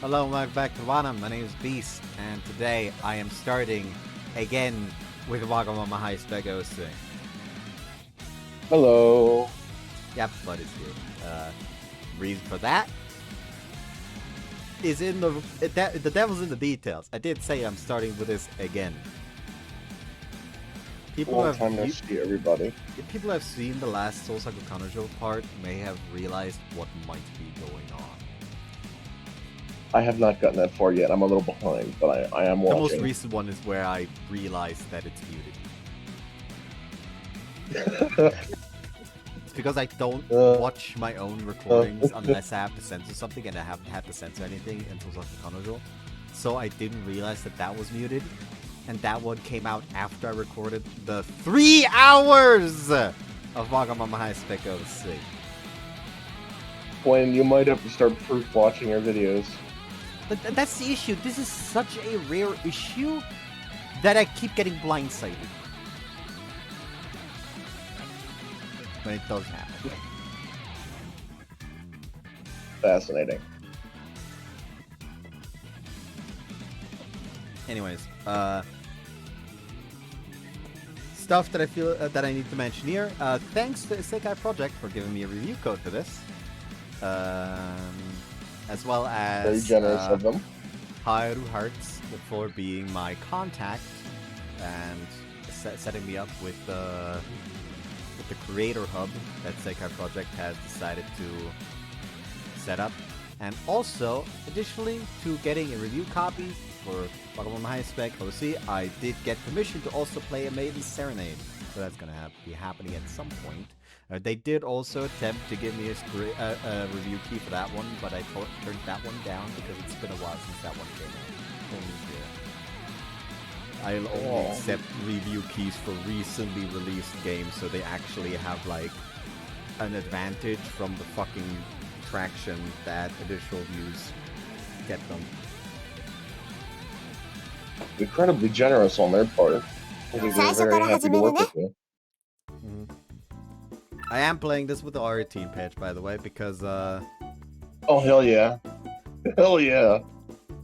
Hello and welcome back to Wana. My name is Beast, and today I am starting again with Wagamama High Spec OC. Hello. Yep, Bud is here. Reason for that is in the devil's in the details. I did say I'm starting with this again. Long time no see, everybody. People who have seen the last Sousaku Kanojo part may have realized what might be going on. I have not gotten that far yet. I'm a little behind, but I am watching. The most recent one is where I realized that it's muted. It's because I don't watch my own recordings unless I have to censor something, and I haven't had to censor anything in Sousaku Kanojo. So I didn't realize that that was muted. And that one came out after I recorded the 3 hours of Wagamama High Spec OC. When you might have to start proof watching your videos. But that's the issue. This is such a rare issue that I keep getting blindsided when it does happen. Fascinating. Anyways, stuff that I feel that I need to mention here. Thanks to Sekai Project for giving me a review code for this, as well as very generous of them. Haru Hearts for being my contact and setting me up with the creator hub that Sekai Project has decided to set up, and also additionally to getting a review copy for Wagamama High Spec OC, I did get permission to also play a Maiden Serenade, so that's gonna be happening at some point. They did also attempt to give me a review key for that one, but I turned that one down because it's been a while since that one came out. I'll only accept review keys for recently released games, so they actually have like an advantage from the fucking traction that additional views get them. Incredibly generous on their part. I think they're very happy to work with you. I am playing this with the R18 patch, by the way, because oh hell yeah, hell yeah.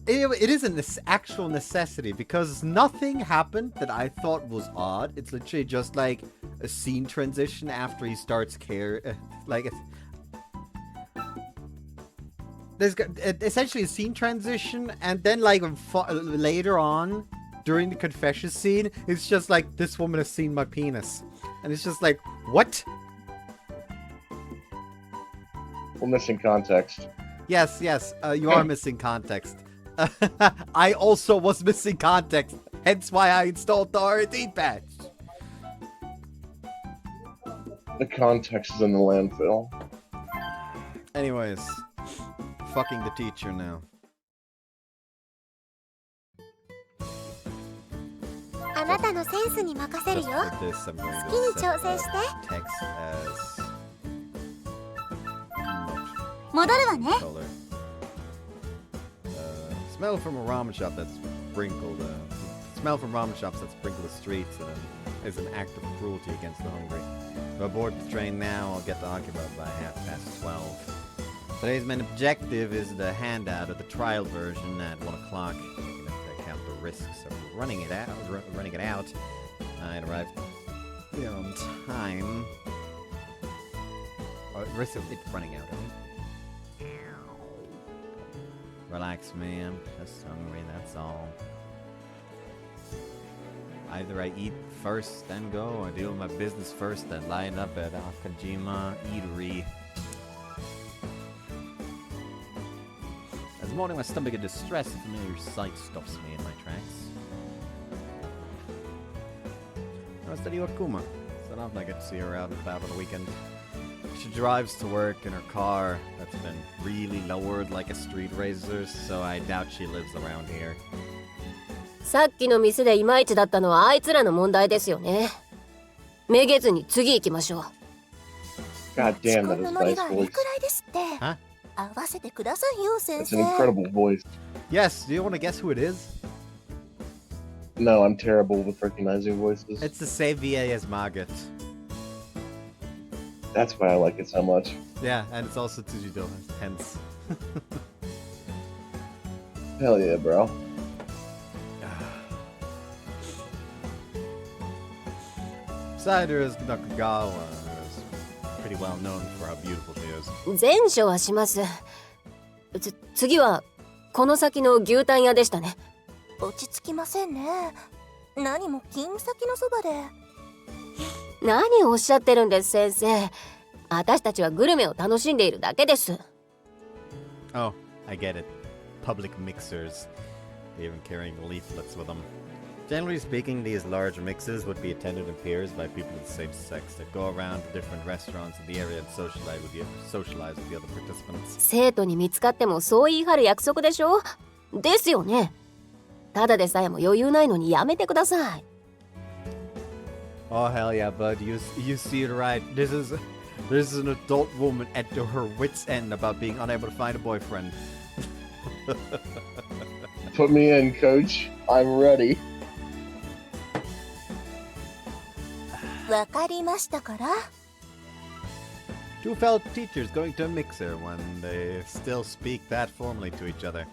It is an actual necessity, because nothing happened that I thought was odd. It's literally just like a scene transition after he starts there's essentially a scene transition, and then like later on during the confession scene, it's just like, this woman has seen my penis, and it's just like, what? We're missing context. Yes, you are missing context. I also was missing context, hence why I installed the R18 patch. The context is in the landfill. Anyways, fucking the teacher now. Just for this, I'm going to set the text as color. Smell from a ramen shop that's sprinkled. Smell from ramen shops that sprinkle the streets is an act of cruelty against the hungry. If I board the train now, I'll get to Akiba by 12:30. Today's main objective is the handout of the trial version at 1 o'clock. Taking into account the risks of running it out. I'd arrive on time. Risk of it running out. Relax, man. Just hungry, that's all. Either I eat first, then go, or deal with my business first, then line up at Akajima Eatery. As morning, my stomach in distress, a familiar sight stops me in my tracks. How's that Iwakuma? It's often I get to see her out and about on the weekend. She drives to work in her car that's been really lowered like a street racer's, so I doubt she lives around here. さっきの店でいまいちだったのはあいつらの問題ですよね。めげずに次行きましょう。God damn, that is nice voice. Huh? It's an incredible voice. Yes, do you want to guess who it is? No, I'm terrible with recognizing voices. It's the same VA as Margaret. That's why I like it so much. Yeah, and it's also Tsujido, hence. Hell yeah, bro. Cider is Nakagawa is pretty well known for how beautiful she is. 前処はします。次はこの先の牛タン屋でしたね。落ち着きませんね。何も勤務先のそばで。何をおっしゃってるんです先生。私たちはグルメを楽しんでいるだけです。Oh, I get it. Public mixers. Even carrying leaflets with them. Generally speaking, these large mixes would be attended in pairs by people of the same sex that go around to different restaurants in the area and socialize with the other participants. 生徒に見つかってもそう言い張る約束でしょ。ですよね。ただでさえも余裕ないのにやめてください。Oh hell yeah, bud! You see it right. This is an adult woman at her wits' end about being unable to find a boyfriend. Put me in, coach. I'm ready. わかりましたから。Two fellow teachers going to a mixer when they still speak that formally to each other.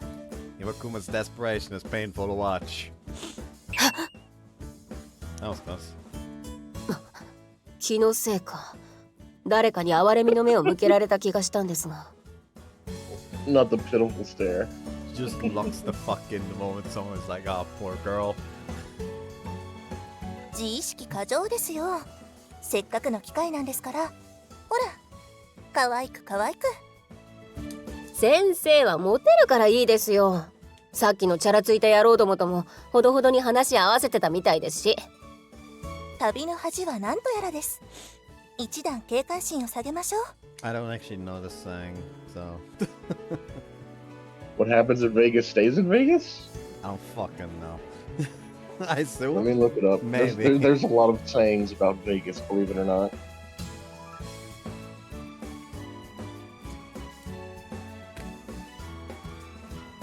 Iwakuma's desperation is painful to watch. That was close. 気のせいか。誰かに哀れみの目を向けられた気がしたんですが。Not the pitiful stare. Just locks the fuck in the moment someone's like, oh, poor girl. 自意識過剰ですよ。せっかくの機会なんですから。ほら、可愛く可愛く。先生はモテるからいいですよ。さっきのチャラついた野郎どもともほどほどに話合わせてたみたいですし。旅の恥は何とやらです。一段警戒心を下げましょう。I don't actually know this thing, so. What happens in Vegas stays in Vegas? I don't fucking know. I assume. Let me look it up. Maybe. There's a lot of sayings about Vegas, believe it or not.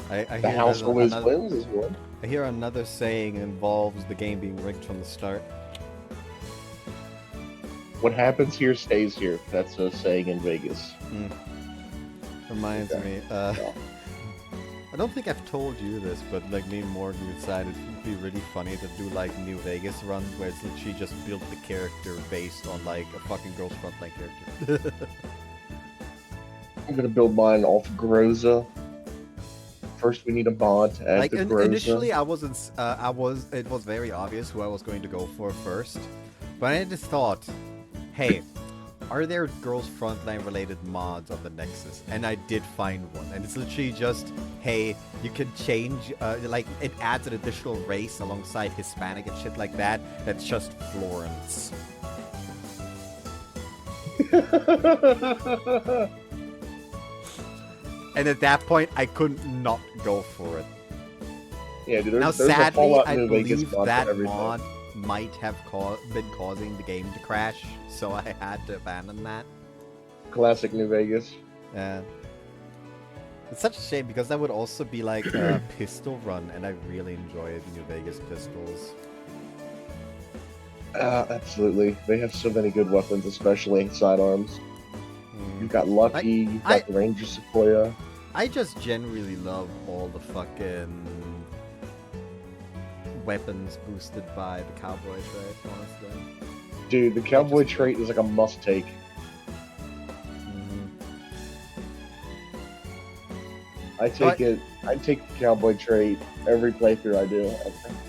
I The hear house always another, wins is one. I hear another saying involves the game being rigged from the start. What happens here stays here. That's a saying in Vegas. Reminds Okay. me, I don't think I've told you this, but like me and Morgan decided it would be really funny to do like New Vegas run where it's literally just built the character based on like a fucking Girls Frontline character. I'm gonna build mine off Groza. First, we need a mod to add Like the Groza. initially, it was very obvious who I was going to go for first, but I just thought, hey, are there Girls Frontline related mods on the Nexus? And I did find one, and it's literally just, hey, you can change, like it adds an additional race alongside Hispanic and shit like that. That's just Florence. And at that point, I couldn't not go for it. Yeah, dude, Now, there's a sadly, Fallout I New Vegas believe mod for that everything. mod might have been causing the game to crash, so I had to abandon that. Classic New Vegas. Yeah. It's such a shame because that would also be like a pistol run, and I really enjoyed New Vegas pistols. Absolutely. They have so many good weapons, especially sidearms. You've got Lucky, you've got the Ranger Sequoia. I just generally love all the fucking weapons boosted by the cowboy trait, honestly. Dude, the cowboy trait is like a must-take. I take the cowboy trait every playthrough I do.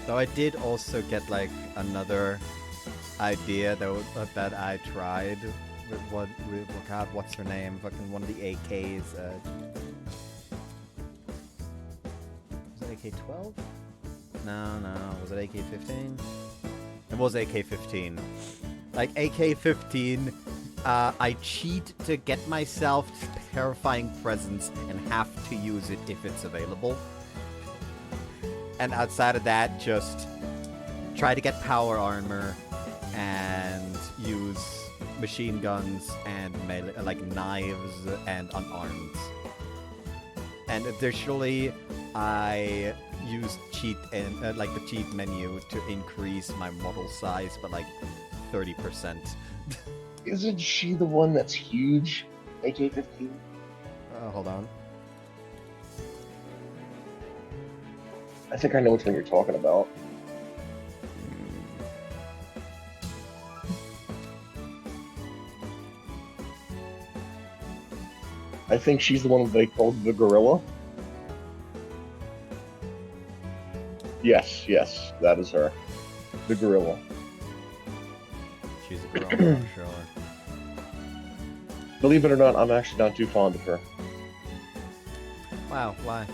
So I did also get like another idea that I tried with what's her name? Fucking one of the AKs. Was it AK-12? No. Was it AK-15? It was AK-15. Like AK-15, I cheat to get myself terrifying presence and have to use it if it's available. And outside of that, just try to get power armor and use machine guns and melee, like knives and unarmed. And additionally, I used cheat and like the cheat menu to increase my model size by like 30%. Isn't she the one that's huge? AK-15? Hold on. I think I know which one you're talking about. I think she's the one they called the gorilla. Yes, that is her. The gorilla. She's a girl, I'm sure. Believe it or not, I'm actually not too fond of her. Wow, why?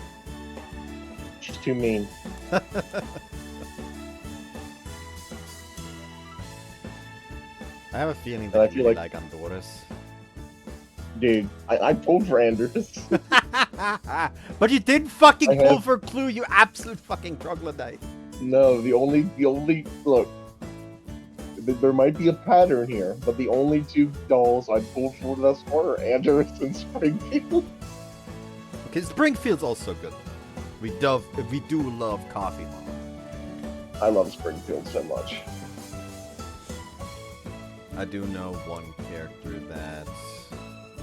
She's too mean. I have a feeling And that I you feel really like- like Andorras. Dude, I pulled for Anders. But you didn't fucking I pull have- for Clue, you absolute fucking troglodyte. No, the only look. There might be a pattern here, but the only two dolls I pulled for thus far are Anders and Springfield. Okay, Springfield's also good. We do love coffee, mama. I love Springfield so much. I do know one character that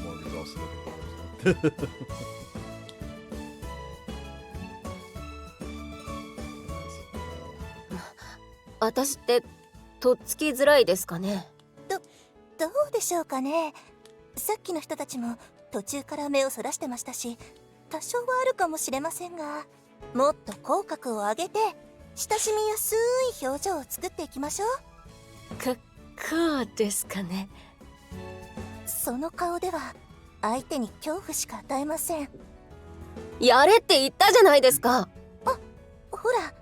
Morgan's also looking for. 私ってとっつきづらいですかね。どうでしょうかね。さっきの人たちも途中から目をそらしてましたし、多少はあるかもしれませんが、もっと口角を上げて親しみやすい表情を作っていきましょう。こうですかね。その顔では相手に恐怖しか与えません。やれって言ったじゃないですか。ほら、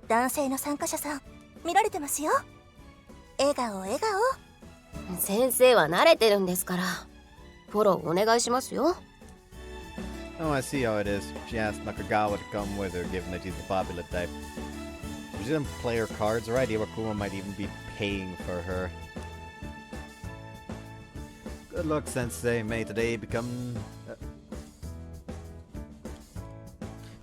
男性の参加者さん見られてますよ。笑顔笑顔。先生は慣れてるんですから。フォローお願いしますよ。Oh, I see how it is. She asked Nakagawa to come with her, given that she's the popular type. If she didn't play her cards right, Iwakuma might even be paying for her. Good luck, Sensei. May today become...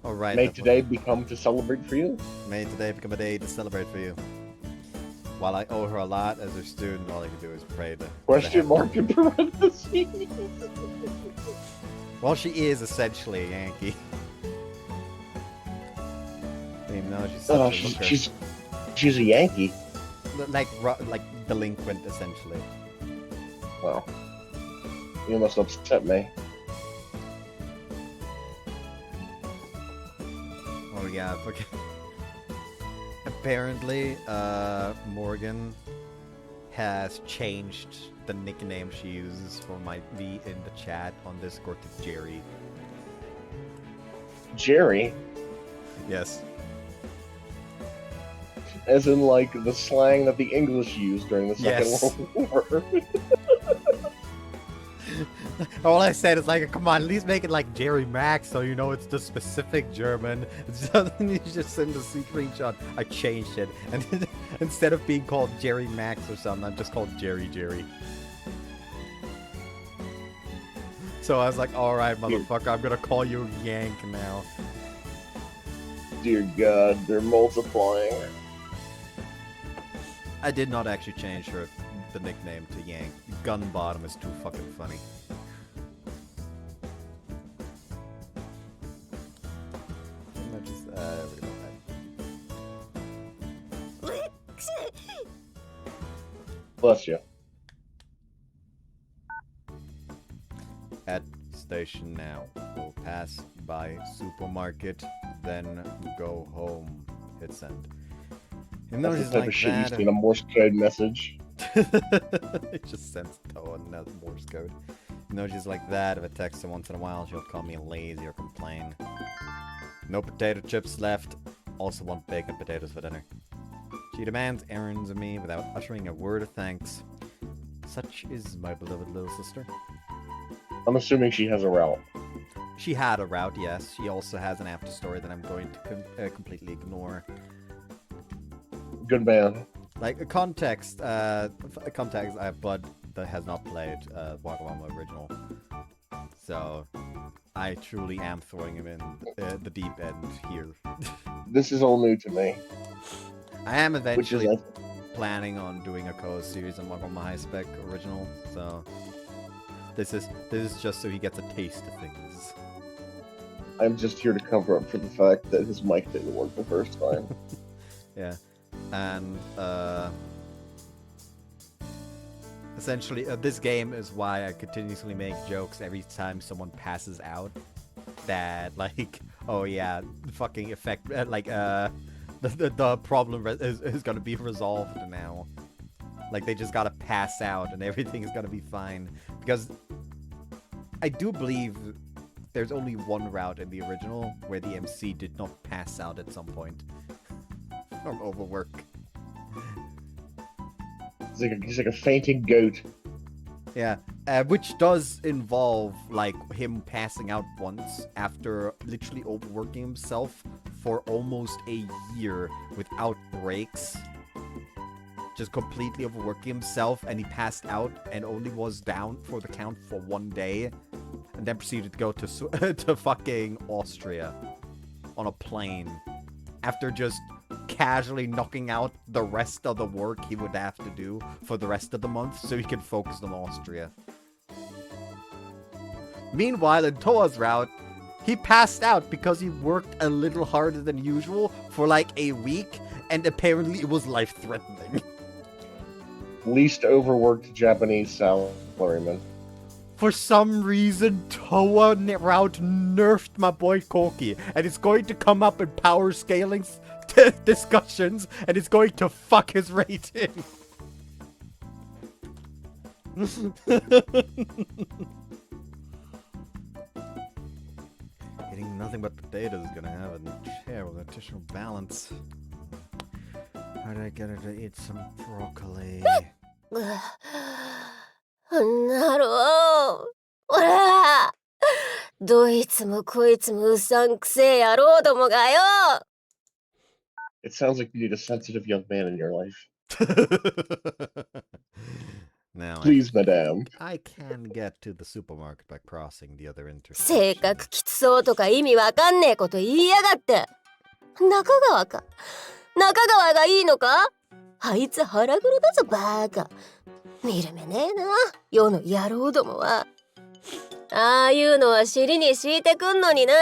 Alright. May today become to celebrate for you. May today become a day to celebrate for you. While I owe her a lot as her student, all I can do is pray to... Question mark in parentheses. Well, she is essentially a Yankee. Even though she's such a looker. She's a Yankee. Like delinquent, essentially. Well, you must upset me. Oh yeah, okay. Apparently, Morgan has changed the nickname she uses for me in the chat on Discord to Jerry. Jerry? Yes. As in, like, the slang that the English used during the Second Yes. World War. All I said is like, come on, at least make it like Jerry Max so you know it's the specific German. It's just, you just send a screenshot. I changed it. And instead of being called Jerry Max or something, I'm just called Jerry. So I was like, alright, motherfucker, I'm gonna call you Yank now. Dear God, they're multiplying. I did not actually change the nickname to Yank. Gun Bottom is too fucking funny. Bless you. At station now. We'll pass by supermarket, then go home. Hit send. And That's notice the type like of shit that. you see in a Morse code message. It just sends on that Morse code. Emojis like that. If I text her once in a while, she'll call me lazy or complain. No potato chips left. Also want bacon and potatoes for dinner. She demands errands of me without uttering a word of thanks. Such is my beloved little sister. I'm assuming she has a route. She had a route, yes. She also has an after story that I'm going to completely ignore. Good man. Like, context, I have Bud that has not played Wagamama original. So, I truly am throwing him in the deep end here. This is all new to me. I am eventually planning on doing a co-series on Wagamama High Spec original, so this is just so he gets a taste of things. I'm just here to cover up for the fact that his mic didn't work the first time. Yeah, and essentially, this game is why I continuously make jokes every time someone passes out. That like, oh yeah, the fucking effect, the problem is gonna be resolved now. Like they just gotta pass out and everything is gonna be fine. Because I do believe there's only one route in the original where the MC did not pass out at some point from overwork. He's like a fainting goat. Yeah, which does involve, like, him passing out once after literally overworking himself for almost a year without breaks. Just completely overworking himself, and he passed out and only was down for the count for 1 day. And then proceeded to go to, to fucking Austria on a plane. After just casually knocking out the rest of the work he would have to do for the rest of the month so he could focus on Austria. Meanwhile, in Toa's route, he passed out because he worked a little harder than usual for like a week, and apparently it was life-threatening. Least overworked Japanese salaryman. For some reason, Toa route nerfed my boy Koki, and it's going to come up in power scaling discussions, and it's going to fuck his rating. Eating nothing but potatoes is gonna have a terrible nutritional balance. How did I get her to eat some broccoli? なろう。ほら。どいつもこいつもうさんくせえ野郎どもがよ。It sounds like you need a sensitive young man in your life. Now Please, madame. I can get to the supermarket by crossing the other 性 intersection. 格きつそうとか意味わかんねえこと言いやがって。中川か。中川がいいのか。あいつ腹黒だぞバーカ。見る目ねえな世の野郎どもは。ああいうのは尻に敷いてくんのにな。あ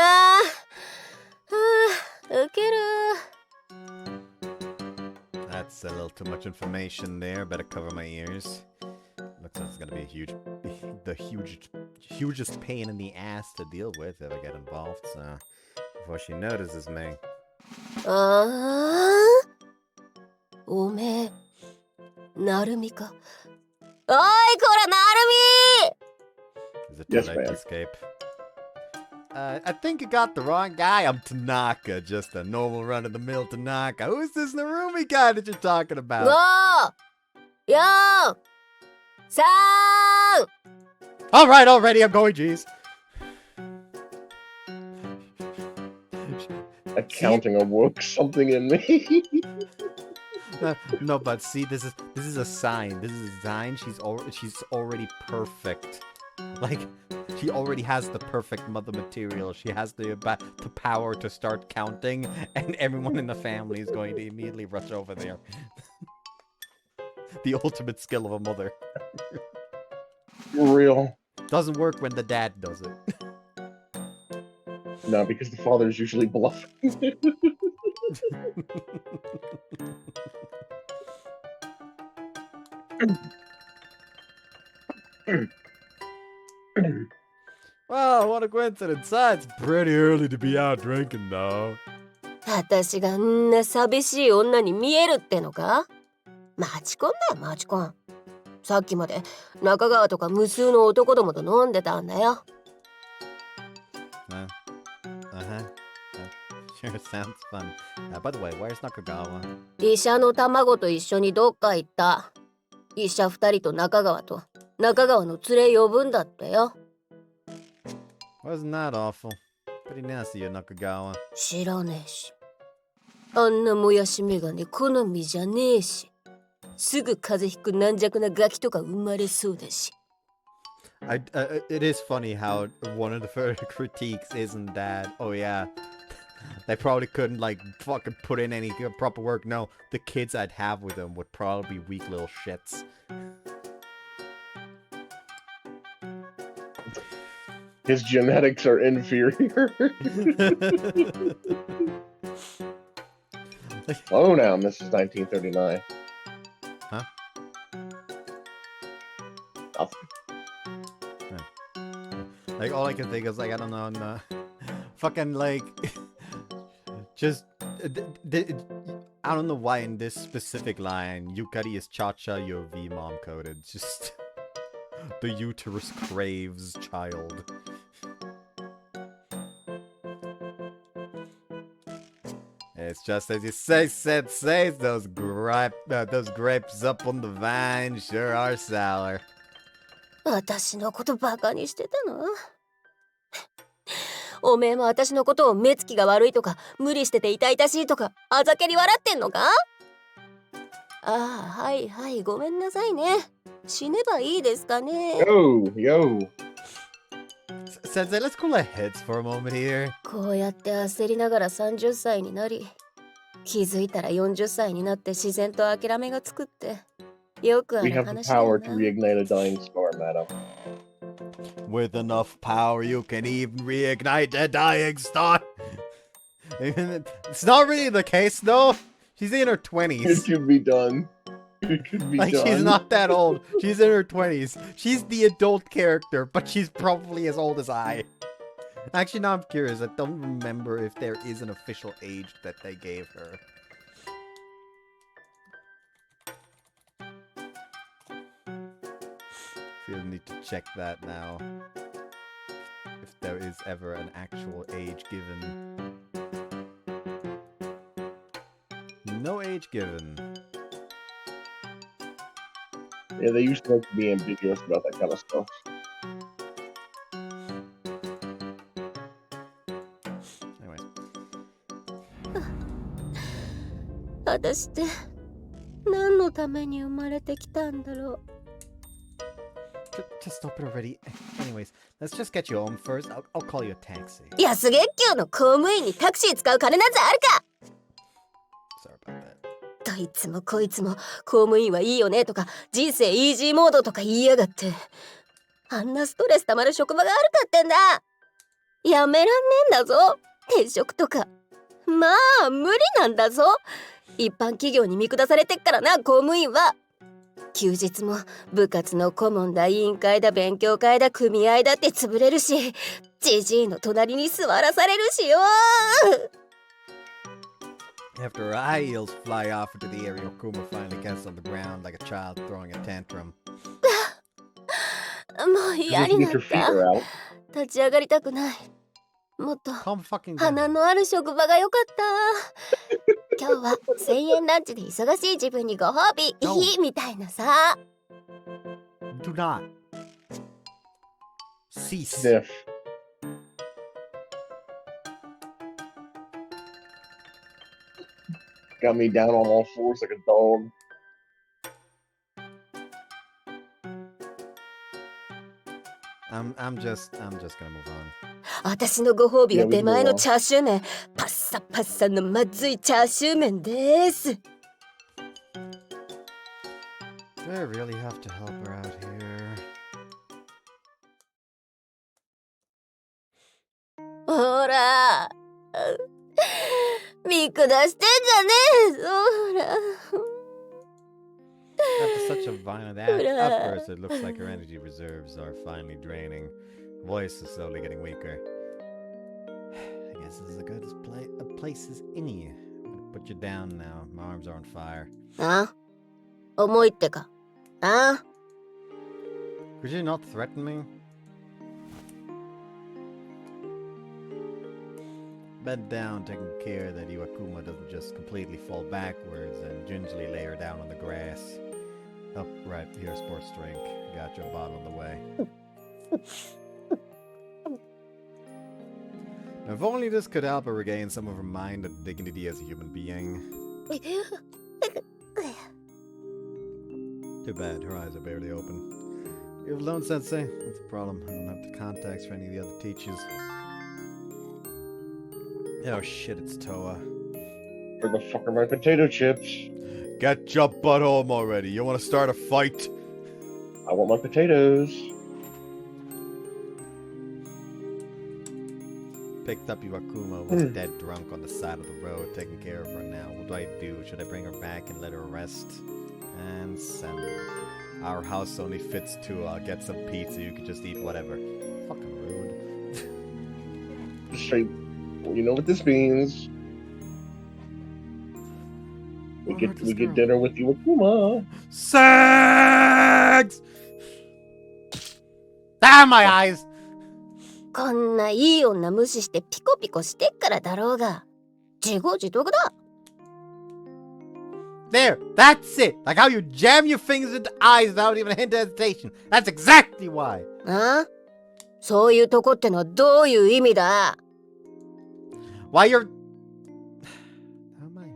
あ、ウケる。That's a little too much information there. Better cover my ears. Looks like it's gonna be the hugest pain in the ass to deal with if I get involved. So before she notices me. ああ、おめえ、なるみか。おいこらなるみ。 Is it too Yes, late ma'am. to escape? I think you got the wrong guy. I'm Tanaka, just a normal run-of-the-mill Tanaka. Who's this Narumi guy that you're talking about? 5、4、3。 All right, already, I'm going, jeez. Accounting awoke something in me. No, but see, this is a sign. This is a sign. She's already perfect. Like, she already has the perfect mother material. She has the power to start counting, and everyone in the family is going to immediately rush over there. The ultimate skill of a mother. For real. Doesn't work when the dad does it. No, because the father's usually bluffing. Well, what a coincidence. It's pretty early to be out drinking, though. 私がんな寂しい女に見えるってのか。マチコンだよマチコン。さっきまで中川とか無数の男どもと飲んでたんだよ。Sure sounds fun. By the way, where's Nakagawa? 医者の卵と一緒にどっか行った。医者2人と中川と中川の連れ呼ぶんだってよ。Wasn't that awful? Pretty nasty, you Nakagawa. 知らねえし。あんなもやし眼鏡好みじゃねえし。すぐ風邪ひく軟弱なガキとか生まれそうだし。It is funny how one of the further critiques isn't that, oh yeah, they probably couldn't like fucking put in any proper work. No, the kids I'd have with them would probably be weak little shits. His genetics are inferior. Oh, now, Mrs. 1939. Huh? Nothing. Like, all I can think is, like, I don't know, fucking, like, just, I don't know why in this specific line, Yukari is Cha-Cha, you're V-mom coded. Just, the uterus craves child. It's just as you say, those grapes up on the vine sure are sour. 私のことバカにしてたの？おめえも私のことを目つきが悪いとか無理してて痛々しいとかあざけり笑ってんのか？ああ、はいはい、ごめんなさいね。死ねばいいですかね。 Yo. Sensei, let's cool our heads for a moment here. こうやって焦りながら30歳になり、気づいたら40歳になって自然と諦めがつくってよくあ We る have the 話だよ power to な。 reignite a dying star, madam. With enough power, you can even reignite a dying star. It's not really the case, though. She's in her It 20s. could be done. It could be Like, done. she's not that old. She's in her 20s. She's the adult character, but she's probably as old as I. Actually, now I'm curious. I don't remember if there is an official age that they gave her. Feel the need to check that now. If there is ever an actual age given. No age given. Yeah, they used to like to be ambiguous about that kind of stuff. Anyways. 私って何のために生まれてきたんだろう。 Just stop it already. Anyways, let's just get you home first. I'll call you a taxi. 安月給の公務員にタクシー使う金なんざあるか。 Sorry about that. どいつもこいつも公務員はいいよねとか人生イージーモードとか言いやがって、あんなストレスたまる職場があるかってんだ。やめらんねえんだぞ転職とか。まあ無理なんだぞ。一般企業に見下されてっからな公務員は。休日も部活の顧問だ委員会だ勉強会だ組合だって潰れるし、ジジイの隣に座らされるしよ。 After her high heels fly off into the air, Iwakuma finally gets on the ground like a child throwing a tantrum. もう You 嫌 just に get な your っ feet た。 out. 立ち上がりたくない。もっと Calm fucking 花 down. のある職場が良かった。今日は1000円ランチで忙しい自分にご褒美 No. みたいなさ。 Do not. Cease. Sniff. Got me down on all fours like a dog. I'm just gonna move on. 私のご褒美はいや出前のチャーシュー麺。パッサパッサのまずいチャーシュー麺です。 Do I really have to help her out here? ほら。見下してんじゃねえぞ。ほら。 After such a violent outburst, it looks like her energy reserves are finally draining. Voice is slowly getting weaker. I guess this is as good a place as any. I'm gonna put you down now. My arms are on fire. あ？重いってか。あ？ Could you not threaten me? Bend down, taking care that Iwakuma doesn't just completely fall backwards and gingerly lay her down on the grass. Oh, right, here's sports drink. Got your bottle on the way. Now, if only this could help her regain some of her mind and dignity as a human being. Too bad, her eyes are barely open. You're alone, Sensei? What's the problem? I don't have the contacts for any of the other teachers. Oh shit, it's Toa. Where the fuck are my potato chips? Get your butt home already. You want to start a fight? I want my potatoes. picked up Iwakuma was dead drunk on the side of the road, taking care of her now. What do I do? Should I bring her back and let her rest? And send her. Our house only fits two. I'll get some pizza. You can just eat whatever. Fucking rude. Straight. You know what this means. We get dinner with Iwakuma. Sex! Damn my eyes! こんないい女無視してピコピコしてっからだろうが。自業自得だ。There, that's it. Like how you jam your fingers into eyes without even a hint of hesitation. That's exactly why. あ？そういうとこってのはどういう意味だ？ Why you're... Never mind.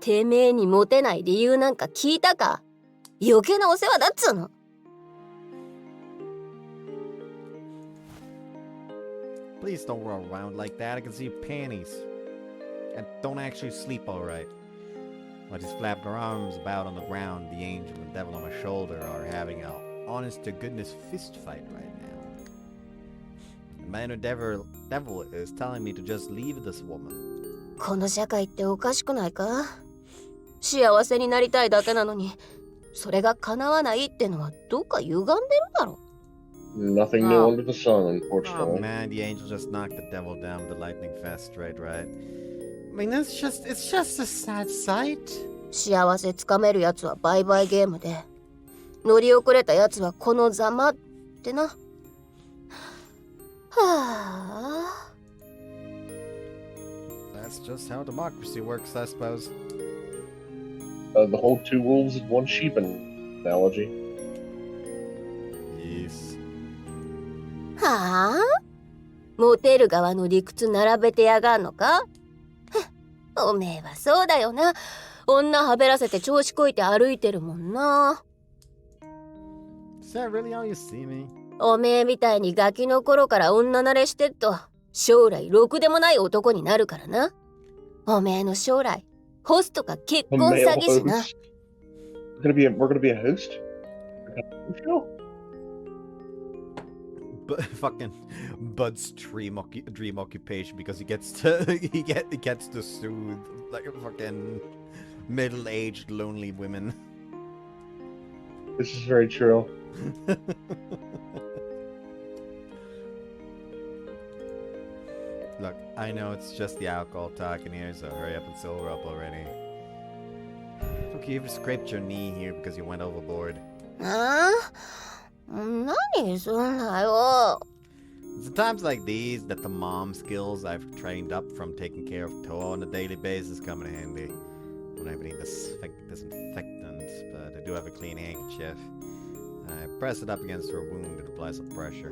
てめえにモテない理由なんか聞いたか？余計なお世話だっつうの。Please don't roll around like that. I can see your panties. And don't actually sleep alright. While she's flapping her arms about on the ground, the angel and the devil on my shoulder are having a honest-to-goodness fist fight right now. The man who devil is telling me to just leave this woman. この社会っておかしくないか？幸せになりたいだけなのに、それが叶わないってのはどっか歪んでるだろ。Nothing new under the sun, Oh unfortunately. man, the angel just knocked the devil down with the lightning fast, right? I mean, it's just a sad sight. 幸せつかめるやつはバイバイゲームで、乗り遅れたやつはこのざまってな。はあ。That's just how democracy works, I suppose. The whole two wolves and one sheep analogy. Yes. はあ？モテる側の理屈並べてやがんのか？おめえはそうだよな。女はべらせて調子こいて歩いてるもんな。Is that really how you see me? おめえみたいにガキの頃から女慣れしてっと、将来ろくでもない男になるからな。おめえの将来、ホストか結婚詐欺師な。We're gonna be a host? Show? But fucking Bud's dream occupation because he gets to soothe like a fucking middle-aged lonely women. This is very true. Look, I know it's just the alcohol talking here, so hurry up and sober up already. Look, you've scraped your knee here because you went overboard. ああ？何すんだよ。 It's at times like these that the mom skills I've trained up from taking care of Toa on a daily basis come in handy. I don't have any disinfectant, but I do have a clean handkerchief. I press it up against her wound and apply some pressure.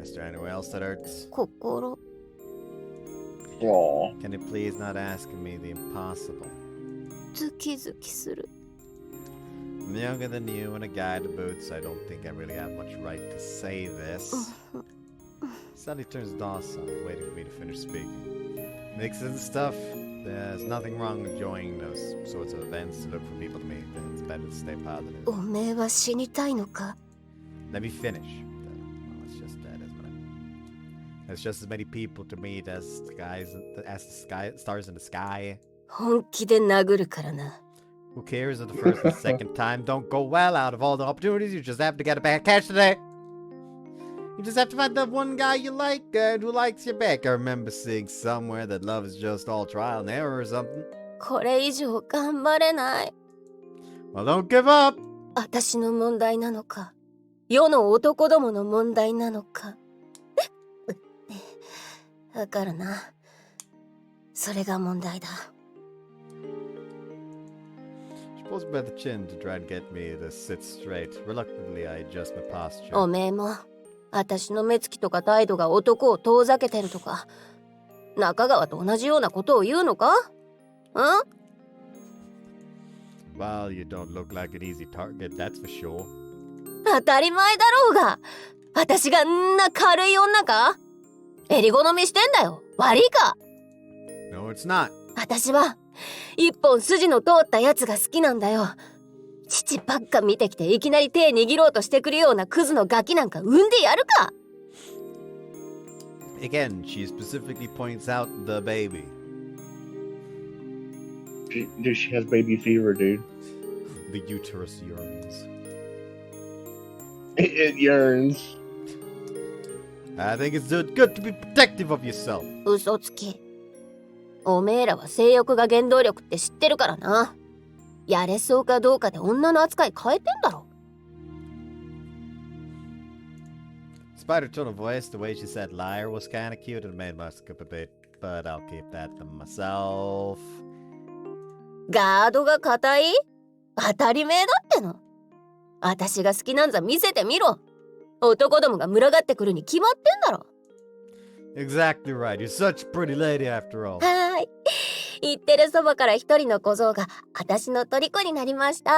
Is there anywhere else that hurts? 心。 Aw. Can you please not ask me the impossible? ズキズキする。 I'm younger than you and a guy to boot, so I don't think I really have much right to say this. Suddenly turns docile, waiting for me to finish speaking. Mixes and stuff. There's nothing wrong with enjoying those sorts of events to look for people to meet. It's better to stay positive. おめえは死にたいのか？ Let me finish. Well, it's just that, isn't it? There's just as many people to meet as stars in the sky. 本気で殴るからな。 Who cares if the first and second time don't go well? Out of all the opportunities, you just have to get a bad catch today. You just have to find that one guy you like and who likes you back. I remember seeing somewhere that love is just all trial and error or something. これ以上頑張れない。 Well, don't give up. 私の問題なのか、世の男どもの問題なのか。だからな。それが問題だ。 She pulls me by the chin to try and get me to sit straight. Reluctantly, I adjust my posture. おめえも、私の目つきとか態度が男を遠ざけてるとか、中川と同じようなことを言うのか？ん？ Well, you don't look like an easy target, that's for sure. 当たり前だろうが。私がんな軽い女か？襟好みしてんだよ。悪いか？ No, it's not. 私は一本筋の通ったやつが好きなんだよ。父ばっか見てきていきなり手握ろうとしてくるようなクズのガキなんか産んでやるか。 Again, she specifically points out the baby. Dude, she has baby fever, dude. The uterus yearns. It yearns. I think it's good to be protective of yourself. 嘘つき。おめえらは性欲が原動力って知ってるからな。やれそうかどうかで女の扱い変えてんだろ。Despite her tone of voice, the way she said liar was kinda cute and made my skip a bit, but I'll keep that to myself. ガードが硬い？当たり前だっての。私が好きなんざ見せてみろ。男どもが群がってくるに決まってんだろ。Exactly right. You're such a pretty lady after all. はーい。言ってるそばから一人の小僧が私の虜になりました。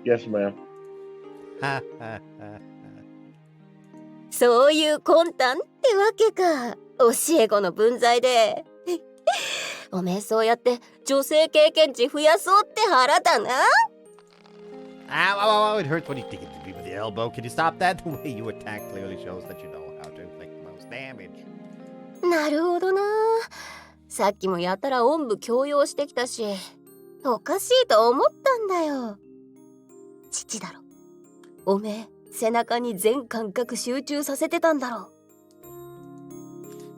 Yes, ma'am. そういう魂胆ってわけか。教え子の分際で。おめえそうやって女性経験値増やそうって腹だな。Ow, it hurts when you dig into me with the elbow. Can you stop that? The way you attack clearly shows that you know how to inflict the most damage. なるほどな。さっきもやたらおんぶ強要してきたし、おかしいと思ったんだよ。父だろ。おめえ背中に全感覚集中させてたんだろ。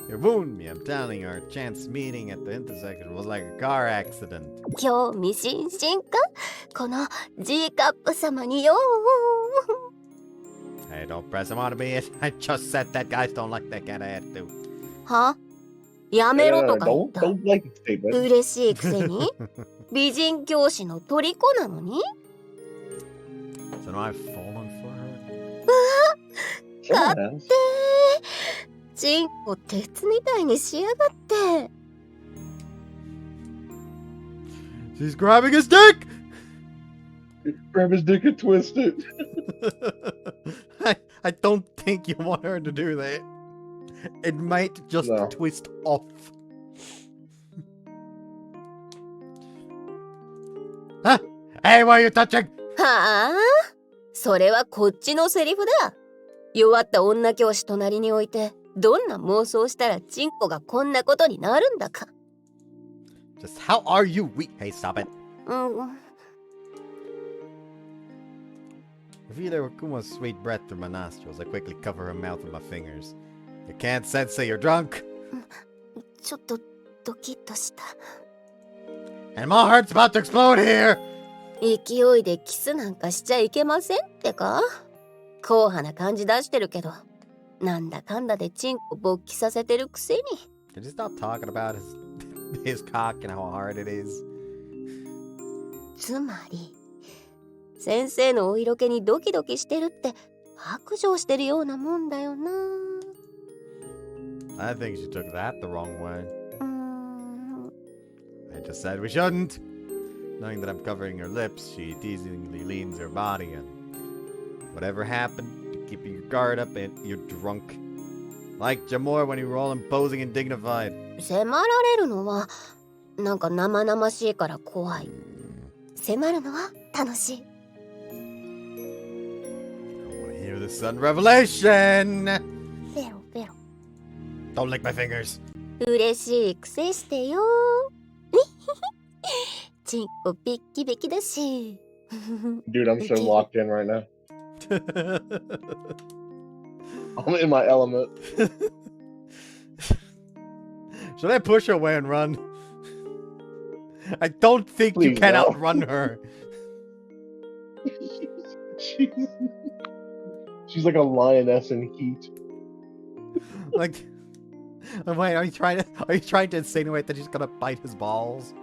You wound me. I'm telling you, our chance meeting at the intersection was like a car accident. 興味津々かこの G カップ様によ。 Hey, don't press him on me. I just said that guys don't like that kind of attitude. は？やめろとか言った。 Don't like the statement. 嬉しいくせに美人教師の虜なのに。 So now I've fallen for her. 勝手チンコ鉄みたいにしやがって。 She's grabbing his dick! Grab his dick and twist it. I don't think you want her to do that. It might just twist off. Huh? Hey, why are you touching? はあ？それはこっちのセリフだ。弱った女教師隣に置いてどんな妄想したらチンコがこんなことになるんだか。 Just how are you weak? Hey, stop it. うん。 I feel Iwakuma's sweet breath through my nostrils. I quickly cover her mouth with my fingers. You can't sensei, you're drunk. ちょっとドキッとした。 And my heart's about to explode here! 勢いでキスなんかしちゃいけませんってか。硬派な感じ出してるけど、なんだかんだでチンコ勃起させてるくせに。 Can you stop talking about his cock and how hard it is? つまり先生のお色気にドキドキしてるって白状してるようなもんだよな。 I think she took that the wrong way. I just said we shouldn't. Knowing that I'm covering her lips, she teasingly leans her body in. Whatever happened to keeping your guard up and you're drunk. Like Jamor when you were all imposing and dignified. 迫られるのはなんか生々しいから怖い。迫るのは楽しい。 I want to hear the sudden revelation! ペロペロ。 Don't lick my fingers. 嬉しいくせしてよ。チンコビッキビキだし。 Dude, I'm so locked in right now. I'm in my element. Should I push her away and run? I don't think you can no. outrun her. She's like a lioness in heat. Like, wait, are you trying to insinuate that she's gonna bite his balls?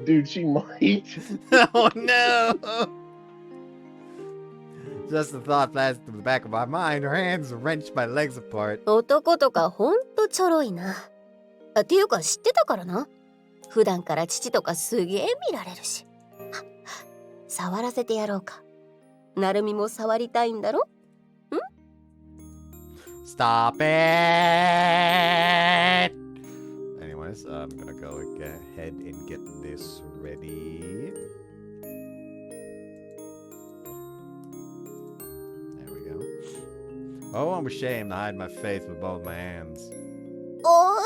Dude, she might. Oh no! Just the thought flashed through the back of my mind. Her hands wrenched my legs apart. 男とかほんとちょろいな。っていうか知ってたからな。普段から父とかすげえ見られるし。触らせてやろうか。なるみも触りたいんだろ？ん？ Stop it! Anyways, I'm gonna go ahead and get this ready. There we go. Oh, I'm ashamed to hide my face with both my hands. おー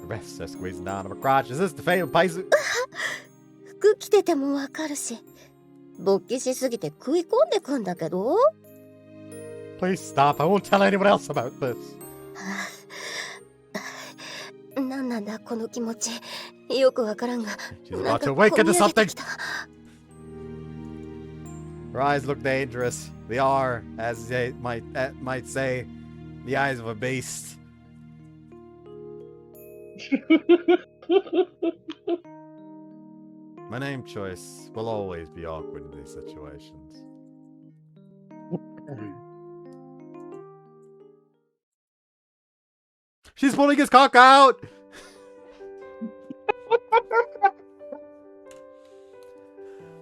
The rest are squeezing down on my crotch. Is this the fatal place? 服着ててもわかるし、勃起しすぎて食い込んでくんだけど。 Please stop. I won't tell anyone else about this. なんなんだこの気持ち。よくわからんが。 She's なん about か to こみ awaken 上 to げて something. きた。 Her eyes look dangerous. They are, as they might say, the eyes of a beast. My name choice will always be awkward in these situations. She's pulling his cock out!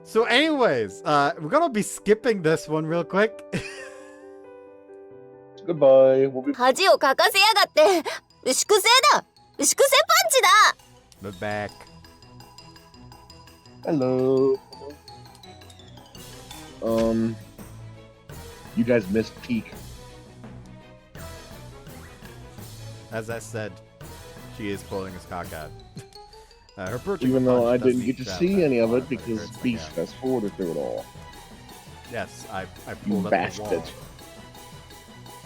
So anyways, we're gonna be skipping this one real quick. Goodbye. We'll be 恥をかかせやがって。牛癖だ。牛癖パンチだ。 But back. hello. You guys missed peak. As I said, she is pulling his cock out. Her birthday Even though I punch doesn't didn't get to travel see that any of far, it but because hurts my Beast ass. fast forwarded through it all. Yes, I You pulled up the wall. bastard.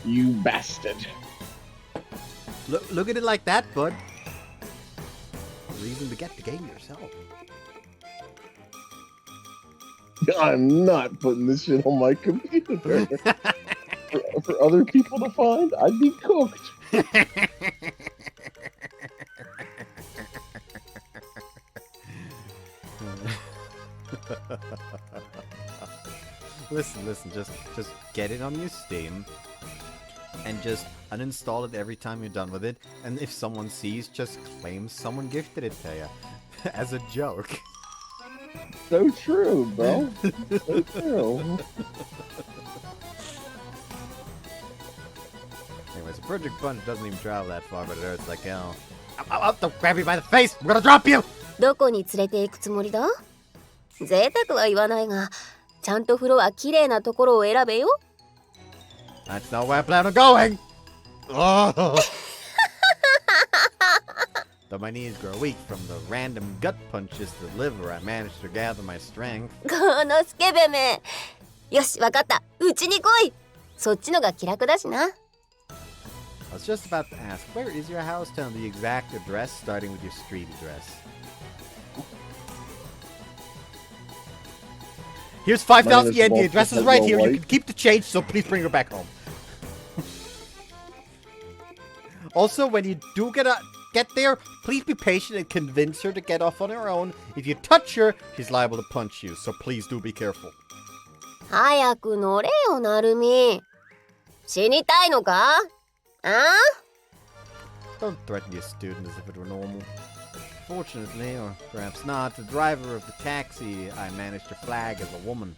You bastard. Look at it like that, bud. Reason to get the game yourself. I'm not putting this shit on my computer. for other people to find, I'd be cooked. Listen, just get it on your Steam and just uninstall it every time you're done with it, and if someone sees, just claim someone gifted it to you as a joke. So true, bro. So true. Anyways, a Project Punch doesn't even travel that far, but it hurts like hell. Ow, don't grab me by the face! I'm gonna drop you! どこに連れて行くつもりだ？贅沢は言わないが、ちゃんと風呂は綺麗なところを選べよ。 That's not where I plan on going! Oh. Though my knees grow weak from the random gut punches to the liver, I managed to gather my strength. このスケベめ。よし、わかった。うちに来い。そっちのが気楽だしな。 I was just about to ask, where is your house? Tell me the exact address, starting with your street address. Here's 5,000 yen. The address is right here. You can keep the change, so please bring her back home. Also, when you do get there, please be patient and convince her to get off on her own. If you touch her, she's liable to punch you, so please do be careful. 早く乗れよ、なるみ。死にたいのか？あ？ Don't threaten your student as if it were normal. Fortunately, or perhaps not, the driver of the taxi I managed to flag as a woman.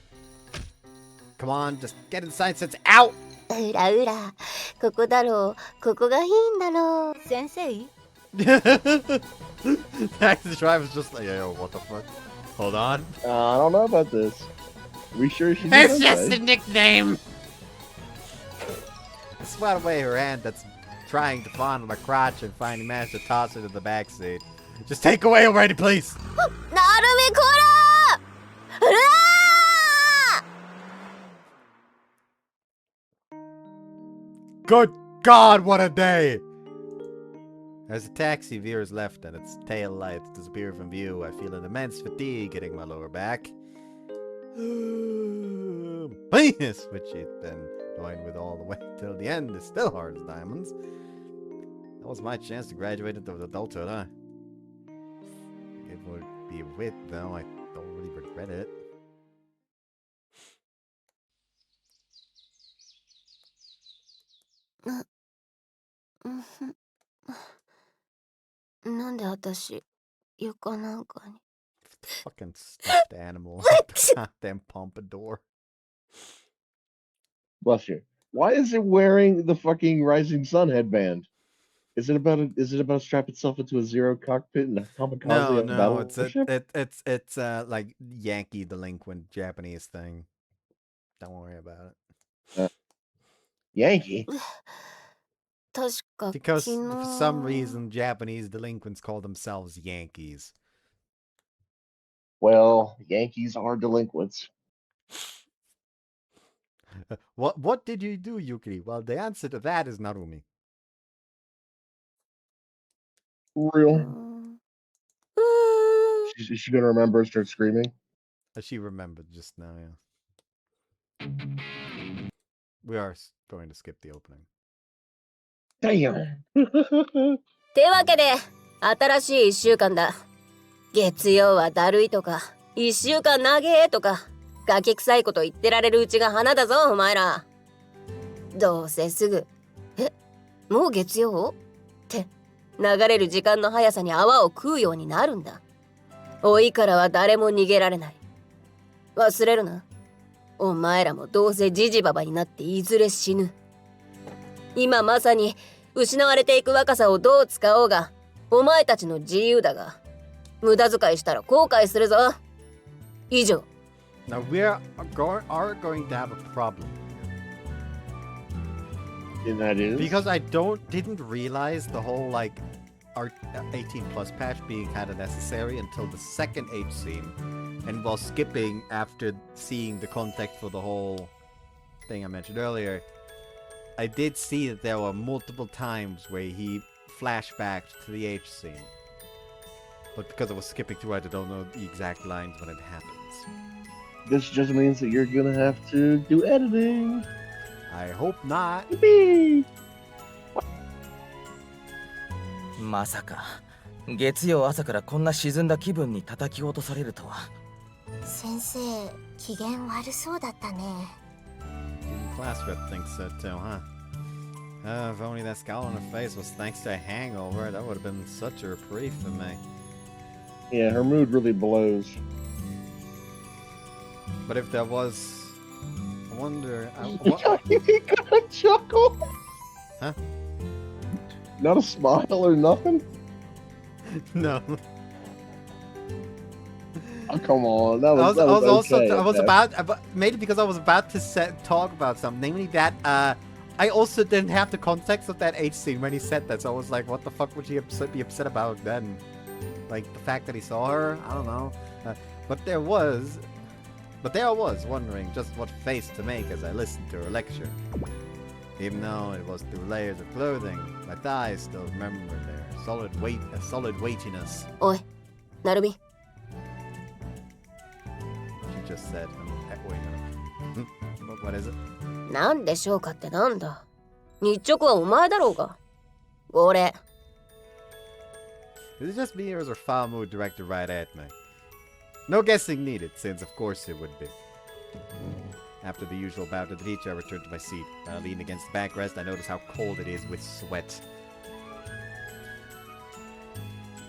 Come on, just get inside since out! うらうら。ここだろう。ここがいいんだろう。先生？ Taxi driver's just like, yo, what the fuck? Hold on. I don't know about this. Are we sure she's It's okay? just a nickname! I swat away her hand that's trying to fondle my crotch and finally managed to toss her to the back seat. Just take away already, please! なるみこら！うわー！ Good God, what a day! As the taxi veers left and its tail lights disappear from view, I feel an immense fatigue hitting my lower back. Penis, which she'd been toying with all the way till the end, is still hard as diamonds. That was my chance to graduate into adulthood, huh? It would be a wit, though. I don't really regret it. なんで私、床なんかに。 Fucking stuffed animal. The goddamn pompadour. Bless you. Why is it wearing the fucking Rising Sun headband? Is it about strap itself into a zero cockpit and a kamikaze No, a no, it's a, battleship? it's like Yankee delinquent Japanese thing. Don't worry about it. Yankee. 確か Because 昨 for some 日 reason Japanese delinquents call themselves Yankees. Well, Yankees are delinquents. What did you do, Yukari? Well, the answer to that is Narumi. Real. うー Is she gonna remember and start screaming? As she remembered just now, yeah. We are going to skip the opening. Damn. てわけで新しい1週間だ。月曜はだるいとか1週間長えとかガキ臭いこと言ってられるうちが花だぞお前ら。どうせすぐもう月曜って流れる時間の速さに泡を食うようになるんだ。老いからは誰も逃げられない。忘れるな。お前らもどうせジジババになっていずれ死ぬ。今まさに失われていく若さをどう使おうがお前たちの自由だが無駄遣いしたら後悔するぞ。以上。 Now we are going to have a problem. And that is Because I didn't realize the whole like our 18 plus patch being kind of necessary until the second H scene, and while skipping after seeing the context for the whole thing I mentioned earlier, I did see that there were multiple times where he flashbacked to the H scene. But because I was skipping through, I don't know the exact lines when it happens. this just means that you're gonna have to do editing. I hope not. Yippee! まさか月曜朝からこんな沈んだ気分に叩き落とされるとは。先生機嫌悪そうだったね。 Even class rep thinks so too, huh? If only that scowl on her face was thanks to a hangover, that would have been such a reprieve for me. Yeah, her mood really blows. But if there was, I wonder. You got a chuckle? Huh? Not a smile or nothing? No. Oh, come on. That I was, was, I was also okay, I was okay. about maybe because I was about to talk about something, namely that I also didn't have the context of that H scene when he said that, so I was like, what the fuck would he be upset about then? Like the fact that he saw her, I don't know. But there I was wondering just what face to make as I listened to her lecture. Even though it was through layers of clothing, my thighs still remember their solid weightiness. おい、なるみ。 She just said, wait, no. What is it? なんでしょうかってなんだ。日直はお前だろうが。俺。 Is it just me or is her foul mood directed right at me? No guessing needed, since of course it would be. After the usual bow to the teacher, I returned to my seat. Leaning against the backrest, I noticed how cold it is with sweat.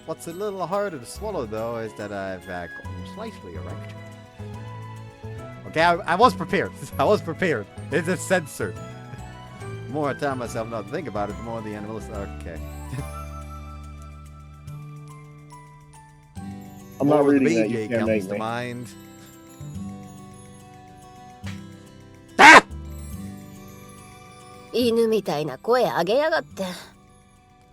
What's a little harder to swallow, though, is that I've gotten slightly erect. Okay, I was prepared. I was prepared. It's a censor. The more I tell myself not to think about it, the more the animal is... Okay. I'm not More reading that. immediate You can't make comes to me. mind. 犬みたいな声上げやがって。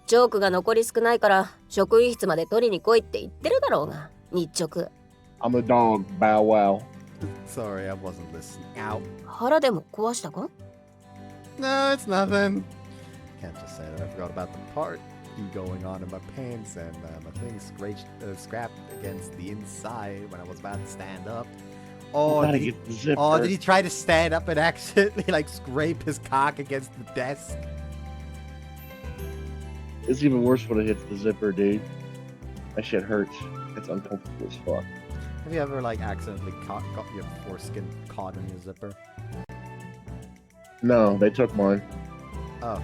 ジョークが残り少ないから職員室まで取りに来いって言ってるだろうが、日直。 I'm a dog, bow wow. Sorry, I wasn't listening. Ow. 腹でも壊したか？ No, it's nothing. Can't just say that I forgot about the part going on in my pants and my thing scrapped against the inside when I was about to stand up. Oh, Gotta did he, get the zipper. oh, did he try to stand up and accidentally like scrape his cock against the desk? It's even worse when it hits the zipper, dude. That shit hurts. It's uncomfortable as fuck. Have you ever like accidentally got your foreskin caught in your zipper? No, they took mine. Oh.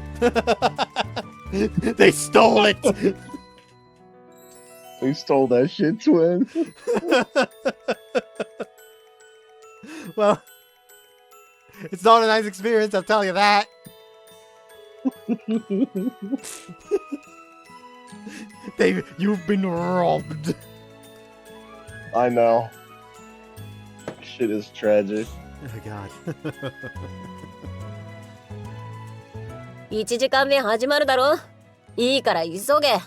They stole it! They stole that shit, twin. Well, it's not a nice experience, I'll tell you that. David, you've been robbed. I know. Shit is tragic. Oh god. 1時間目始まるだろ。いいから急げ。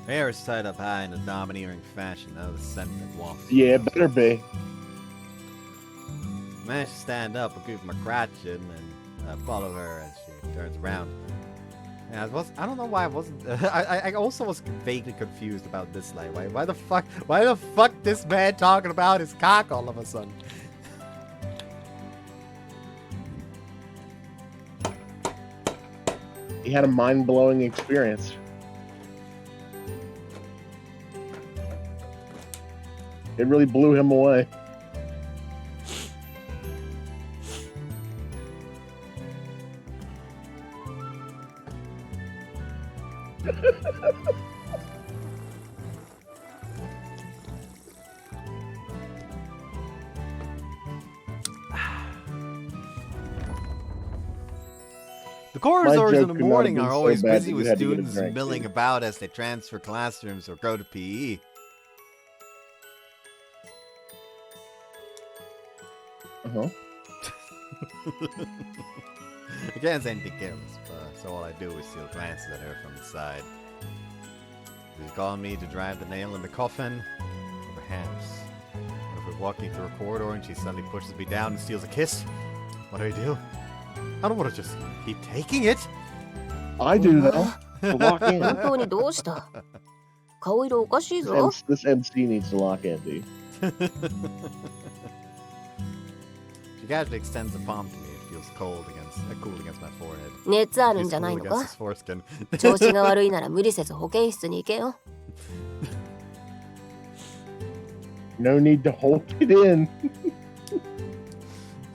Hair is tied up high in a domineering fashion. Now the sentiment wafts. Yeah, it better be. Managed to stand up, give him a crotchin, and follow her as she turns around. Yeah, I don't know why I wasn't. I also was vaguely confused about this. Like, why the fuck this man talking about his cock all of a sudden? He had a mind-blowing experience. It really blew him away. The corridors in the joke could not morning have are been so always bad busy that you with had to get a students drink, milling too. about as they transfer classrooms or go to PE. Uh-huh. I can't say anything careless, so all I do is steal glances at her from the side. Is he calling me to drive the nail in the coffin? Or perhaps, what if we're walking through a corridor and she suddenly pushes me down and steals a kiss? What do? I don't want to just keep taking it. I do, though. To lock in. 本当にどうした？顔色おかしいぞ。 This MC needs to lock in, dude. She casually extends a palm to me. It feels cool against my forehead. 熱あるん Feels じゃない cool の against か？ his foreskin. 調子が悪いなら無理せず保健室に行けよ。 No need to hold it in.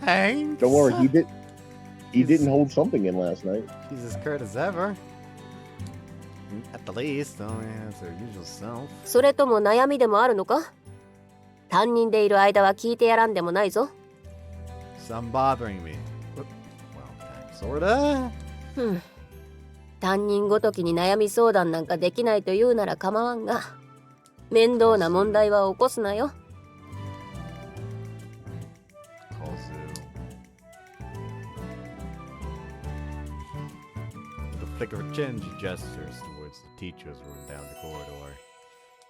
Thanks. Don't worry, he didn't hold something in last night. She's as curt as ever. At the least, oh yeah, it's her usual self. それとも悩みでもあるのか？担任でいる間は聞いてやらんでもないぞ。 Some bothering me. Well, sorta. 担任ごときに悩み相談なんかできないというなら構わんが、面倒な問題は起こすなよ。 With a flick of her chin, she gestures towards the teacher's room down the corridor.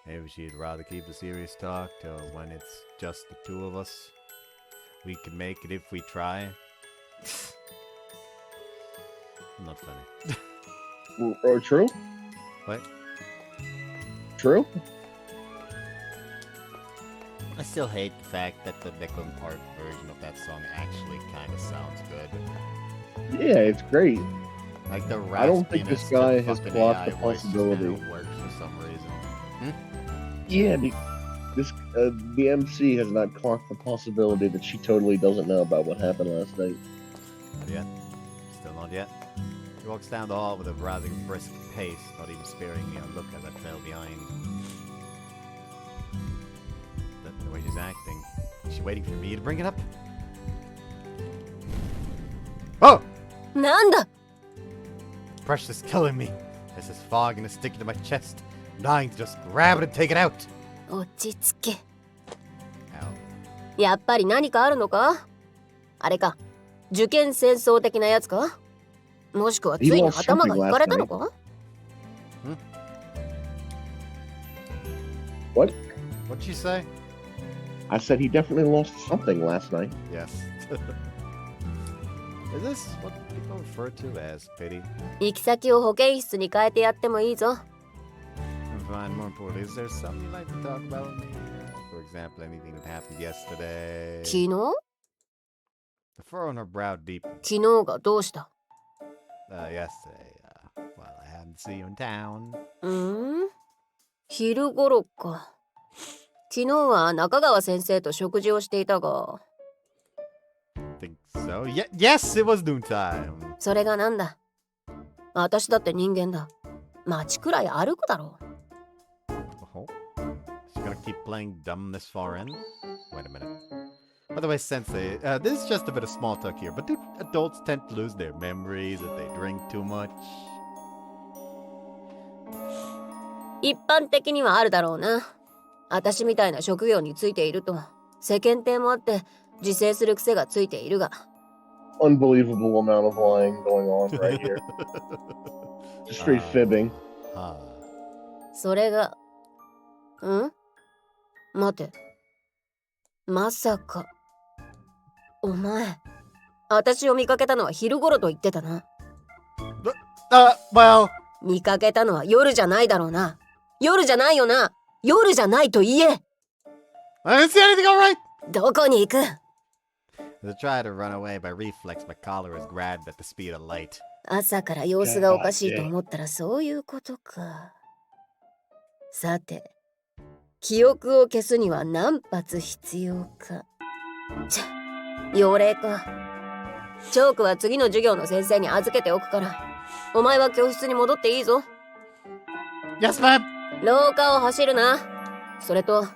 Maybe she'd rather keep the serious talk till when it's just the two of us. We can make it if we try. Not funny. Or true? What? True? I still hate the fact that the Nickel Park version of that song actually kind of sounds good. Yeah, it's great. Like the I don't think this guy has blocked the possibility. Works for some reason. Yeah, the MC has not clocked the possibility that she totally doesn't know about what happened last night. Not yet. Still not yet. He walks down the hall with a rather brisk pace, not even sparing me a look as I trail behind. The way she's acting. Is she waiting for me to bring it up? Oh! なんだ！ Pressure is killing me. There's this fog and it's sticking to my chest. I'm dying to just grab it and take it out. 落ち着け。 Ow. やっぱり何かあるのか？あれか、受験戦争的なやつか？もしくはついに頭がいかれたのか？ What? What'd she say? I said he definitely lost something last night. Yes. Is this what people refer to as pity? 行き先を保健室に変えてやってもいいぞ。 Fine, more importantly, is there something you'd like to talk about with me? For example, anything that happened yesterday? 昨日？ The furrow on her brow deepened. 昨日がどうした？ Yesterday, well, I happened to see you in town. 昼頃か。昨日は中川先生と食事をしていたが。Think so? Yes, it was noontime. それがなんだ。私だって人間だ。街くらい歩くだろう。keep playing dumb this far in? Wait a minute. By the way, Sensei, this is just a bit of small talk here, but do adults tend to lose their memories if they drink too much? 一般的にはあるだろうな。私みたいな職業についていると世間体もあって自制する癖がついているが。Unbelievable amount of lying going on right here. Just straight fibbing. それが、待て。まさか。お前、私を見かけたのは昼頃と言ってたな。Well... 見かけたのは夜じゃないだろうな。夜じゃないよな。夜じゃないと言え。I didn't see anything alright! どこに行く? As I try to run away by reflex, my collar is grabbed at the speed of light. 朝から様子がおかしいと思ったらそういうことか。さて、記憶を消すには何発必要か。妖霊か。チョークは次の授業の先生に預けておくから、お前は教室に戻っていいぞ。Yes, ma'am! 廊下を走るな。それと、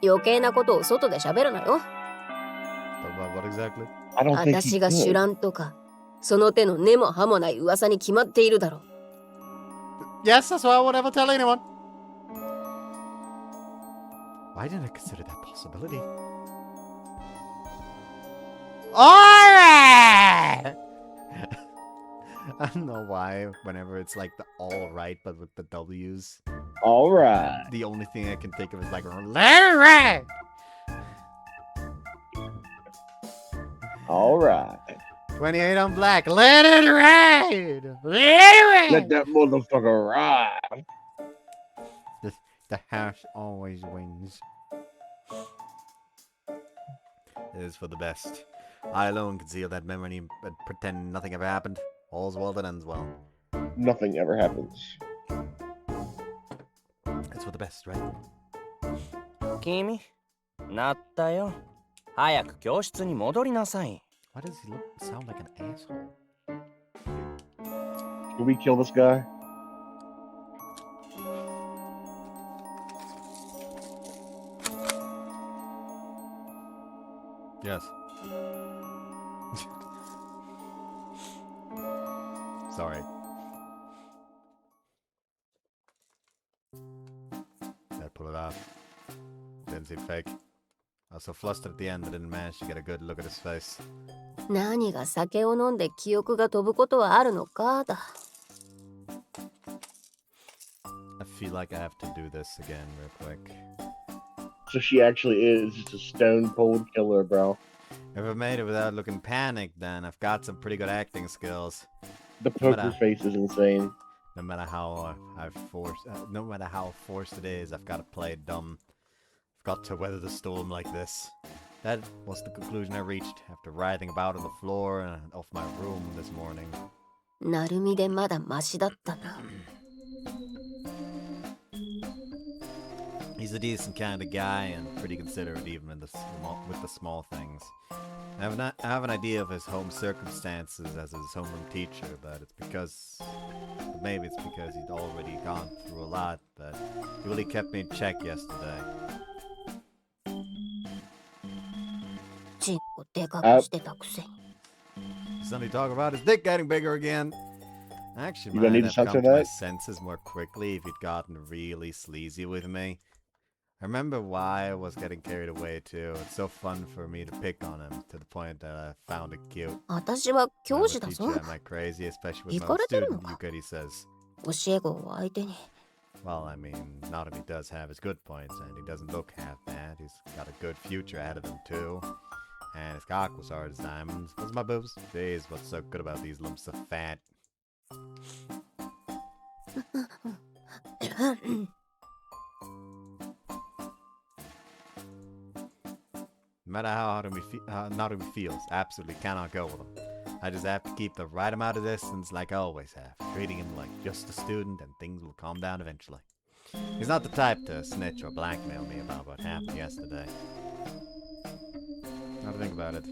余計なことを外で喋るなよ。What exactly? 私がシュランとか、その手の根も葉もない噂に決まっているだろう。Yes, that's why I won't ever tell anyone. Why didn't I consider that possibility? Alright! I don't know why, whenever it's like the alright, but with the W's. Alright. The only thing I can think of is like, alright! Alright. 28 on black, let it ride! Let it ride! Let that motherfucker ride. The house always wins. It is for the best. I alone can seal that memory and pretend nothing ever happened. All's well that ends well. Nothing ever happens. It's for the best, right? 君、なったよ。早く教室に戻りなさい。Why does he sound like an asshole? Can we kill this guy? Yes. Sorry. Gotta pull it off. Didn't seem fake. I was so flustered at the end I didn't manage to get a good look at his face. 何が酒を飲んで記憶が飛ぶことはあるのかだ。I feel like I have to do this again real quick. So she actually is just a stone cold killer, bro. If I made it without looking panicked, then I've got some pretty good acting skills. The poker face is insane. No matter how no matter how forced it is, I've got to play it dumb. I've got to weather the storm like this. That was the conclusion I reached after writhing about on the floor and off my room this morning. なるみでまだマシだったな。He's a decent kind of guy and pretty considerate even with the small things. I have an idea of his home circumstances as his homeroom teacher, but maybe it's because he'd already gone through a lot, but he really kept me in check yesterday. チンコでかくしてたくせに。Somebody talk about his dick getting bigger again. Actually, You gonna might need to have come censor to my that? senses more quickly if he'd gotten really sleazy with me. I remember why I was getting carried away too. It's so fun for me to pick on him to the point that I found it cute. 私は教師だ Teacher, ぞ。 am I crazy? Especially with my 行かれてるの student, か Yukari says. 教え子を相手に。Well, I mean, not if he does have his good points, and he doesn't look half bad. He's got a good future ahead of him too. And his cock was hard as diamonds. What's my boobs? Jeez, what's so good about these lumps of fat? No matter how hard he feels, absolutely cannot go with him. I just have to keep the right amount of distance like I always have, treating him like just a student and things will calm down eventually. He's not the type to snitch or blackmail me about what happened yesterday. Now to think about it,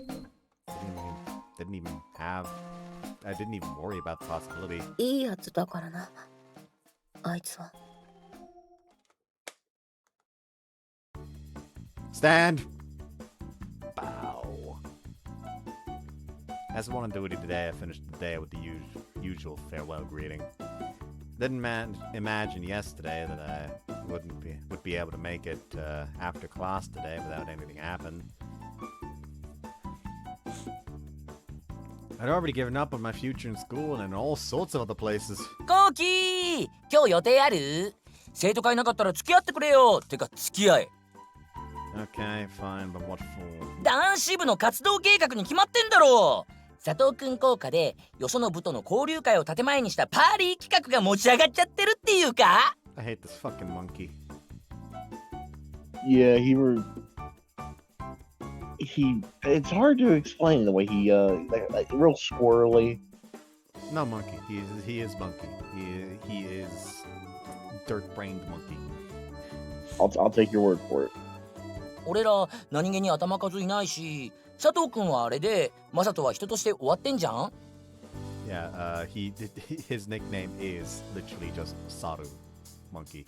I didn't even worry about the possibility. いいやつだからな。あいつは。understand. Bow. As one on duty today, I finished the day with the usual farewell greeting. Didn't imagine yesterday that I would be able to make it after class today without anything happening. I'd already given up on my future in school and in all sorts of other places. コウキ今日予定ある？生徒会なかったら付き合ってくれよ。てか付き合え。 Okay, fine, but what for? 男子部の活動計画に決まってんだろ。佐藤くん効果でよその部との交流会を建前にしたパーリー企画が持ち上がっちゃってるっていうか。 I hate this fucking monkey. Yeah, it's hard to explain the way he like real squirrely. No monkey. He is monkey. He is dirt-brained monkey. I'll take your word for it. 俺ら何気に頭数いないし、佐藤くんはあれでマサトは人として終わってんじゃん。 Yeah, his nickname is literally just Saru, monkey.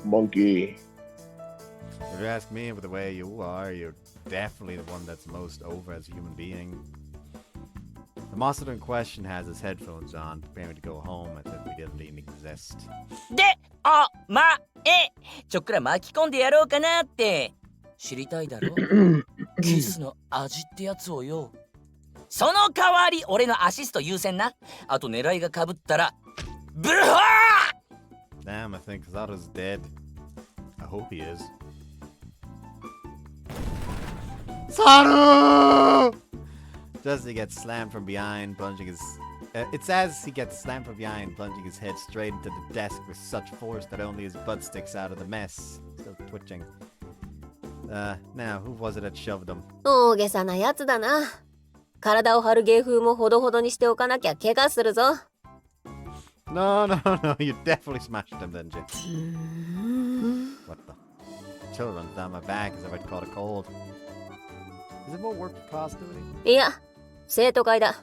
Monkey. If you ask me, with the way you are, you're definitely the one that's most over as a human being. The monster in question has his headphones on, preparing to go home as if we didn't even exist. で、ちょっくら巻き込んでやろうかなって。知りたいだろキスの味ってやつをよ。その代わり俺のアシスト優先な。あと狙いがかぶったらブルホー Damn, I think Saru's dead. I hope he is. Saru! Just as he gets slammed from behind, plunging his... it's as he gets slammed from behind, plunging his head straight into the desk with such force that only his butt sticks out of the mess. Still twitching. Now, who was it that shoved him? 大げさなやつだな。体を張る芸風もほどほどにしておかなきゃ怪我するぞ。No, you definitely smashed him, didn't you? What the? Chill runs down my back as if I'd caught a cold. Is it more work for class duty? いや、生徒会だ。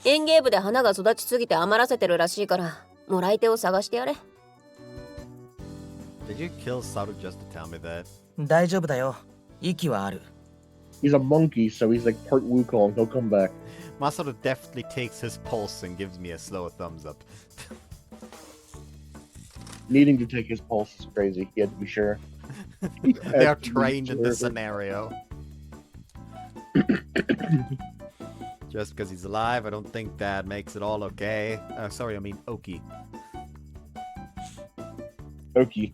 園芸部で花が育ちすぎて余らせてるらしいから、もらい手を探してやれ。Did you kill Saru just to tell me that? 大丈夫だよ。息はある。He's a monkey, so he's like part Wukong. He'll come back. Masaru definitely takes his pulse and gives me a slow thumbs up. Needing to take his pulse is crazy. He had to be sure. They are trained in this scenario. Just because he's alive, I don't think that makes it all okay. Sorry, I mean Oki. Oki.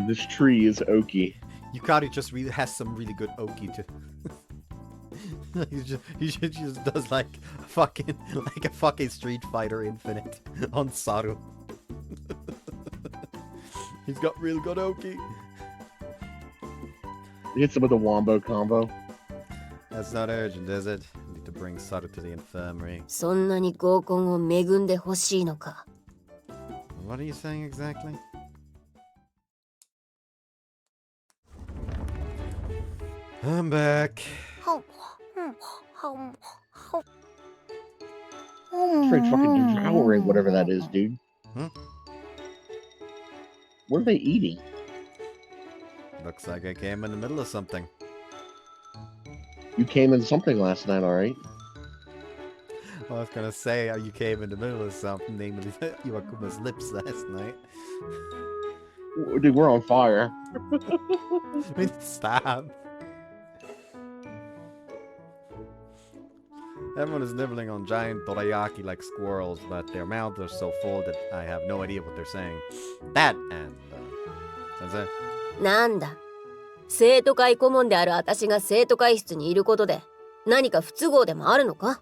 This tree is Oki. Yukari just has some really good Oki too. he just does like a fucking Street Fighter Infinite on Saru. He's got real good Oki. He hits him with a wombo combo. That's not urgent, is it? Need to bring Saru to the infirmary. そんなに合コンを恵んでほしいのか。What are you saying exactly? I'm back. Straight fucking devouring whatever that is, dude. Hmm? What are they eating? Looks like I came in the middle of something. You came in something last night, alright? I was gonna say, you came in the middle of something, namely Iwakuma's lips last night. Dude, we're on fire. I mean, stop. Everyone is nibbling on giant dorayaki like squirrels, but their mouths are so full that I have no idea what they're saying. That and, Sensei? なんだ。生徒会顧問である私が生徒会室にいることで何か不都合でもあるのか？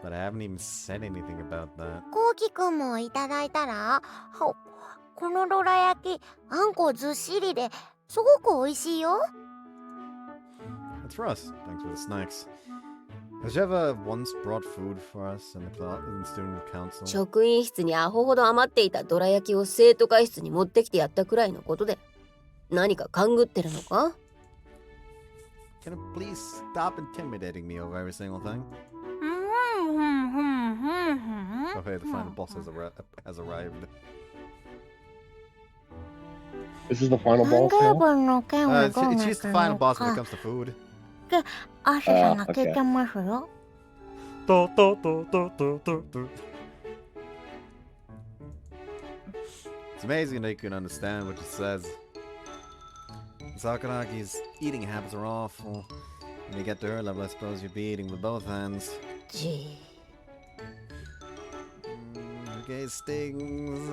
But I haven't even said anything about that. こうきくんもいただいたら、このどら焼き、あんこずっしりですごく美味しいよ。That's for us. Thanks for the snacks. Has you ever once brought food for us in the student council? 職員室にアホほど余っていたどら焼きを生徒会室に持ってきてやったくらいのことで何か勘ぐってるのか？ Can you please stop intimidating me over every single thing? Okay, the final boss has arrived. This is the final ハン boss ガー now? 分の件はどうな She's った the final の boss when it か comes to food. アシさんが聞いてますよ。 It's amazing that you can understand what she says. Sakuragi's eating habits are awful. When you get to her level, I suppose you'd be eating with both hands. じ Okay, stings.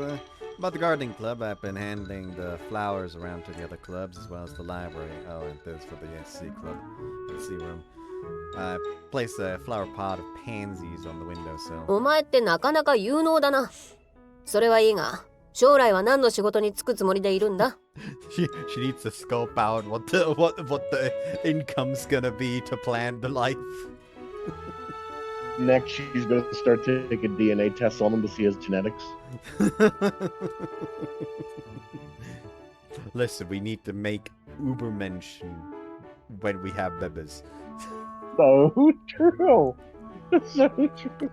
About the gardening club, I've been handing the flowers around to the other clubs as well as the library. Oh, and this for the C club, the C room. I placed a flower pot of pansies on the windowsill. お前ってなかなか有能だな。それはいいが、将来は何の仕事に就くつもりでいるんだ？ She needs to scope out what the income's gonna be to plan the life. Next, she's gonna start taking DNA tests on him to see his genetics. Listen, we need to make Ubermenschen when we have babies. So true. So true.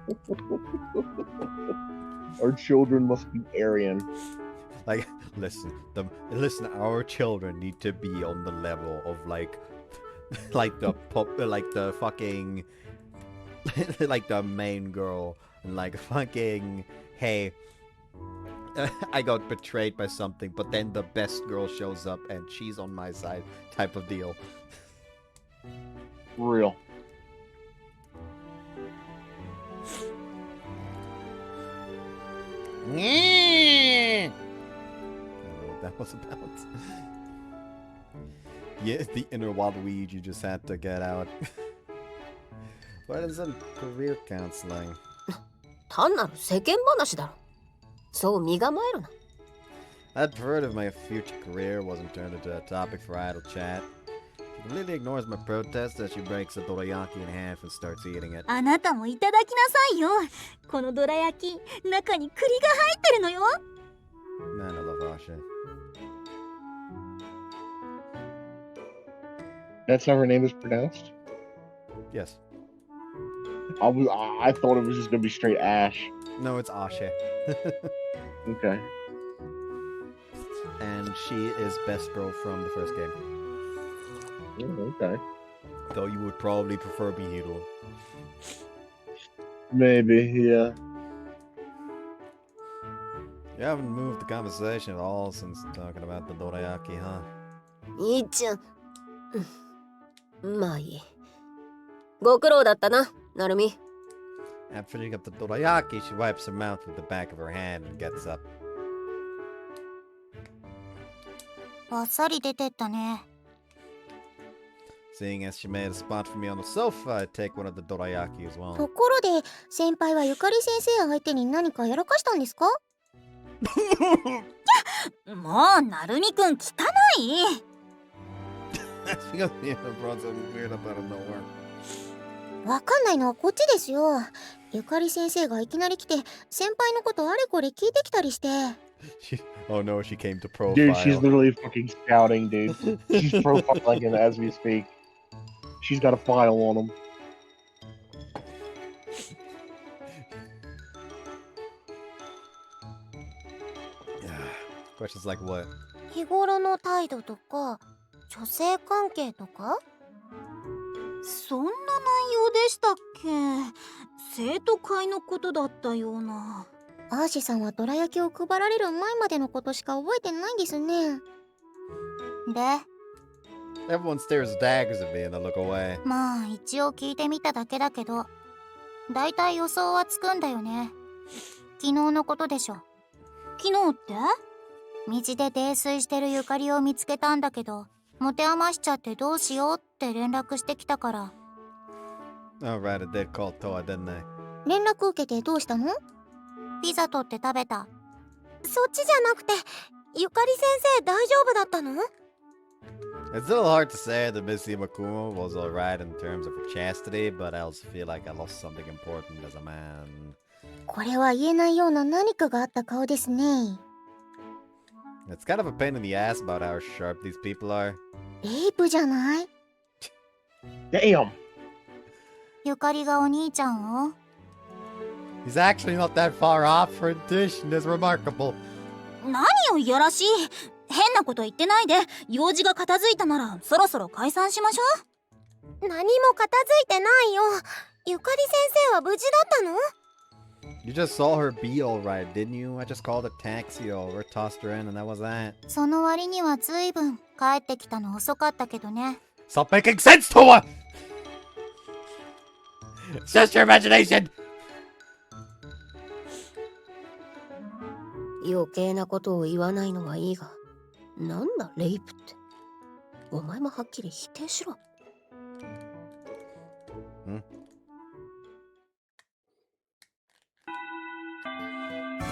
Our children must be Aryan. Like, listen, our children need to be on the level of like the fucking, like the main girl, and like fucking, hey, I got betrayed by something, but then the best girl shows up and she's on my side, type of deal. Real. I don't know what that was about. Yeah, the inner Waluigi just had to get out. What is in career counseling? 単なる世間話だろ。そう身構えるな。 I'd prefer if my future career wasn't turned into a topic for idle chat. She completely ignores my protest as she breaks the dorayaki in half and starts eating it. あなたもいただきなさいよ。このどら焼き、中に栗が入ってるのよ。 Man, I love Asha. That's how her name is pronounced? Yes. I thought it was just gonna be straight Ash. No, it's Asha. Okay. And she is best bro from the first game. Oh, okay. Though you would probably prefer Bihiro. Maybe, yeah. You haven't moved the conversation at all since talking about the dorayaki, huh? いいちゃん。まあいい。ご苦労だったな、なるみ。 After finishing up the dorayaki, she wipes her mouth with the back of her hand and gets up. あっさり出てったね。 Seeing as she made a spot for me on the sofa, I take one of the dorayaki as と well. ころで、先輩はゆかり先生相手に何かやらかしたんですか？もうなるみくん汚い。 She got me brought something weird up out of nowhere. わかんないのはこっちですよ。ゆかり先生がいきなり来て、先輩のことあれこれ聞いてきたりして。Oh no, she came to profile. Dude, she's literally fucking scouting, dude. She's profiling him as we speak. She's got a file on him. Questions like what? 日頃の態度とか、女性関係とか？そんな内容でしたっけ？生徒会のことだったような。アーシさんはどら焼きを配られる前までのことしか覚えてないんですね。で、 Everyone stares daggers at me and I look away. まあ一応聞いてみただけだけど、だいたい予想はつくんだよね。昨日のことでしょ。昨日って？道で泥酔してるゆかりを見つけたんだけど、持て余しちゃってどうしようって連絡してきたから。Oh right, I did call Toa, didn't I? 連絡受けてどうしたの？ピザ取って食べた。そっちじゃなくて、ゆかり先生大丈夫だったの？ It's a little hard to say that Miss Iwakuma was alright in terms of her chastity, but I also feel like I lost something important as a man. これは言えないような何かがあった顔ですね。It's kind of a pain in the ass about how sharp these people are. レイプじゃない？ Damn! ゆかりがお兄ちゃんを？ He's actually not that far off. Her addition is remarkable. 何をいやらしい。変なこと言ってないで。用事が片付いたならそろそろ解散しましょ何も片付いてないよ。ゆかり先生は無事だったの？ You just saw her be alright, didn't you? I just called a taxi over, tossed her in, and that was that. その割には随分帰ってきたの遅かったけどね。 Stop making sense to her! It's just your imagination! 余計なことを言わないのはいいが、なんだレイプって。お前もはっきり否定しろ。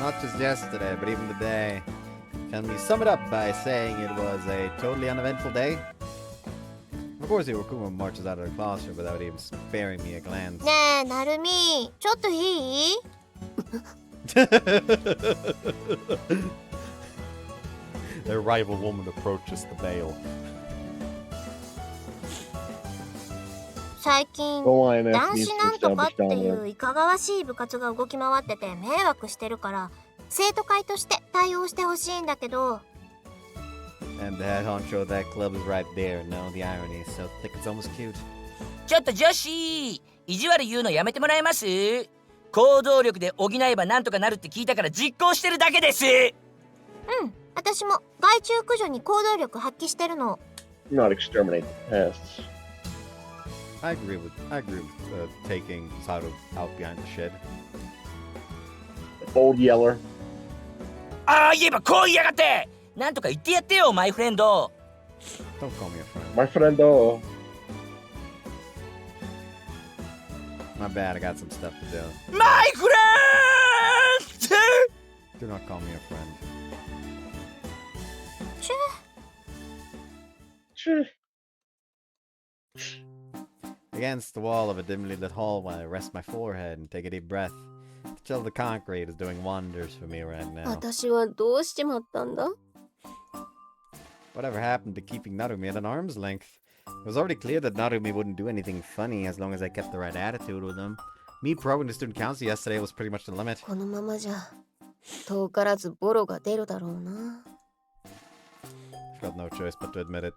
Not just yesterday, but even today. Can we sum it up by saying it was a totally uneventful day? Of course, Iwakuma marches out of the classroom without even sparing me a glance. ねえ、なるみ、ちょっといい？ The rival woman approaches the veil. 最近 The lioness 男 needs 子 to なんとか establish ってい dominance. ういかがわしい部活が動き回ってて迷惑してるから、生徒会として対応してほしいんだけど。 And the head honcho of that club is right there. No, the irony is so thick it's almost cute. ちょっと女子、意地悪言うのやめてもらえます？行動力で補えばなんとかなるって聞いたから実行してるだけです。うん、私も害虫駆除に行動力発揮してるの。 Not exterminate the pests. I agree with taking Saru out behind the shed. Old Yeller. ああ、言えばこう言いやがって。なんとか言ってやってよ、マイフレンド。 Don't call me a friend. My friendo. My bad, I got some stuff to do. マイフレンド Do not call me a friend. Against the wall of a dimly lit hallway, I rest my forehead and take a deep breath. The chill of the concrete is doing wonders for me right now. 私はどうしちまったんだ？ Whatever happened to keeping Narumi at an arm's length? It was already clear that Narumi wouldn't do anything funny as long as I kept the right attitude with him. Me probing the student council yesterday was pretty much the limit. このままじゃ遠からずボロが出るだろうな。 I've got no choice but to admit it.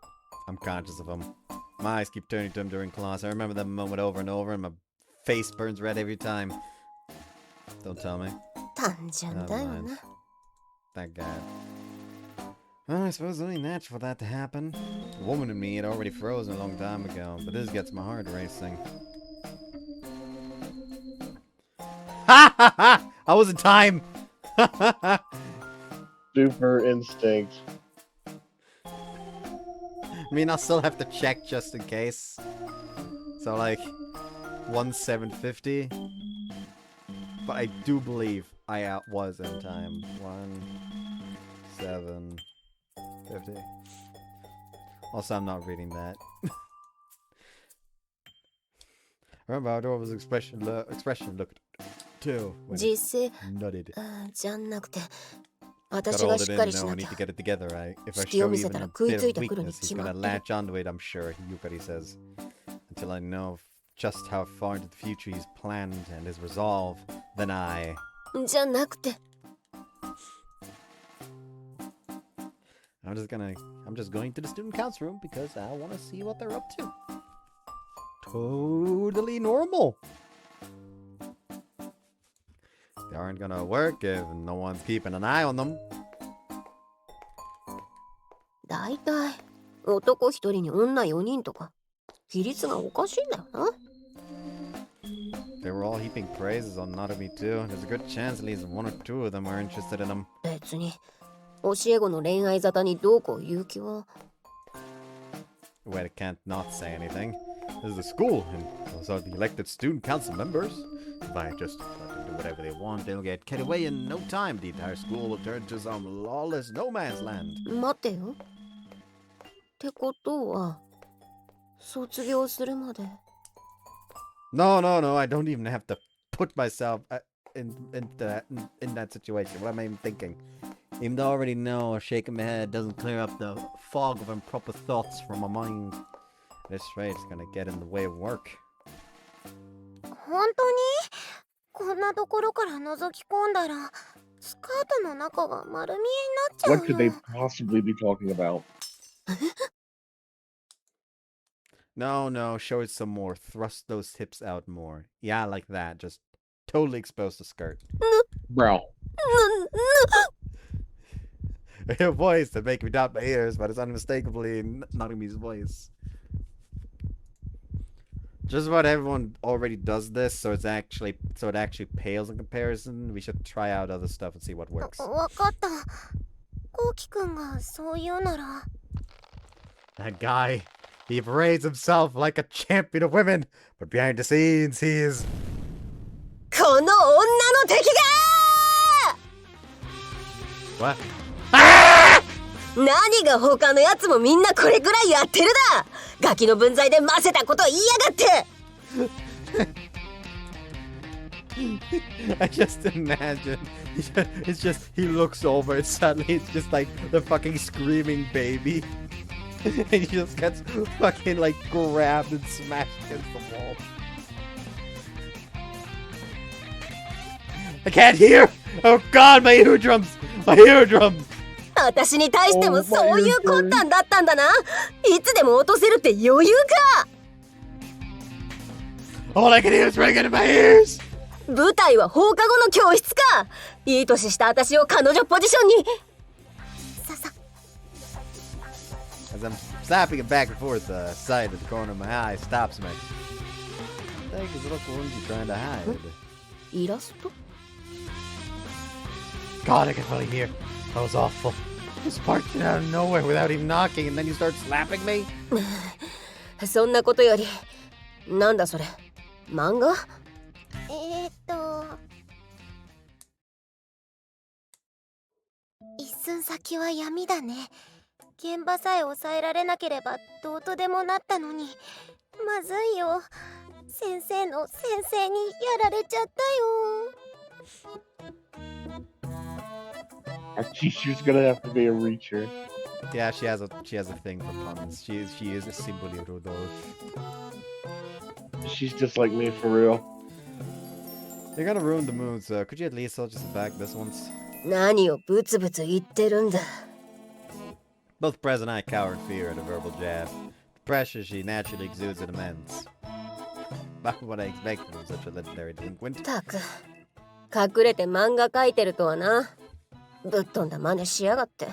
I'm conscious of him. My eyes keep turning to him during class. I remember that moment over and over, and my face burns red every time. Don't tell me. 単純だよな。 That guy. Well, I suppose it's only natural for that to happen. The woman in me had already frozen a long time ago, but this gets my heart racing. Ha ha ha! I was in time! Super instinct. I mean, I'll still have to check just in case. So, like, 1750. But I do believe I was in time. 1750. Also, I'm not reading that. Remember how Dorva's expression looked too when 実勢 nutted. じゃなくて Got 私 all が of し it っか in りし now. な I き need ゃ to get it together, right? If I 隙を show 見せ even たら a 食い bit つい of てくるに weakness, he's 決ま gonna ってる。 latch onto it, I'm sure. Yukari says. Until I know just how far into the future he's planned and his resolve, then I... じゃなくて I'm just going to the student council room because I want to see what they're up to. Totally normal. They aren't gonna work if no one's keeping an eye on them. だいたい男一人に女4人とか比率がおかしいんだよな。 They were all heaping praises on Narumi too. There's a good chance at least one or two of them were interested in him. 別に教え子の恋愛沙汰にどうこう言う気は。 Wait, I can't not say anything. This is the school, and those are the elected student council members. If I just let them do whatever they want, they'll get carried away in no time. The entire school will turn to some lawless no man's land. 待てよ。ってことは卒業するまで。 No, I don't even have to put myself in that situation. What am I even thinking? Even though I already know, shaking my head doesn't clear up the fog of improper thoughts from my mind. This rate's gonna get in the way of work. 本当にこんなところから覗き込んだらスカートの中が丸見えになっちゃ What う could they の。 possibly be talking about? No, no, show it some more. Thrust those hips out more. Yeah, like that. Just totally expose the skirt. Bro. Her voice that make me doubt my ears, but it's unmistakably Narumi's voice. Just about everyone already does this, so it actually pales in comparison. We should try out other stuff and see what works. わかった。コウキくんがそう言うなら。 That guy, he parades himself like a champion of women, but behind the scenes, he is. この女の敵が What? 何が他のやつもみんなこれくらいやってるだ。ガキの分際で混ぜたこと言いやがって。I just imagine. It's just he looks over and suddenly it's just like the fucking screaming baby. And he just gets fucking like grabbed and smashed against the wall. I can't hear! Oh god, my eardrums! My eardrums! 私に対してもそういう魂胆だったんだな。いつでも落とせるって余裕か。 All I can hear is ringing in my ears! 舞台は放課後の教室か。いい年した私を彼女ポジションに。 As I'm slapping it back and forth, the side of the corner of my eye stops me. I think his little one's trying to hide. イラスト God, I can really hear. That was awful. Just barking out of nowhere without even knocking, and then you start slapping me? そんなことより、なんだそれ、漫画？一寸先は闇だね。現場さえ抑えられなければどうとでもなったのに。まずいよ。先生の先生にやられちゃったよ。 Our teacher's gonna have to be a reacher. Yeah, she has a thing for puns. She is a Simbolero though. She's just like me for real. You're gonna ruin the mood, so could you at least just back this once? 何をブツブツ言ってるんだ。 Both Prez and I cower in fear at a verbal jab. The pressure she naturally exudes at immense. About what I expected from such a legendary delinquent. たく、隠れて漫画描いてるとはな。ぶっ飛んだ真似しやがって。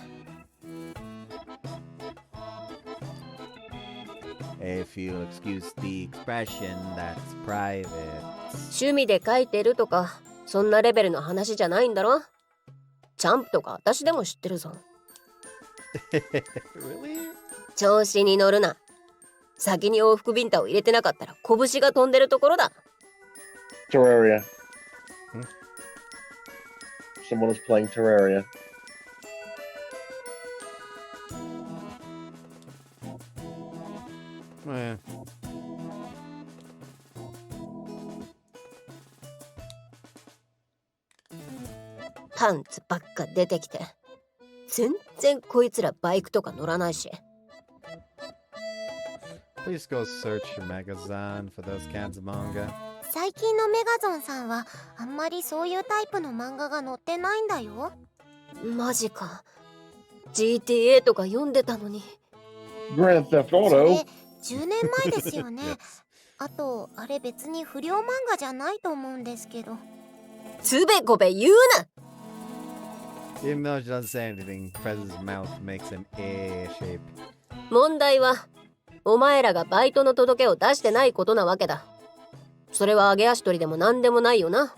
If you'll excuse the expression, that's private. 趣味で描いてるとか、そんなレベルの話じゃないんだろ。チャンプとか私でも知ってるぞ。Really? 調子に乗るな。先に往復ビンタを入れてなかったら拳が飛んでるところだ。 Terraria. Hmm? Someone is playing Terraria. Eh. パンツばっか出てきて。全然こいつらバイクとか乗らないし。 Please go search your magazine for those kinds of manga. 最近のメガゾンさんはあんまりそういうタイプの漫画が載ってないんだよ。マジか。GTA とか読んでたのに。 Grand Theft そ Auto. れ10年前ですよね。 Yes. あとあれ別に不良漫画じゃないと思うんですけど。つべこべ言うな。 Even though she doesn't say anything, Prez's mouth makes an A shape. 問題はお前らがバイトの届けを出してないことなわけだ。それは揚げ足取りでもなんでもないよな。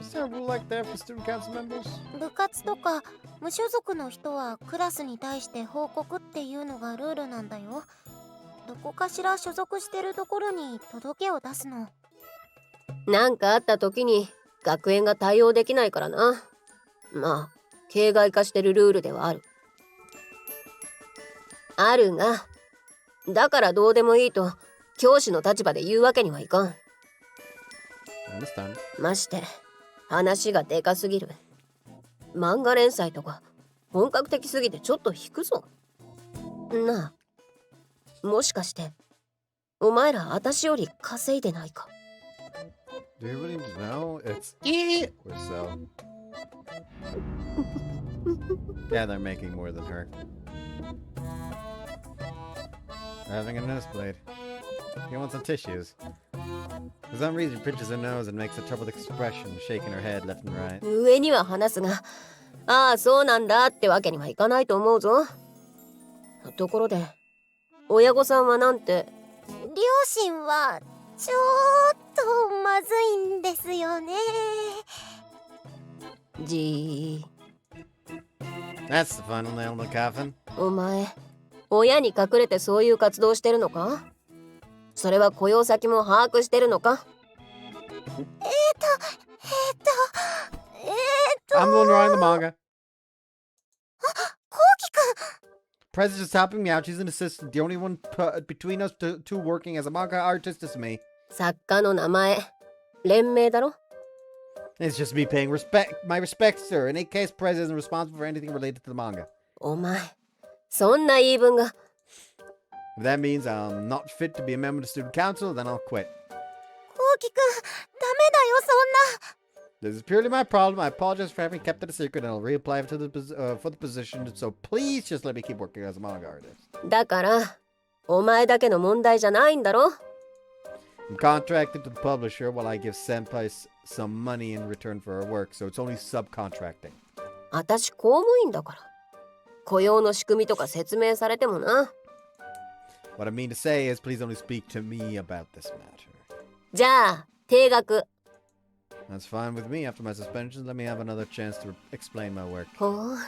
Is there a rule like that for student council members? 部活とか無所属の人はクラスに対して報告っていうのがルールなんだよ。どこかしら所属してるところに届けを出すの。なんかあった時に学園が対応できないからな。まあ形骸化してるルールではある。あるが、だからどうでもいいと教師の立場で言うわけにはいかん。 I understand. まして話がでかすぎる。漫画連載とか本格的すぎてちょっと引くぞ。なあ、もしかしてお前ら私より稼いでないか？ Do you really need to know? It's E or so. Yeah, they're making more than her. They're having a nosebleed. He wants some tissues. For some reason, she pinches her nose and makes a troubled expression, shaking her head left and right. 上には話すが、ああそうなんだってわけにはいかないと思うぞ。ところで、親御さんはなんて？両親はちょっとまずいんですよね。じ That's the final nail in the coffin. お前、親に隠れてそういう活動してるのか？それは雇用先も把握してるのか？ I'm the one drawing the manga. こうきくん、 Prez is just helping me out. She's an assistant. The only one between us two working as a manga artist is me. 作家の名前、連名だろ？ It's just me paying my respects, sir. In any case, Prez isn't responsible for anything related to the manga. お前、そんな言い分が。 If that means I'm not fit to be a member of the student council, then I'll quit. こうきくん、ダメだよそんな。 This is purely my problem. I apologize for having kept it a secret, and I'll reapply for the position. So please just let me keep working as a manga artist. だから、お前だけの問題じゃないんだろ？ I'm contracted to the publisher while I give Senpai some money in return for her work, so it's only subcontracting. あたし公務員だから。雇用の仕組みとか説明されてもな。 What I mean to say is, please only speak to me about this matter. じゃあ、定額。 That's fine with me. After my suspension, let me have another chance to explain my work. ほう、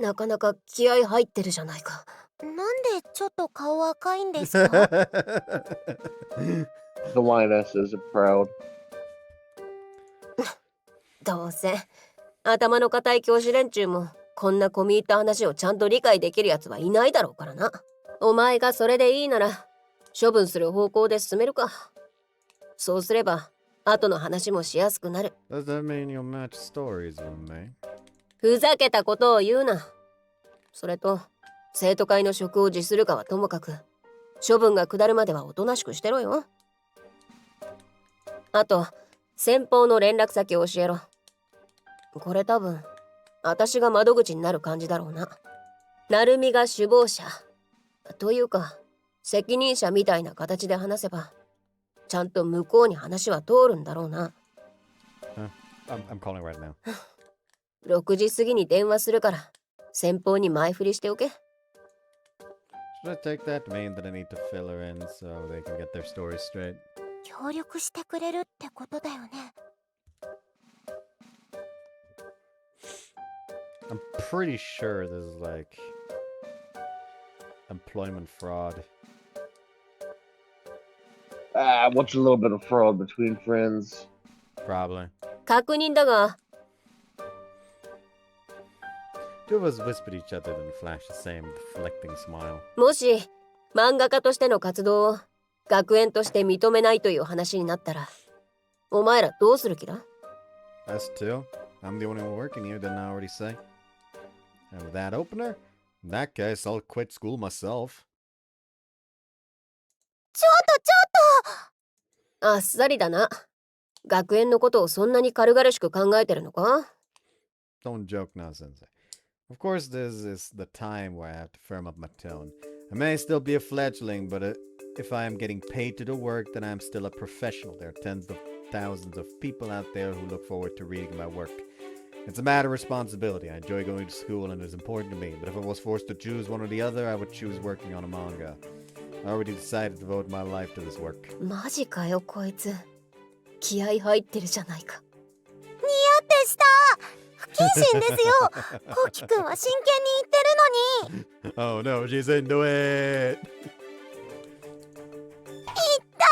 なかなか気合入ってるじゃないか。なんでちょっと顔赤いんですか？ The lionesses are proud. どうせ、頭の固い教師連中も、こんな込み入った話をちゃんと理解できるやつはいないだろうからな。お前がそれでいいなら、処分する方向で進めるか。そうすれば、後の話もしやすくなる。Does that mean you'll match stories with me? ふざけたことを言うな。それと、生徒会の職を辞するかはともかく、処分が下るまではおとなしくしてろよ。あと、先方の連絡先を教えろ。これ多分、私が窓口になる感じだろうな。成美が首謀者。というか、責任者みたいな形で話せば、ちゃんと向こうに話は通るんだろうな。I'm calling right now. 6時過ぎに電話するから、先方に前振りしておけ。Should I take that to mean that I need to fill her in so they can get their stories straight? 協力してくれるってことだよね。I'm pretty sure this is like employment fraud. What's a little bit of fraud between friends? Probably. 確認だが、 Two of us whispered each other, then flashed the same deflecting smile. もし漫画家としての活動を学園として認めないという話になったら、お前らどうする気だ？ Us too. I'm the only one working here, didn't I already say? And with that opener, in that case, I'll quit school myself. ちょっとあっさりだな。学園のことをそんなに軽々しく考えてるのか？ Don't joke now, Sensei. Of course, this is the time where I have to firm up my tone. I may still be a fledgling, but if I am getting paid to do work, then I am still a professional. There are tens of thousands of people out there who look forward to reading my work. It's a matter of responsibility. I enjoy going to school and it is important to me, but if I was forced to choose one or the other, I would choose working on a manga. I already decided to devote my life to this work. マジかよこいつ。気合入ってるじゃないか。似合ってした。不謹慎ですよ。こうきくんは真剣に言ってるのに。 Oh no, she's into it! 痛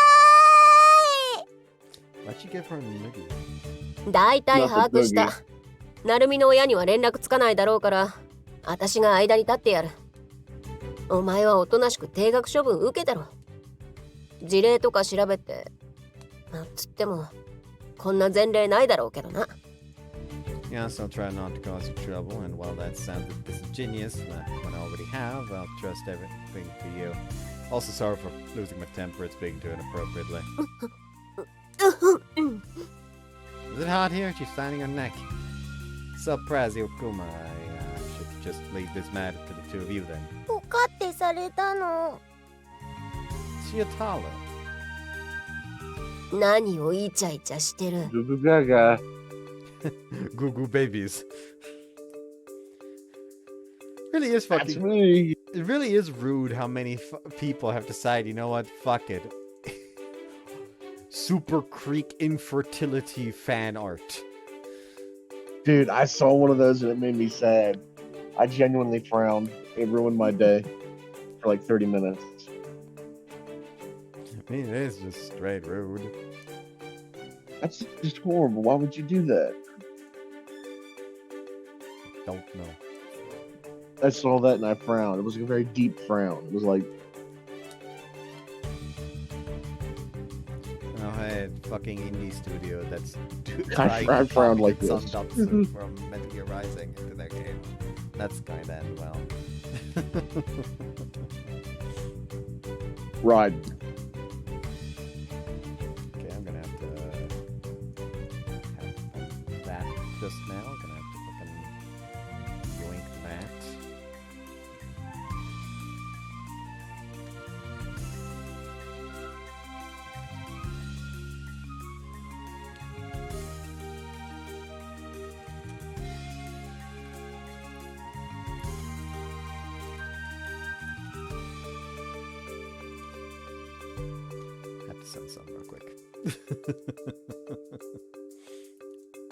い。 Why'd she give her a noogie? だいたい把握した。成美の親には連絡つかないだろうから、私が間に立ってやる。お前はおとなしく停学処分受けてろ。事例とか調べて、つってもこんな前例ないだろうけどな。Yes, I'll try not to cause you trouble, and while that sounds disingenuous, when I already have, I'll trust everything to you. Also, sorry for losing my temper and speaking to it inappropriately. Is it hot here? She's standing her neck. Surprise, Yukuma. I should just leave this matter to the two of you then. ポカってされたの。 Shiotaro. 何をイチャイチャしてる。 Goo goo gaga. Goo goo babies. Really is That's fucking. me. It really is rude how many people have decided, you know what, fuck it. Super Creek infertility fan art. Dude, I saw one of those and it made me sad. I genuinely frowned. It ruined my day for like 30 minutes. I mean, it is just straight rude. That's just horrible. Why would you do that? Don't know. I saw that and I frowned. It was a very deep frown. It was like, Oh, hey, fucking indie studio that's I frowned like some this. dots from Metal Gear Rising into their game. That's kinda end well. ride. Okay, I'm gonna have to have that just now. Gonna have to fucking yoink that. Have to send some real quick.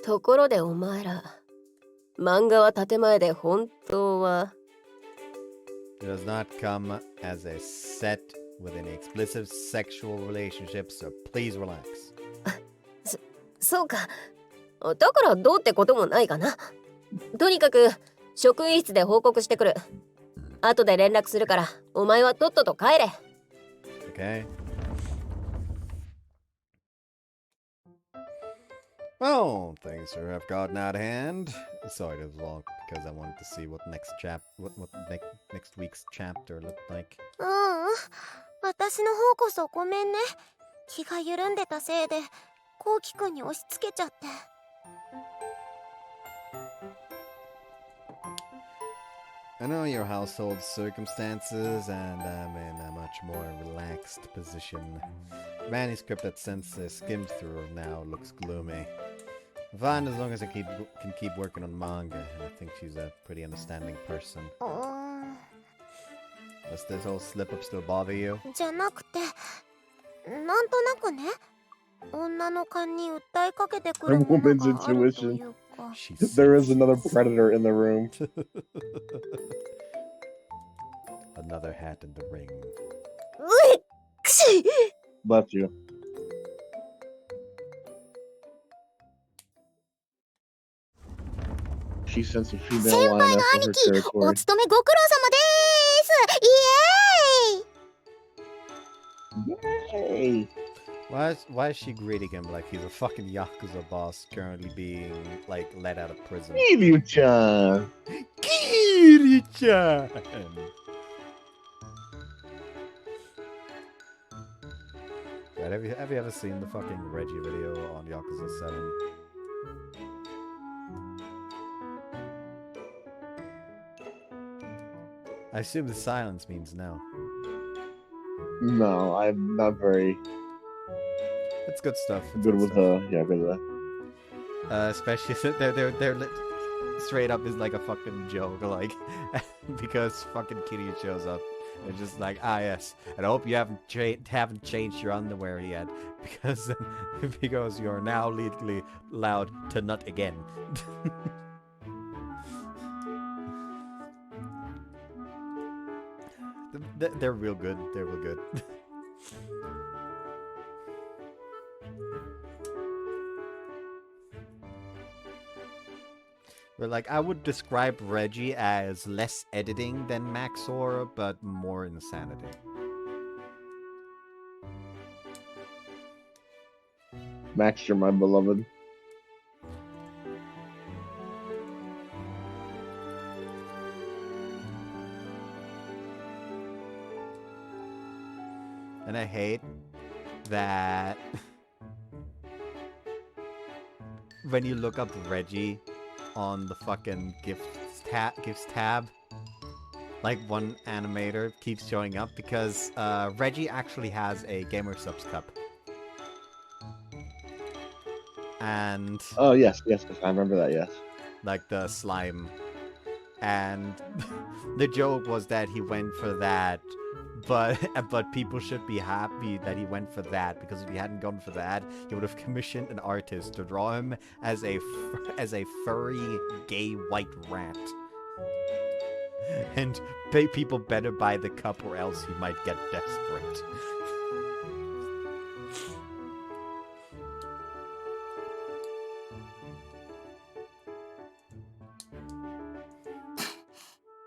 ところでお前ら、漫画は建前で本当は It does not come as a set with any explicit sexual relationships, so please relax. そうか。だからどうってこともないかな。とにかく職員室で報告してくる。後で連絡するから、お前はとっとと帰れ。Okay. Well, things sure have gotten out of hand. Sorry to long because I wanted to see what next week's chapter looked like. ううん。私の方こそごめんね。気が緩んでたせいで、こうきくんに押し付けちゃって。I know your household circumstances, and I'm in a much more relaxed position. The manuscript that Sensei skimmed through now looks gloomy. Fine as long as I can keep working on manga, and I think she's a pretty understanding person. うーん。 Does this whole slip-up still bother you? じゃなくて、なんとなくね、女の勘に訴えかけてくるものがあるというか。 She's There is another predator in the room. Another hat in the ring. ういっくし Left you. She sends a female lioness in her お territory. 勤めご苦労様でーす。イエーイ。 Yay! Why is she greeting him like he's a fucking Yakuza boss currently being, like, let out of prison? Kiryu-chan! Kiryu-chan! God, have you ever seen the fucking Reggie video on Yakuza 7? I assume the silence means no. No, I'm not very It's good stuff. It's good with stuff. good with that. Especially they're straight up is like a fucking joke, like because fucking Kitty shows up. They're just like, ah yes, and I hope you haven't changed your underwear yet, because you are now legally allowed to nut again. They're real good. They're real good. But like, I would describe Reggie as less editing than Maxora, but more insanity. Max, you're my beloved. And I hate that when you look up Reggie on the fucking gifts tab. Like one animator keeps showing up because Reggie actually has a Gamer Subs cup. And Oh yes, I remember that. Yes. like the slime. And the joke was that he went for that, but people should be happy that he went for that, because if he hadn't gone for that, he would have commissioned an artist to draw him as a furry gay white rat. And people better buy the cup or else he might get desperate.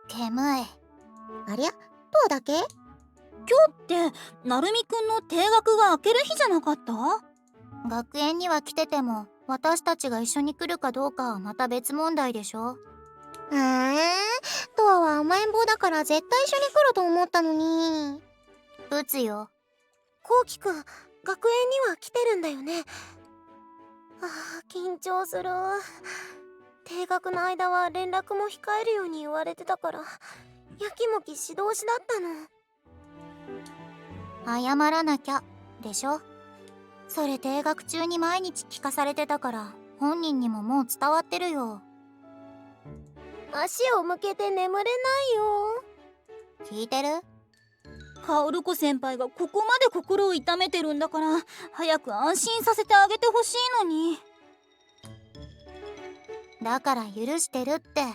煙い。ありゃ、どうだけ？今日ってなるみくんの定額が明ける日じゃなかった？学園には来てても、私たちが一緒に来るかどうかはまた別問題でしょ。トアは甘えん坊だから絶対一緒に来ると思ったのに。ブツよ。コウキくん、学園には来てるんだよね。緊張する。定額の間は連絡も控えるように言われてたから、やきもき指導しだったの。謝らなきゃ、でしょ。それ定額中に毎日聞かされてたから、本人にももう伝わってるよ。足を向けて眠れないよ。聞いてる？カオルコ先輩がここまで心を痛めてるんだから、早く安心させてあげてほしいのに。だから許してるって。っ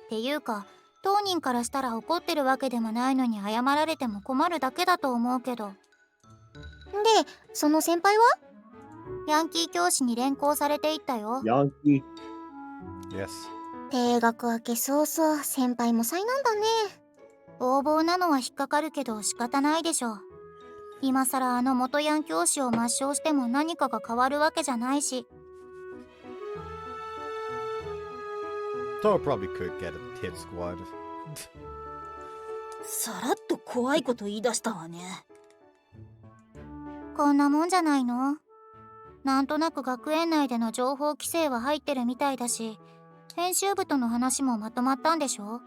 ていうか、当人からしたら怒ってるわけでもないのに謝られても困るだけだと思うけど。で、その先輩は？ヤンキー教師に連行されていったよ。ヤンキー。Yes. 定額明け早々、先輩も災難だね。横暴なのは引っかかるけど仕方ないでしょ。今さらあの元ヤン教師を抹消しても何かが変わるわけじゃないし。Thor probably could get a hit squad. さらっと怖いこと言い出したわね。こんなもんじゃないの？なんとなく学園内での情報規制は入ってるみたいだし、編集部との話もまとまったんでしょ？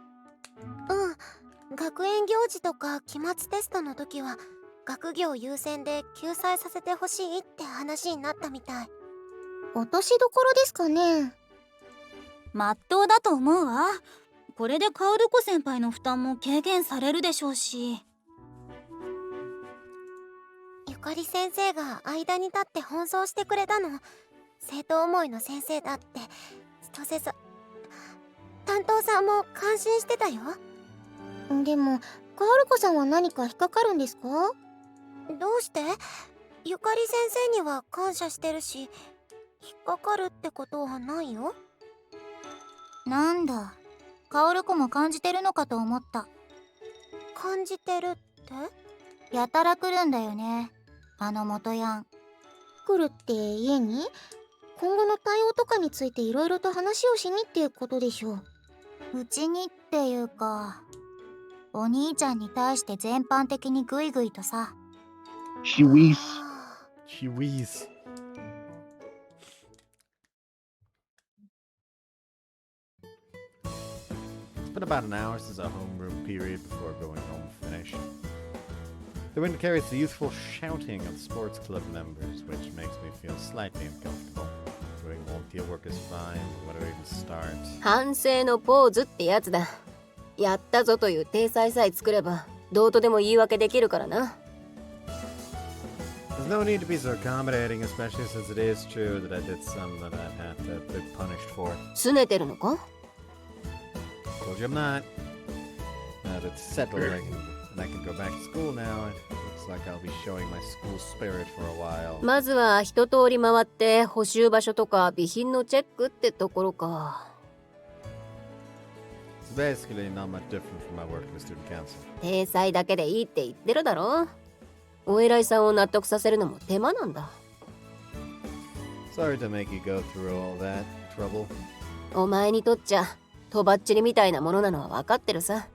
学園行事とか期末テストの時は学業優先で救済させてほしいって話になったみたい。落としどころですかね。まっとうだと思うわ。これでカオルコ先輩の負担も軽減されるでしょうし。ゆかり先生が間に立って奔走してくれたの。生徒思いの先生だって千歳さん、担当さんも感心してたよ。でもカオルコさんは何か引っかかるんですか？どうして？ゆかり先生には感謝してるし、引っかかるってことはないよ。なんだ、カオルコも感じてるのかと思った。感じてるって？やたら来るんだよね、あの元ヤン。来るって家に？今後の対応とかについていろいろと話をしにっていうことでしょう。うちにっていうか、お兄ちゃんに対して全般的にグイグイとさ。シウィース。She wheeze. It's been about an hour since our homeroom period before going home finished. The wind carries the youthful shouting of the sports club members, which makes me feel slightly uncomfortable. Doing volunteer work is fine, but where do I even start? 反省のポーズってやつだ。やったぞという体裁さえ作れば、どうとでも言い訳できるからな。There's no need to be so accommodating, especially since it is true that I did something that I'd have to be punished for. 拗ねてるのか？ Told you I'm not. Now that it's settled, and I can go back to school now. It looks like I'll be showing my school spirit for a while. まずは一通り回って補修場所とか備品のチェックってところか。It's basically not much different from my work in the student council. 体裁だけでいいって言ってるだろ。お偉いさんを納得させるのも手間なんだ。Sorry to make you go through all that trouble. お前にとっちゃとばっちりみたいなものなのは分かってるさ。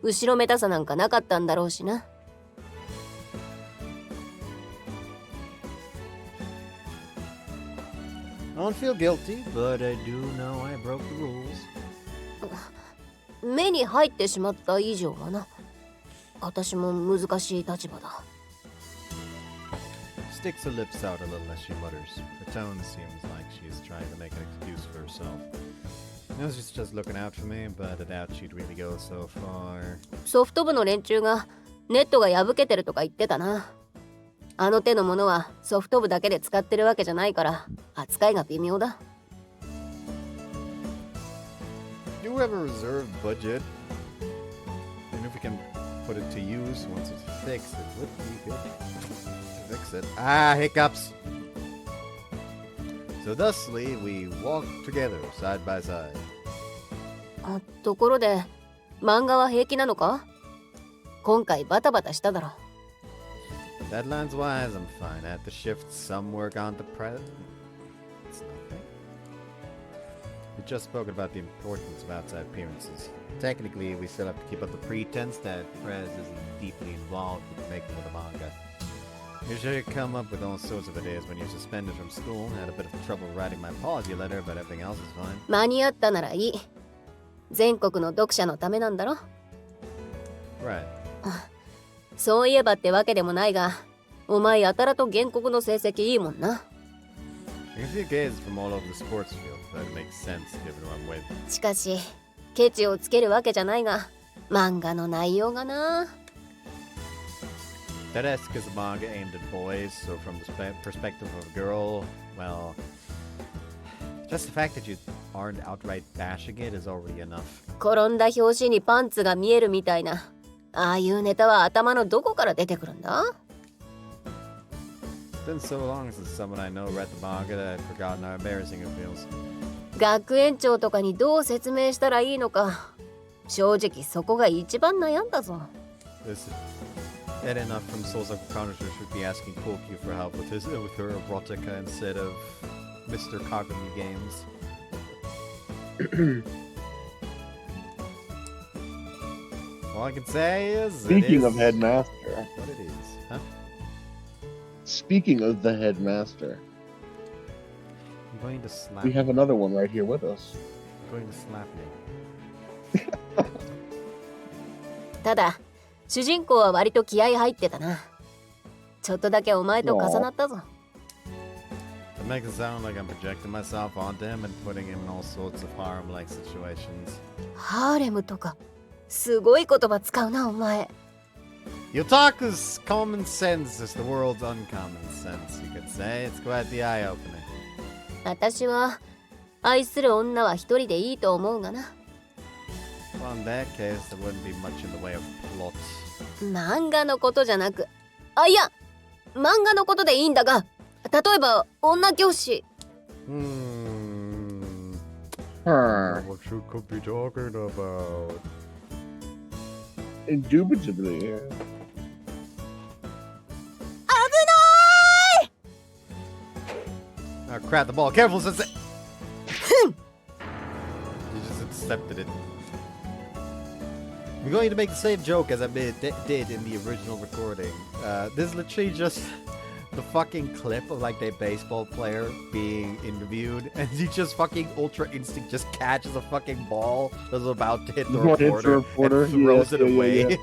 後ろめたさなんかなかったんだろうしな。don't feel guilty, but I do know I broke the rules. 目に入ってしまった以上はな。私も難しい立場だ。Sticks her lips out a little as she mutters. Her tone seems like she's trying to make an excuse for herself. Knows she's just looking out for me, but I doubt she'd really go so far. ソフト部の連中がネットが破けてるとか言ってたな。あの手のものはソフト部だけで使ってるわけじゃないから扱いが微妙だ。Do we have a reserve budget? And if we can put it to use once it's fixed, it would be good to fix it. Ah, hiccups! So thusly, we walk together, side by side. ところで、漫画は平気なのか？今回バタバタしただろ。Deadlines wise, I'm fine. I have to shift some work onto Prez. It's nothing. We just spoke about the importance of outside appearances. Technically, we still have to keep up the pretense that Prez isn't deeply involved with the making of the manga. Usually you come up with all sorts of ideas when you're suspended from school. I had a bit of trouble writing my apology letter, but everything else is fine. 間に合ったならいい。全国の読者のためなんだろ。Right. そういえばってわけでもないが、お前やたらと原告の成績いいもんな。You can see kids from all over the sports field. That makes sense given who I'm with. しかし、ケチをつけるわけじゃないが、漫画の内容がな。That esque is a manga aimed at boys, so from the perspective of a girl, well, just the fact that you aren't outright bashing it is already enough. 転んだ拍子にパンツが見えるみたいな、ああいうネタは頭のどこから出てくるんだ？ It's been so long since someone I know read the manga that I'd forgotten how embarrassing it feels. 学園長とかにどう説明したらいいのか、正直そこが一番悩んだぞ。Listen, Ed enough from Souls of Confrontation should be asking Koki for help with her erotica instead of Mr. Kagami games. All I can say is Speaking of headmaster. What it is, huh? Speaking of the headmaster, I'm going to slap we have you. another one right here with us. I'm going to slap you. ただ、主人公は割と気合入ってたな。ちょっとだけお前と重なったぞ。It makes it sound like I'm projecting myself onto him and putting him in all sorts of harem-like situations. ハーレムとか、すごい言葉使うな、お前。Yotaku's common sense is the world's uncommon sense, you could say. It's quite the eye-opener. 私は、愛する女は一人でいいと思うがな。Well, in that case, there wouldn't be much in the way of plot. 漫画のことじゃなく、あ、いや、漫画のことでいいんだが、例えば、女教師。Huh. What you could be talking about? Indubitably. Oh crap, the ball. Careful, Sensei! You just intercepted it. I'm going to make the same joke as I did in the original recording. This is literally just the fucking clip of like their baseball player being interviewed, and he just fucking Ultra Instinct just catches a fucking ball that's about to hit the reporter, and throws it away. Yeah.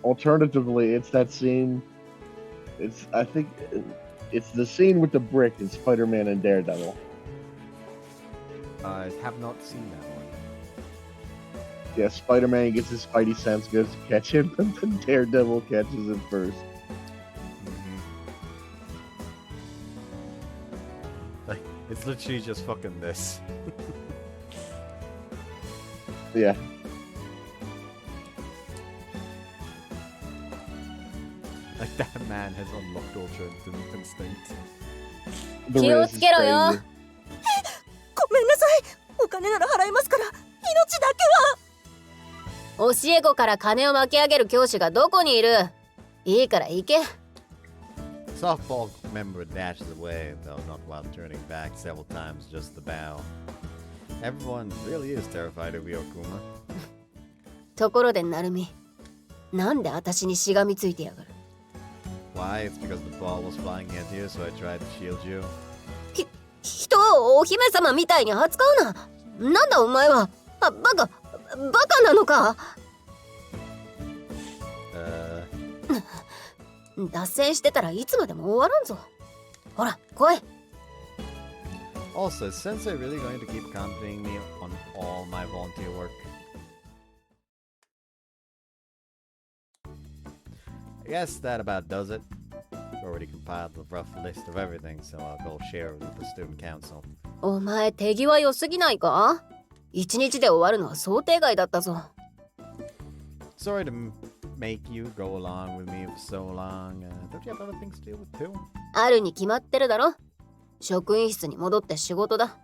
Alternatively, it's that scene. I think it's the scene with the brick in Spider-Man and Daredevil. I have not seen that one. Yeah, Spider-Man gets his Spidey sense, goes to catch him, and then Daredevil catches him first. Like, it's literally just fucking this. Yeah. Like, that man has unlocked Ultra Instinct. The 気を Riz つ is けろよ。 crazy. ごめんなさい。お金なら払いますから、命だけは。教え子から金を巻き上げる教師がどこにいる？いいから行け。 Softball member dashes away, though not while turning back several times just to bow. Everyone really is terrified of Yukari-Route. ところでなるみ、なんで私にしがみついてやがる？ why? It's because the ball was flying at you, so I tried to shield you. 人をお姫様みたいに扱うな。なんだお前は。バカなのか。脱線してたらいつまでも終わらんぞ。ほら来い。 Also, is Sensei really going to keep accompanying me on all my volunteer work? I guess that about does it. I've already compiled a rough list of everything, so I'll go share it with the student council. お前手際良すぎないか？一日で終わるのは想定外だったぞ。 Sorry to make you go along with me for so long. Don't you have other things to deal with too? あるに決まってるだろ。職員室に戻って仕事だ。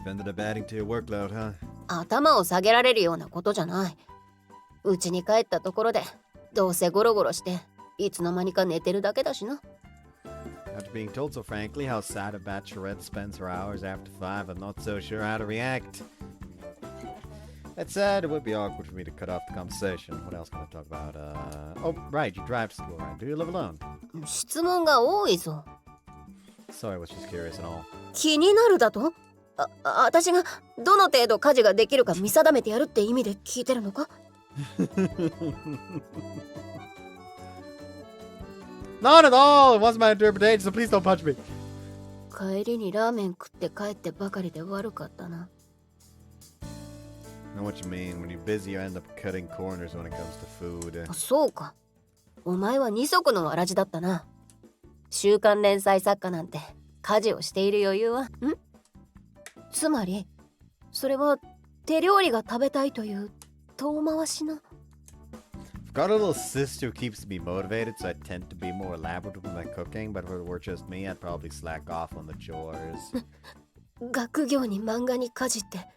You've ended up adding to your workload, huh? 頭を下げられるようなことじゃない。家に帰ったところでどうせゴロゴロしていつの間にか寝てるだけだしな。 After being told so frankly how sad a bachelorette spends her hours after 5, I'm not so sure how to react. That said, it would be awkward for me to cut off the conversation. What else can I talk about? Oh, right, you drive to school, right? Do you live alone? 質問が多いぞ。 Sorry, I was just curious and all. 気になるだと？私がどの程度家事ができるか見定めてやるって意味で聞いてるのか？ Not at all! It wasn't my interpretation, so please don't punch me. 帰りにラーメン食って帰ってばかりで悪かったな。 I know what you mean. When you're busy, you end up cutting corners when it comes to food. そうか。お前は二足のわらじだったな。週刊連載作家なんて家事をしている余裕は？つまり、それは手料理が食べたいという遠回しな。 I've got a little sister who keeps me motivated, so I tend to be more elaborate with my cooking, but if it were just me, I'd probably slack off on the chores. 学業に漫画に家事って、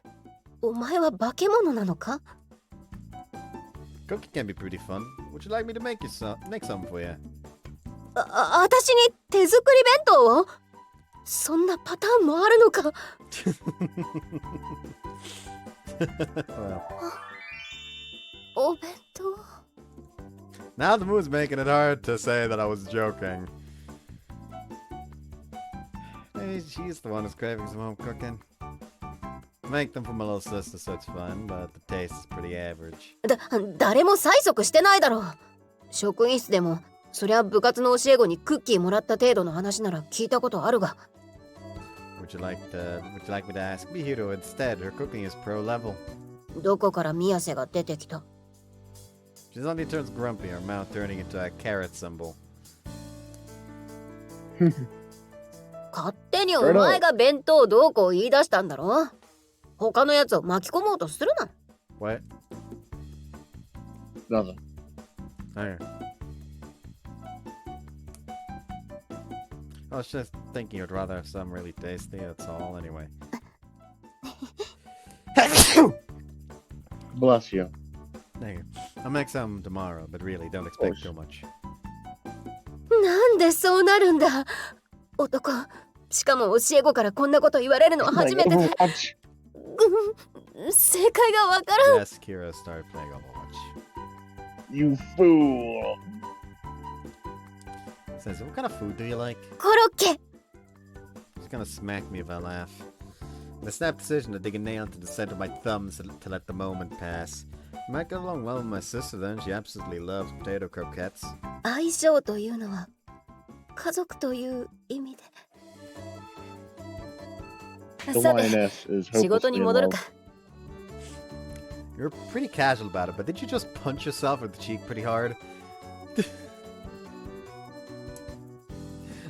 お前は化け物なのか？ Cooking can be pretty fun. Would you like me to make something for you? 私に手作り弁当を？そんなパターンもあるのか？ Well. お弁当。 Now the mood's making it hard to say that I was joking. Maybe she's the one who's craving some home cooking. Make them for my little sister, so it's fun, but the taste is pretty average. 誰も催促してないだろう。職員室でもそりゃ部活の教え子にクッキーもらった程度の話なら聞いたことあるが。 Would you like me to ask Mihiro instead? Her cooking is pro level. どこから宮瀬が出てきた？ She suddenly turns grumpy, her mouth turning into a carrot symbol. 勝手にお前が弁当どうこう言い出したんだろ？他のやつを巻き込もうとするな。 What? Nothing. There. I was just thinking you'd rather have some really tasty, that's all, anyway. Bless you. There you go. I'll make some tomorrow, but really, don't expect too much. なんでそうなるんだ？男、しかも教え子からこんなこと言われるのは初めてで。正解がわからん。 Yes, Kira started playing Overwatch. You fool. Says, what kind of food do you like? コロッケ。 She's gonna smack me if I laugh. The snap decision to dig a nail into the center of my thumbs to let the moment pass. I might get along well with my sister then. She absolutely loves potato croquettes. 相性というのは家族という意味で。 The さて、 lioness is 仕事 hopelessly に in 戻る love. か。 You're pretty casual about it, but did you just punch yourself in the cheek pretty hard?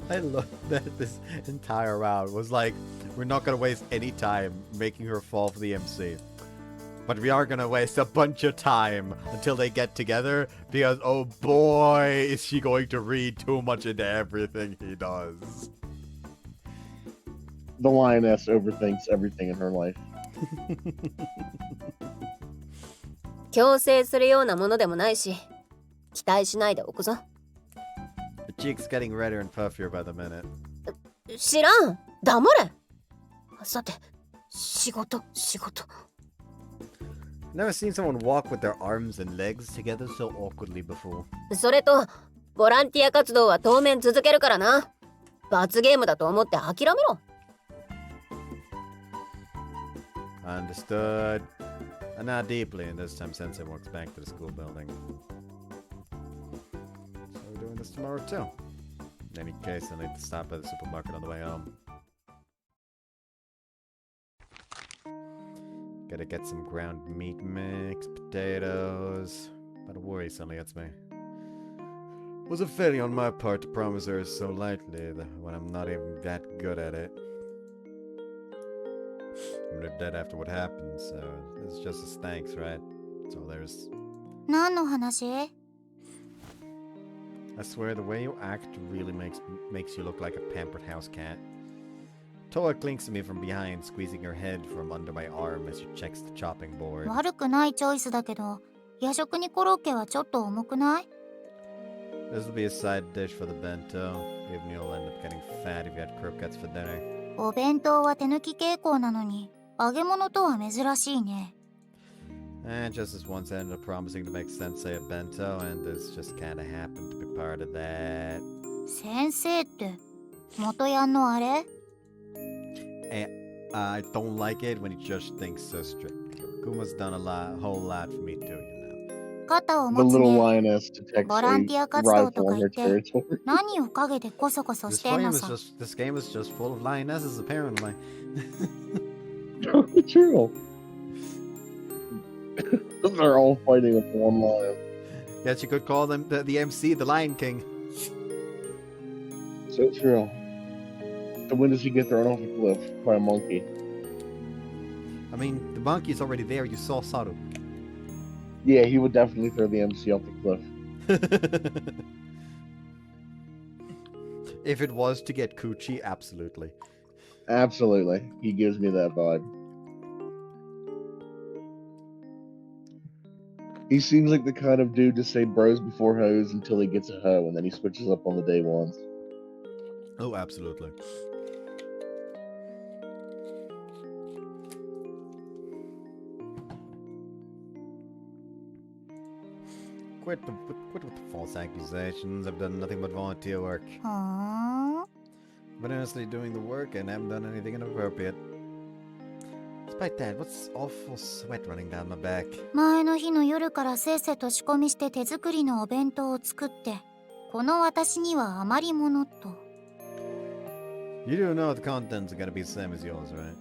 I love that this entire round was like, we're not gonna waste any time making her fall for the MC. But we are gonna waste a bunch of time until they get together, because oh boy, is she going to read too much into everything he does. The lioness overthinks everything in her life. 強制するようなものでもないし、期待しないでおくぞ。 The cheek's getting redder and puffier by the minute. 知らん。黙れ。さて、仕事。Never seen someone walk with their arms and legs together so awkwardly before. それとボランティア活動は当面続けるからな。罰ゲームだと思って諦めろ。 Understood. And not deeply, and this time Sensei walks back to the school building. So we're doing this tomorrow too. In any case, I need to stop at the supermarket on the way home. Gotta get some ground meat mix, potatoes. But a worry suddenly hits me. Was it failure on my part to promise her so lightly that when I'm not even that good at it? They're dead after what happened, so it's just as thanks, right? That's all there's. 何の話？ I swear the way you act really makes you look like a pampered house cat. Toa clings to me from behind, squeezing her head from under my arm as she checks the chopping board. 悪くないチョイスだけど、夜食にコロッケはちょっと重くない？ This will be a side dish for the bento. Even you'll end up getting fat if you had croquettes for dinner. お弁当は手抜き傾向なのに、揚げ物とは珍しいね。 And just as once I ended up promising to make Sensei a bento, and this just kinda happened to be part of that. 先生って元ヤンのあれ？ I don't like it when he just thinks so strict. Kuma's done a whole lot for me too, you know. 肩を The 持つ little ね。 lioness detects ボランティア a 活動 rifle とか in 言 her って territory. 何を陰でコソコソしてんのさ。 This game is just full of lionesses, apparently. True. They're all fighting with one lion. Guess you could call them the MC, the Lion King. So true. So when does he get thrown off a cliff by a monkey? I mean, the monkey's already there. You saw Saru. Yeah, he would definitely throw the MC off the cliff. If it was to get coochie, absolutely. Absolutely. He gives me that vibe. He seems like the kind of dude to say bros before hoes until he gets a hoe, and then he switches up on the day ones. Oh, absolutely. Quit with the false accusations. I've done nothing but volunteer work. はあ。 Been honestly doing the work and haven't done anything inappropriate. Despite that, what's awful sweat running down my back? 前の日の夜からせっせと仕込みして手作りのお弁当を作って、この私には余り物と。 You do know the contents are gonna be the same as yours, right?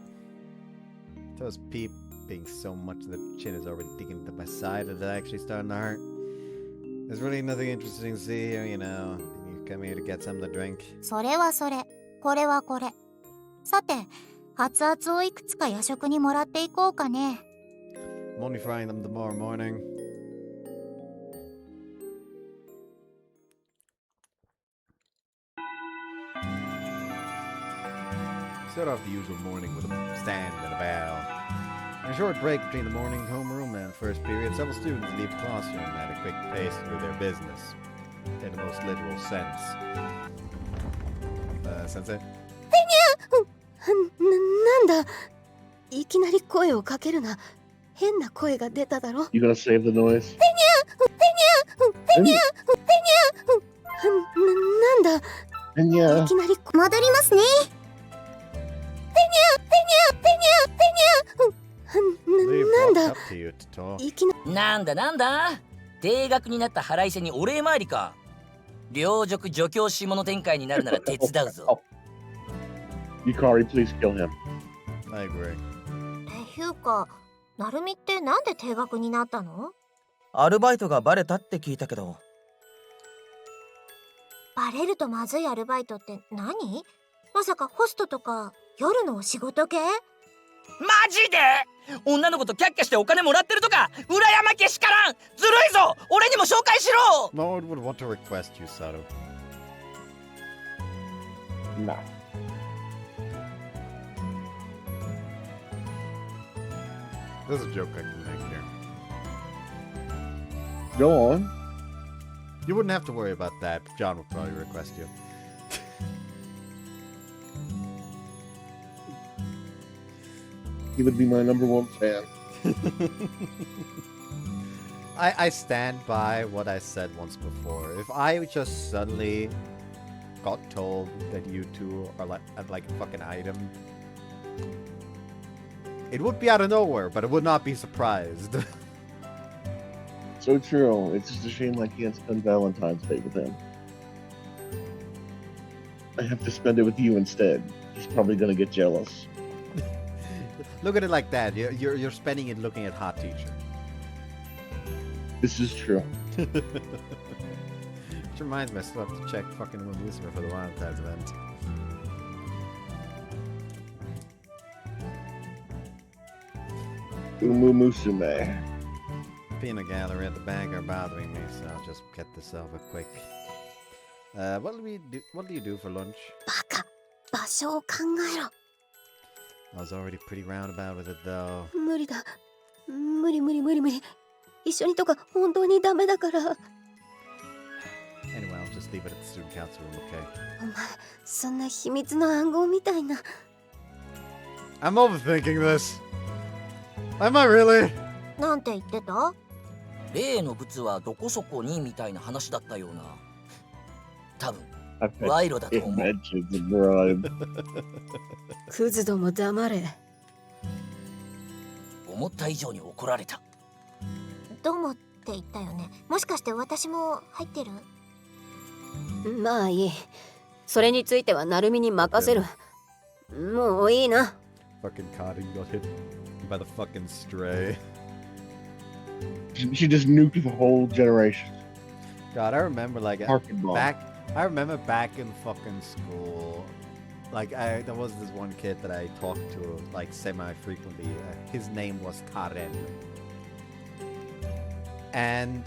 Toes peeping so much that chin is already digging into my side that it's actually starting to hurt. There's really nothing interesting to see here, you know. You come here to get something to drink. それはそれ、これはこれ。さて、熱々をいくつか夜食にもらっていこうかね。 I'm only frying them tomorrow morning. Start off the usual morning with a stand and a bow. In a short break between the morning homeroom and first period, several students leave the classroom at a quick pace to do their business. In the most literal sense. Sensei? なんだいきなり声をかけるな。変な声が出ただろ。 You gonna save the noise? なんだ Yeah. いきなり戻りますね。Leave なん what's だ up to you to talk. いきななんだ定額になった腹いせにお礼参りか。両辱助教下の展開になるなら手伝うぞ。Yukari, please kill him. I agree. っていうか、なるみってなんで定額になったの？アルバイトがバレたって聞いたけど。バレるとまずいアルバイトって何？まさかホストとか夜のお仕事系？マジで女の子とキャッキャしてお金もらってるとか羨まけしからん。ずるいぞ。俺にも紹介しろ。 Lord would want to request you, Saru. Nah. There's a joke I can make here. Go on. You wouldn't have to worry about that. John would probably request you. He would be my number one fan. I stand by what I said once before. If I just suddenly got told that you two are like a fucking item, it would be out of nowhere, but I would not be surprised. So true. It's just a shame I can't spend Valentine's Day with him. I have to spend it with you instead. He's probably gonna get jealous. Look at it like that. You're spending it looking at hot teacher. This is true. Which reminds me, I still have to check fucking Lucifer for the Valentine's event. Musume. Peanut gallery at the bank are bothering me, so I'll just get this over quick. What do you do for lunch? バカ、場所を考えろ。 I was already pretty roundabout with it though. 無理だ。無理。一緒にとか本当にダメだから。 Anyway, I'll just leave it at the student council room, okay? お前、そんな秘密の暗号みたいな。 I'm overthinking this. Am I really? なんて言ってた？例の物はどこそこにみたいな話だったような。多分 I 賄賂だと it 思う。 mentions a bribe. クズども黙れ。思った以上に怒られた。どうもって言ったよね。もしかして私も入ってる？まあいい。それについてはナルミに任せる。もういいな。 Fucking Kari got hit by the fucking stray. She just nuked the whole generation. God, I remember like Parking bomb. I remember back in fucking school, like there was this one kid that I talked to like semi-frequently. His name was Karen. And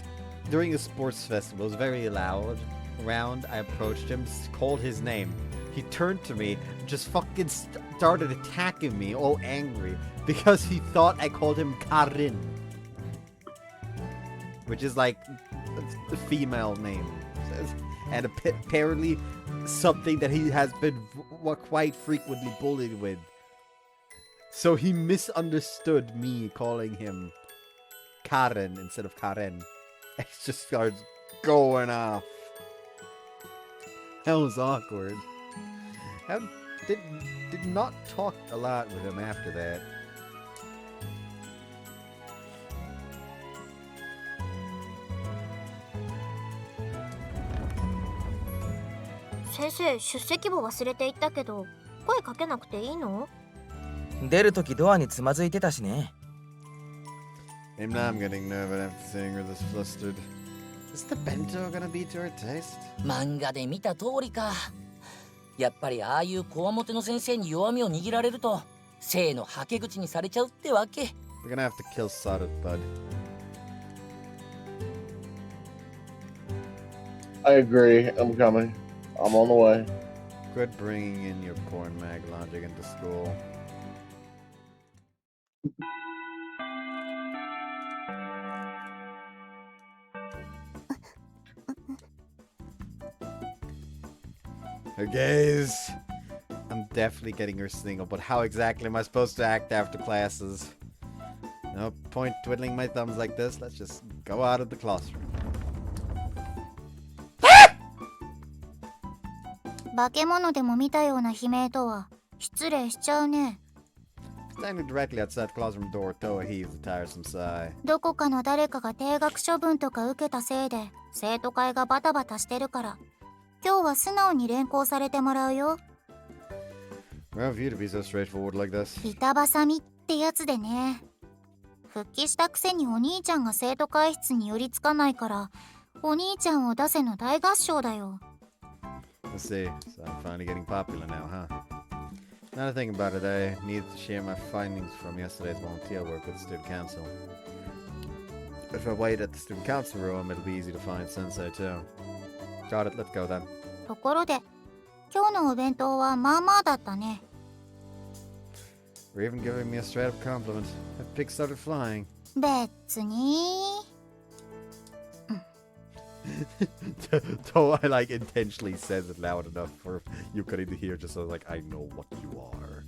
during a sports festival, it was very loud around. I approached him, called his name. He turned to me, just fucking started attacking me, all angry, because he thought I called him Karin. Which is like the female name. And apparently something that he has been quite frequently bullied with. So he misunderstood me calling him Karen instead of Karen. It just starts going off. That was awkward. I did not talk a lot with him after that. 先生、出席簿忘れていったけど、声かけなくていいの？出るときドアにつまずいてたしね。And now I'm getting nervous after seeing her this flustered. Is the bento gonna be to her taste? 漫画で見た通りか。やっぱりああいうこわもての先生に弱みを握られると性のはけ口にされちゃうってわけ。 We're gonna have to kill Solid Bud. I agree. I'm coming. I'm on the way. Quit bringing in your porn mag logic into school. Her gaze. I'm definitely getting her single, but how exactly am I supposed to act after classes? No point twiddling my thumbs like this. Let's just go out of the classroom. 化け物でも見たような悲鳴とは失礼しちゃうね。 Standing directly outside the classroom door, Toa heaves a tiresome sigh. どこかの誰かが停学処分とか受けたせいで生徒会がバタバタしてるから、今日は素直に連行されてもらうよ。 Where have you to be so straightforward like this? 板挟みってやつでね。復帰したくせにお兄ちゃんが生徒会室に寄りつかないから、お兄ちゃんを出せの大合唱だよ。 Let's see. So I'm finally getting popular now, huh? Now to think about it, I need to share my findings from yesterday's volunteer work with the student council. If I wait at the student council room, it'll be easy to find Sensei too. Got it, let's go then. ところで、今日のお弁当はまあまあだったね。 You're even giving me a straight up compliment. That pig started flying. 別に。So I like intentionally says it loud enough for Yukari to hear, just so like I know what you are.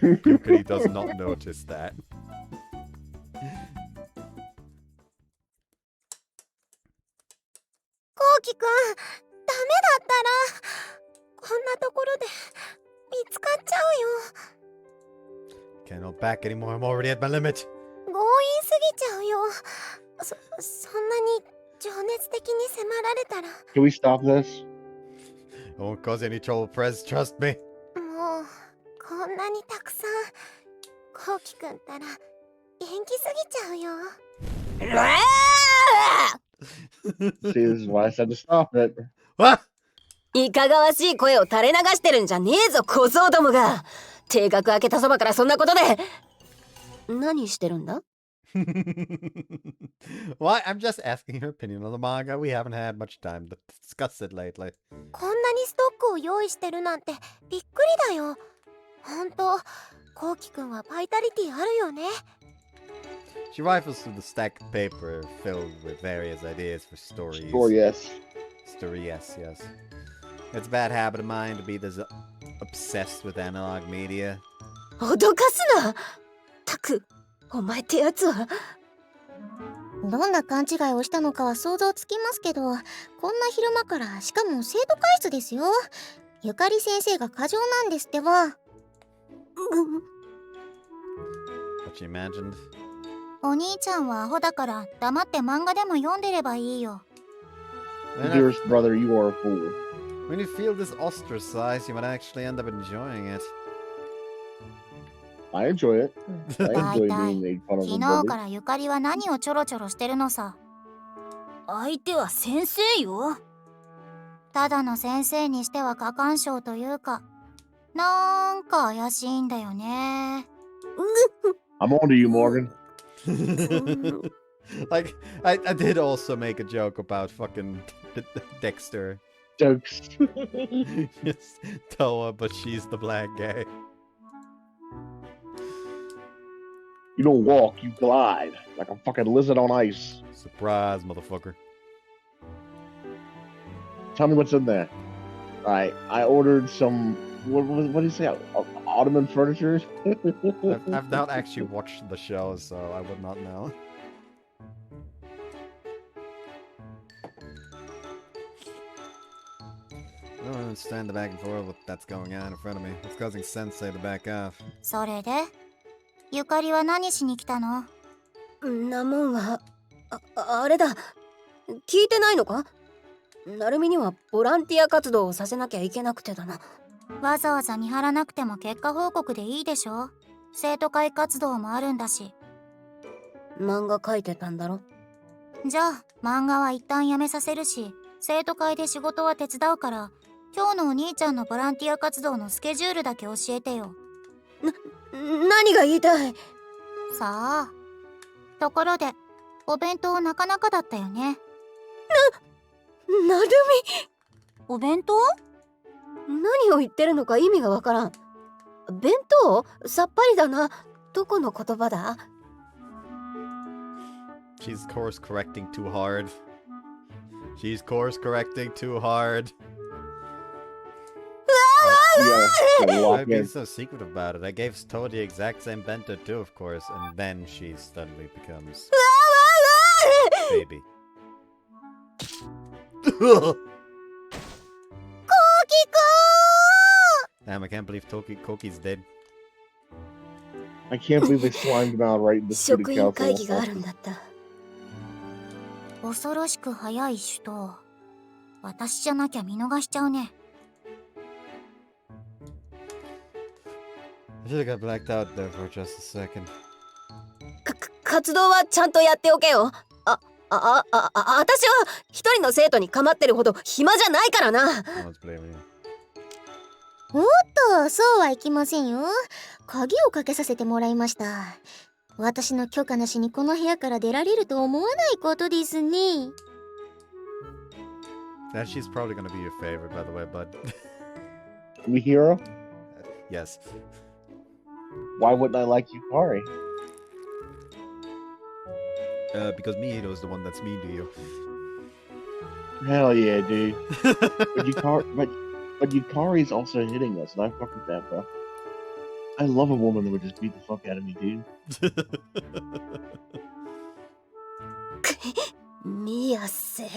Yukari does not notice that. きくん、ダメだったらこんなところで見つかっちゃうよ。 Can't hold back anymore. I'm already at my limit. 強引すぎちゃうよ。そんなに情熱的に迫られたら。 Can we stop this? I won't cause any trouble, Prez. Trust me. もうこんなにたくさんこうきくんったら元気すぎちゃうよ。See, this is why I said to stop it. What? いかがわしい声を垂れ流してるんじゃねえぞ小僧どもが。定額開けたそばからそんなことで何してるんだ？ Why? I'm just asking her opinion on the manga. We haven't had much time to discuss it lately. こんなにストックを用意してるなんてびっくりだよ。ほんとこうきくんはバイタリティあるよね。 She rifles through the stack of paper filled with various ideas for stories. Sure, yes. Story, yes. It's a bad habit of mine to be this obsessed with analog media. 脅かすな。たく、お前ってやつは。どんな勘違いをしたのかは想像つきますけど、こんな昼間から、しかも生徒会室ですよ。ゆかり先生が過剰なんですってば。What she imagined. お兄ちゃんはアホだから黙って漫画でも読んでればいいよ。Dearest brother, you are a fool. When you feel this ostracized, you might actually end up enjoying it. I enjoy it. I enjoy being made fun of 昨 a 日 brother. からゆかりは何をちょろちょろしてるのさ。相手は先生よ。ただの先生にしては過干渉というか、なんか怪しいんだよね。I'm on to you, Morgan. Like, I did also make a joke about fucking Dexter. Jokes. Yes, Toa, but she's the black guy. You don't walk, you glide. Like a fucking lizard on ice. Surprise, motherfucker. Tell me what's in there. Alright, I ordered some... What do you say? Ottoman furniture? I've not actually watched the show, so I would not know. I don't understand the back and forth that's going on in front of me. It's causing Sensei to back off. それでゆかりは何しに来たの？んなもんは、あれだ。聞いてないのか？なるみにはボランティア活動をさせなきゃいけなくてだな。わざわざ見張らなくても結果報告でいいでしょ。生徒会活動もあるんだし。漫画描いてたんだろ。じゃあ漫画は一旦やめさせるし、生徒会で仕事は手伝うから、今日のお兄ちゃんのボランティア活動のスケジュールだけ教えてよ。何が言いたい？さあ。ところで、お弁当なかなかだったよね。なるみ。お弁当？何を言ってるのか意味がわからん。弁当？さっぱりだな。どこの言葉だ？ She's course correcting too hard. She's course correcting too hard. I've been so secretive about it. I gave Toa the exact same bento too, of course, and then she suddenly becomes baby. Damn, I can't believe Koki's dead. I can't believe they slimed him out right in the 職 student 員会議があ council. るんだった。恐ろしく早い首都。私じゃなきゃ見逃しちゃうね。I should have got blacked out there for just a second. 活動はちゃんとやっておけよ。私は一人の生徒に構ってるほど暇じゃないからな。No one's blaming you. おっと、そうはいきませんよ。鍵をかけさせてもらいました。私の許可なしにこの部屋から出られると思わないことですね。That she's probably gonna be your favorite, by the way, bud. Mihiro? Yes. Why wouldn't I like Yukari? Because Mihiro's the one that's mean to you. Hell yeah, dude. But Yukari's also hitting us, and I fuck with that, bro. I love a woman that would just beat the fuck out of me, dude. 宮瀬。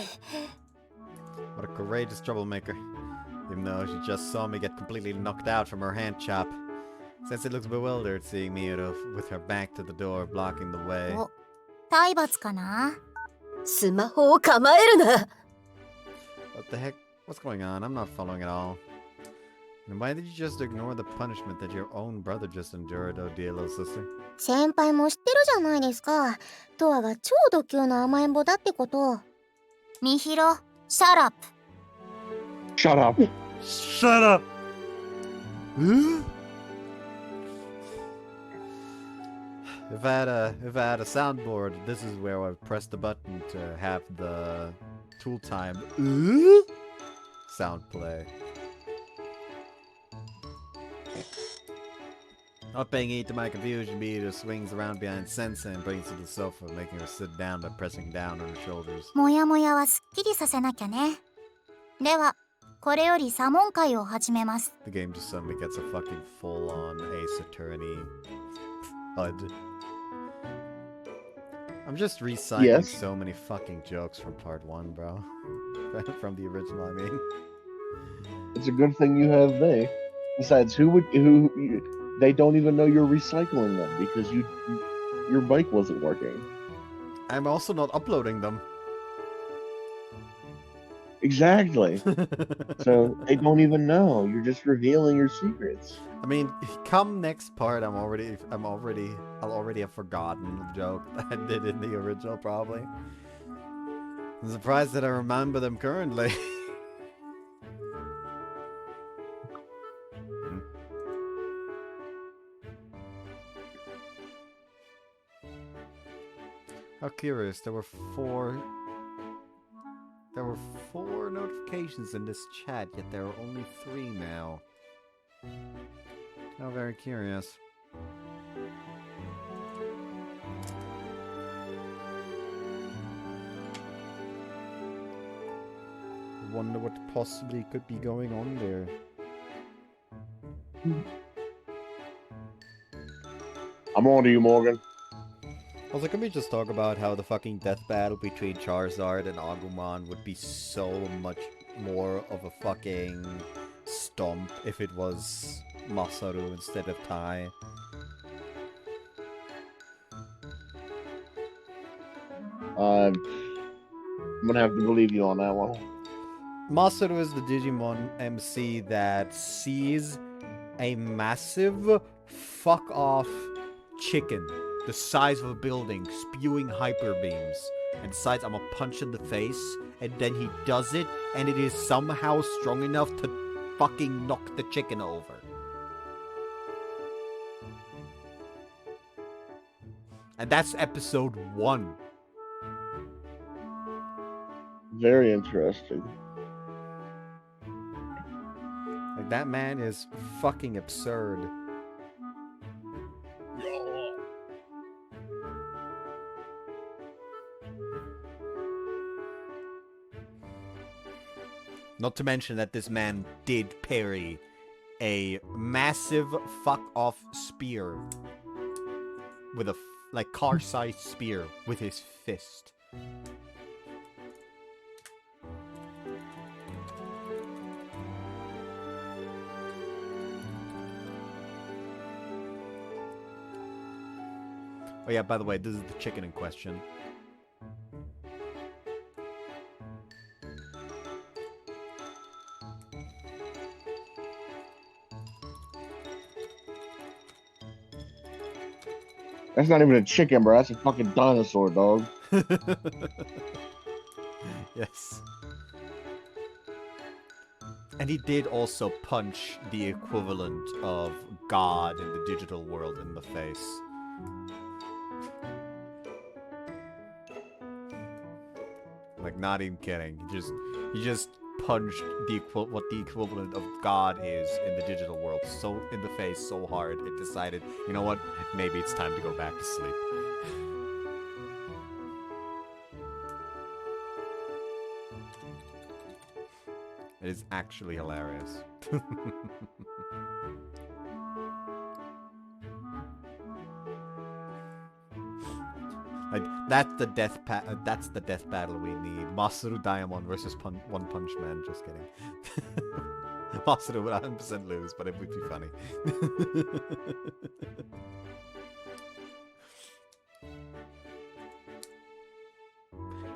What a courageous troublemaker. Even though she just saw me get completely knocked out from her hand chop. Sensei looks bewildered seeing me with her back to the door, blocking the way. お、体罰かな？スマホを構えるな。 What the heck? What's going on? I'm not following at all. And why did you just ignore the punishment that your own brother just endured, oh dear little sister? 先輩も知ってるじゃないですか。トアが超ド級の甘えん坊だってこと。みひろ、シャラップ。 Shut up. Shut up! If I had a soundboard, this is where I would press the button to have the tool time sound play. Not paying heed to my confusion, Mita swings around behind Sensei and brings her to the sofa, making her sit down by pressing down on her shoulders. もやもやはすっきりさせなきゃね。では、これより左門会を始めます。 The game just suddenly gets a fucking full-on Ace Attorney HUD. I'm just recycling Yes. so many fucking jokes from part 1, bro. From the original, I mean. It's a good thing you have they. Besides, they don't even know you're recycling them because your bike wasn't working. I'm also not uploading them. Exactly. So they don't even know. You're just revealing your secrets. I mean, come next part, I'll already have forgotten the joke that I did in the original, probably. I'm surprised that I remember them currently. How curious, there were four notifications in this chat, yet there are only 3 now. How very curious. I wonder what possibly could be going on there. I'm on to you, Morgan. Also, can we just talk about how the fucking death battle between Charizard and Agumon would be so much more of a fucking stomp if it was Masaru instead of Tai? I'm gonna have to believe you on that one. Masaru is the Digimon MC that sees a massive fuck-off chicken the size of a building spewing hyper beams and decides I'm gonna punch in the face, and then he does it and it is somehow strong enough to fucking knock the chicken over. And that's episode 1. Very interesting. Like, that man is fucking absurd. Not to mention that this man did parry a massive fuck-off spear with a, like, car-sized spear with his fist. Oh yeah, by the way, this is the chicken in question. That's not even a chicken, bro. That's a fucking dinosaur, dog. Yes. And he did also punch the equivalent of God in the digital world in the face. Like, not even kidding. He just punched the equivalent of God is in the digital world so in the face so hard it decided, you know what? Maybe it's time to go back to sleep. It is actually hilarious. Like, That's the that's the death battle we need. Masaru Diamond versus One Punch Man. Just kidding. Masaru would 100% lose, but it would be funny.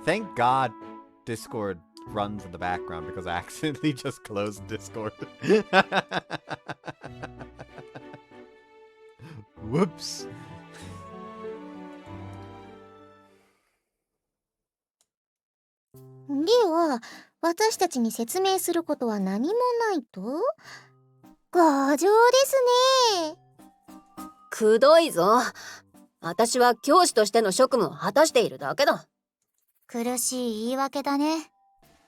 Thank God Discord runs in the background because I accidentally just closed Discord. Whoops.では、私たちに説明することは何もないと？強情ですね。くどいぞ。私は教師としての職務を果たしているだけだ。苦しい言い訳だね。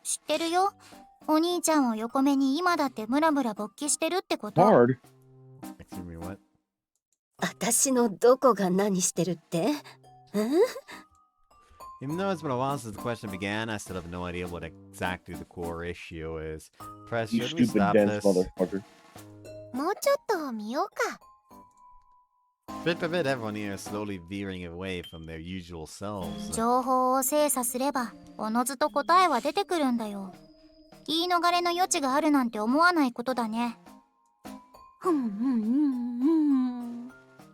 知ってるよ。お兄ちゃんを横目に今だってムラムラ勃起してるってこと。Hard. Excuse me, what? 私のどこが何してるって？Even though it's been a while since the question began, I still have no idea what exactly the core issue is. Press, You should we stupid stop dense this? motherfucker. もうちょっと見ようか。 Bit by bit, everyone here is slowly veering away from their usual selves. 情報を精査すればおのずと答えは出てくるんだよ。言い逃れの余地があるなんて思わないことだね。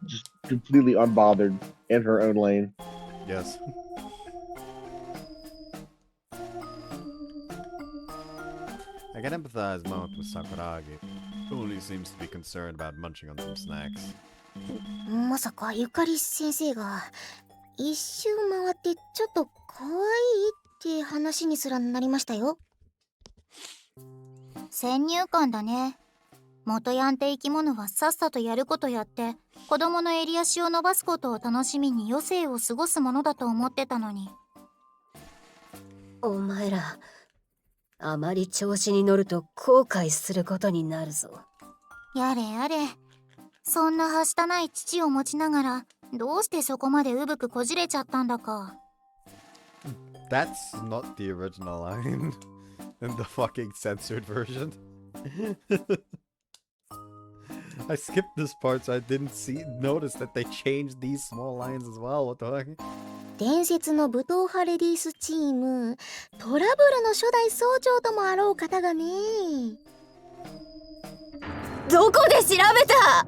Just completely unbothered in her own lane. Yes. I can empathize more with Sakuragi, who only seems to be concerned about munching on some snacks. まさかゆかり先生が一周回ってちょっと可愛いって話にすらなりましたよ。先入観だね。元ヤンって生き物はさっさとやることやって子供の襟足を伸ばすことを楽しみに余生を過ごすものだと思ってたのに。お前ら、あまり調子に乗ると後悔することになるぞ。やれやれ。そんなはしたない父を持ちながらどうしてそこまでうぶくこじれちゃったんだか。That's not the original line in the fucking censored version. I skipped this part so I didn't notice that they changed these small lines as well. What the fuck? 伝説の武闘派レディースチームトラブルの初代総長ともあろう方がね。どこで調べた？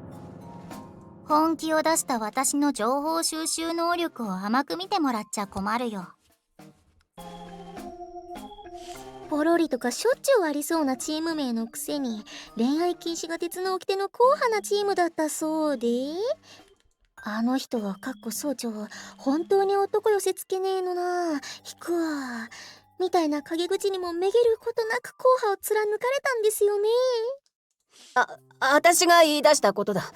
本気を出した私の情報収集能力を甘く見てもらっちゃ困るよ。ポロリとかしょっちゅうありそうなチーム名のくせに恋愛禁止が鉄の掟の硬派なチームだったそうで、あの人はかっこ総長本当に男寄せつけねえのな、引くわみたいな陰口にもめげることなく硬派を貫かれたんですよね。私が言い出したことだ。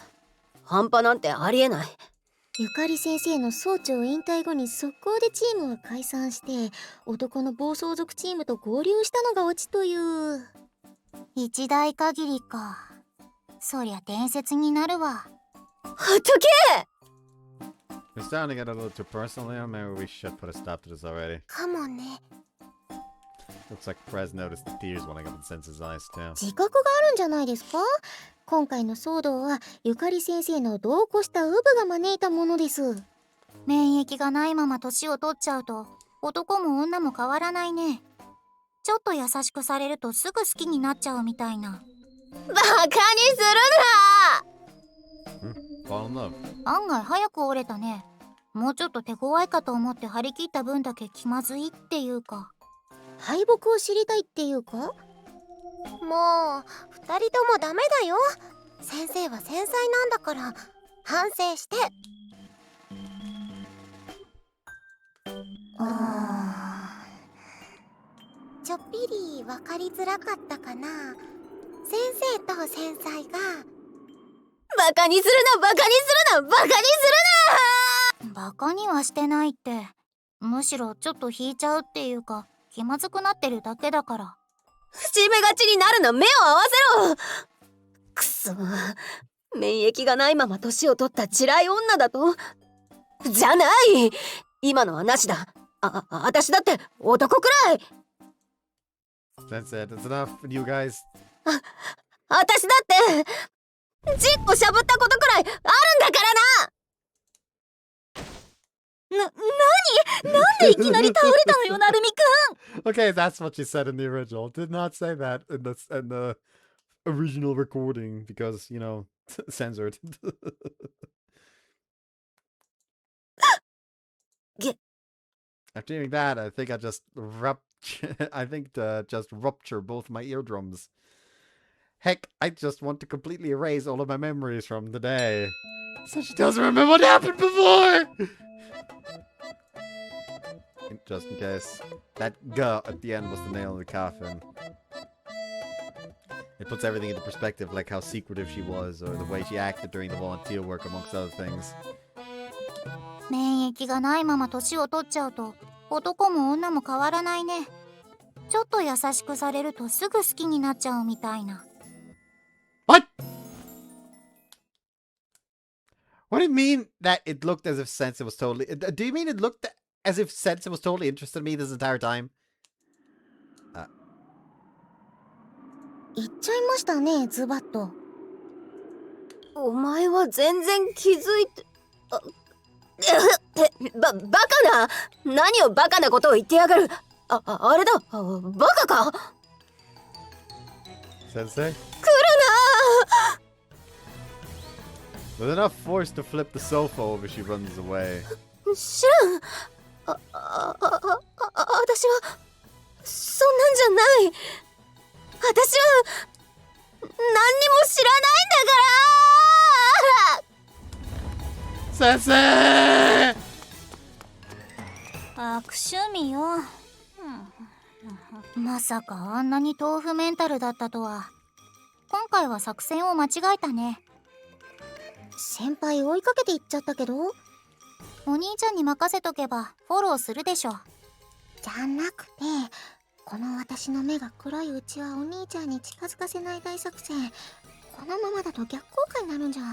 半端なんてありえない。ゆかり先生の総長引退後に速攻でチームは解散して男の暴走族チームと合流したのがオチという。一代限りか。そりゃ伝説になるわ。ほっとけ！ We're starting to get a little too personal here. Maybe we should put a stop to this already. かもね。 Looks like Prez noticed the tears welling up in Sense's eyes too. 自覚があるんじゃないですか？今回の騒動はゆかり先生の度を越したウブが招いたものです。免疫がないまま年を取っちゃうと男も女も変わらないね。ちょっと優しくされるとすぐ好きになっちゃうみたいな。バカにするな！ Fall in love. 案外早く折れたね。もうちょっと手強いかと思って張り切った分だけ気まずいっていうか。敗北を知りたいっていうか？もう二人ともダメだよ。先生は繊細なんだから反省して。ちょっぴり分かりづらかったかな。先生と繊細がバカにするな、バカにするな、バカにするな！バカにはしてないって。むしろちょっと引いちゃうっていうか気まずくなってるだけだから。節目がちになるな、目を合わせろ！くそ、免疫がないまま年を取った地雷女だと？じゃない！今のはなしだ。私だって男くらい！ That's it. That's enough, you guys. 私だってジッコしゃぶったことくらいあるんだからな！でいきなり倒れたのよ、なるみくん。 Okay, that's what she said in the original. Did not say that in the original recording because, you know, censored. After hearing that, I think I just just rupture both my eardrums. Heck, I just want to completely erase all of my memories from the day. So she doesn't remember what happened before! Just in case. That "guh" at the end was the nail in the coffin. It puts everything into perspective, like how secretive she was, or the way she acted during the volunteer work, amongst other things. 免疫がないまま年を取っちゃうと男も女も変わらないね。ちょっと優しくされるとすぐ好きになっちゃうみたいな。 What? What do you mean that it looked as if Sensei was totally... Do you mean it looked as if Sensei was totally interested in me this entire time? 言っちゃいましたね、ズバッと。お前は全然気づいてバカな。何をバカなことを言ってやがる。あれだ、バカか。 Sensei? 来る With enough force to flip the sofa over, she runs away. な。知らん。私はそんなんじゃない。私は何にも知らないんだから。 Sensei! 悪趣味よ。まさかあんなに豆腐メンタルだったとは。今回は作戦を間違えたね。先輩追いかけていっちゃったけど。お兄ちゃんに任せとけばフォローするでしょ。じゃなくて、この私の目が黒いうちはお兄ちゃんに近づかせない大作戦。このままだと逆効果になるんじゃ。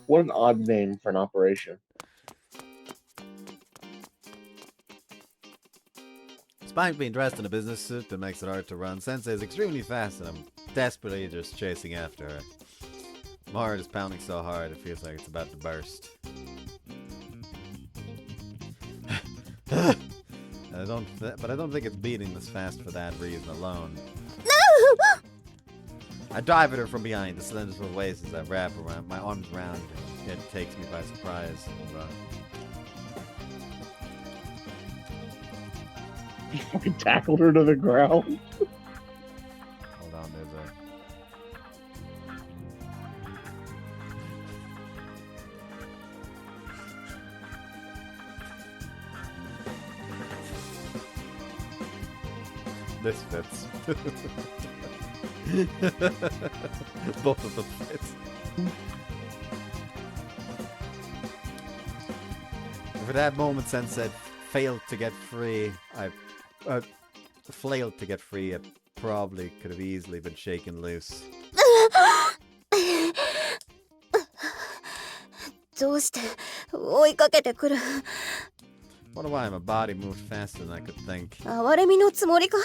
What an odd name for an operation. Despite being dressed in a business suit that makes it hard to run, Sensei is extremely fast and I'm desperately just chasing after her. My heart is pounding so hard it feels like it's about to burst. But I don't think it's beating this fast for that reason alone. I dive at her from behind, the slender waist as I wrap around my arms around her. It takes me by surprise. You fucking tackled her to the ground. Hold on, there's a... This fits. Both of them fit. For that moment, Sensei failed to get free. I flailed to get free. It probably could have easily been shaken loose. どうして追いかけてくる。 Wonder why my body moved faster than I could think. 哀れみのつもりか。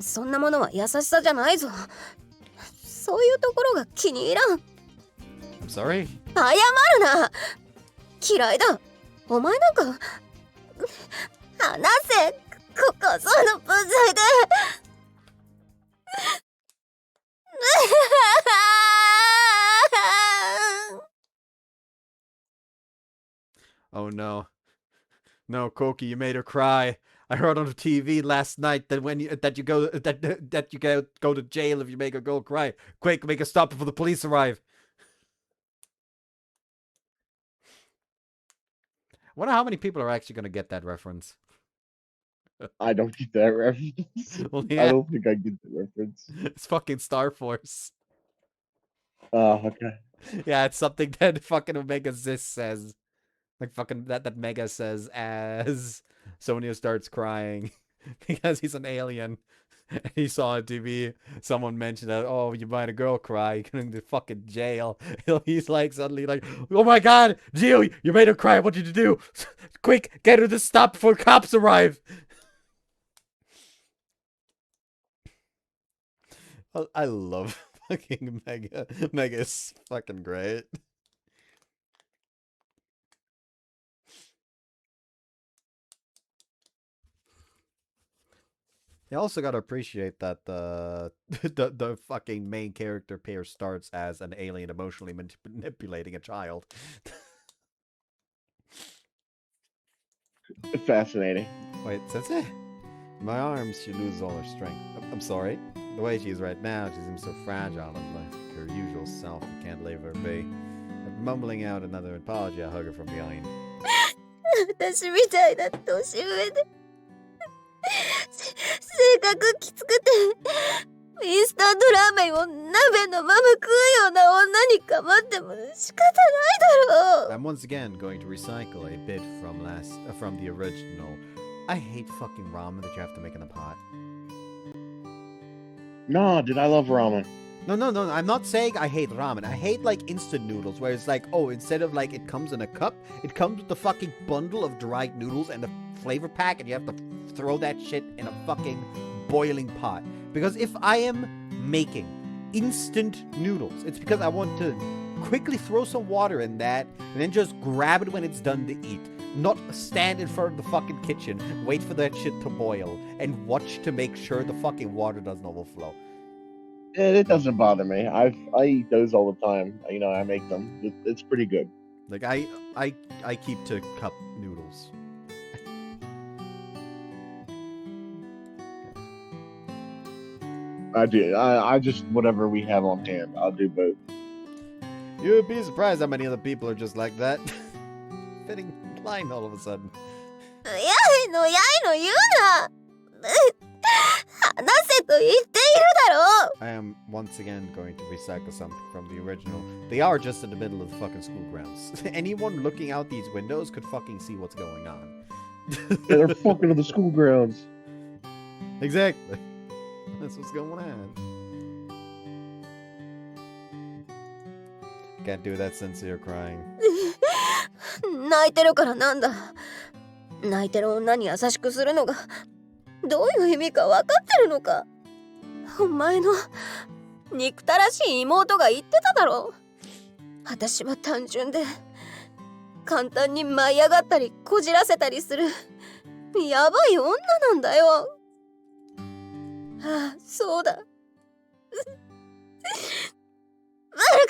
そんなものは優しさじゃないぞ。そういうところが気に入らん。 I'm sorry? 謝るな。嫌いだ。お前なんか話せ。こその分際で。Oh no. No, Koki, you made her cry. I heard on the TV last night that when you go to jail if you make a girl cry. Quick, make a stop before the police arrive. Wonder how many people are actually gonna get that reference. I don't get that reference. Well, yeah. I don't think I get the reference. It's fucking Star Force. Oh, okay. Yeah, it's something that fucking Omega Zis says. Like fucking that Mega says as Sonia starts crying because he's an alien. And he saw on TV someone mentioned that, oh, you made a girl cry, you're going to fucking jail. He's like suddenly like, oh my god, Gio, you made her cry, what did you do? Quick, get her to stop before cops arrive. I love fucking Mega. Mega is fucking great. You also gotta appreciate that the fucking main character pair starts as an alien emotionally manipulating a child. Fascinating. Wait, Sensei? My arms, she loses all her strength. I'm sorry. The way she is right now, she seems so fragile and like her usual self. You can't leave her be. Mumbling out another apology, I hug her from behind. 私みたいな年上で性格きつくてインスタントラーメンを鍋のまま食うような女にかまっても仕方ないだろう。 I'm once again going to recycle a bit from the original. I hate fucking ramen that you have to make in a pot. No, dude, I love ramen. No, I'm not saying I hate ramen. I hate like instant noodles where it's like, oh, instead of like it comes in a cup, it comes with the fucking bundle of dried noodles and a flavor pack and you have to throw that shit in a fucking boiling pot. Because if I am making instant noodles, it's because I want to quickly throw some water in that and then just grab it when it's done to eat. Not stand in front of the fucking kitchen, wait for that shit to boil, and watch to make sure the fucking water doesn't overflow. It doesn't bother me. I eat those all the time. You know, I make them. It's pretty good. Like I keep to cup noodles. I do. I just whatever we have on hand. I'll do both. You'd be surprised how many other people are just like that. Fitting line all of a sudden. やいの言うな話せと言っているだろう。 I am once again going to recycle something from the original. They are just in the middle of the fucking school grounds. Anyone looking out these windows could fucking see what's going on. Yeah, they're fucking in the school grounds. Exactly. That's what's going on. Can't do that sincere crying. 泣いてるからなんだ。泣いてる女に優しくするのがどういう意味か分かってるのか。お前の憎たらしい妹が言ってただろ。私は単純で簡単に舞い上がったりこじらせたりするやばい女なんだよ。ああ、そうだ。悪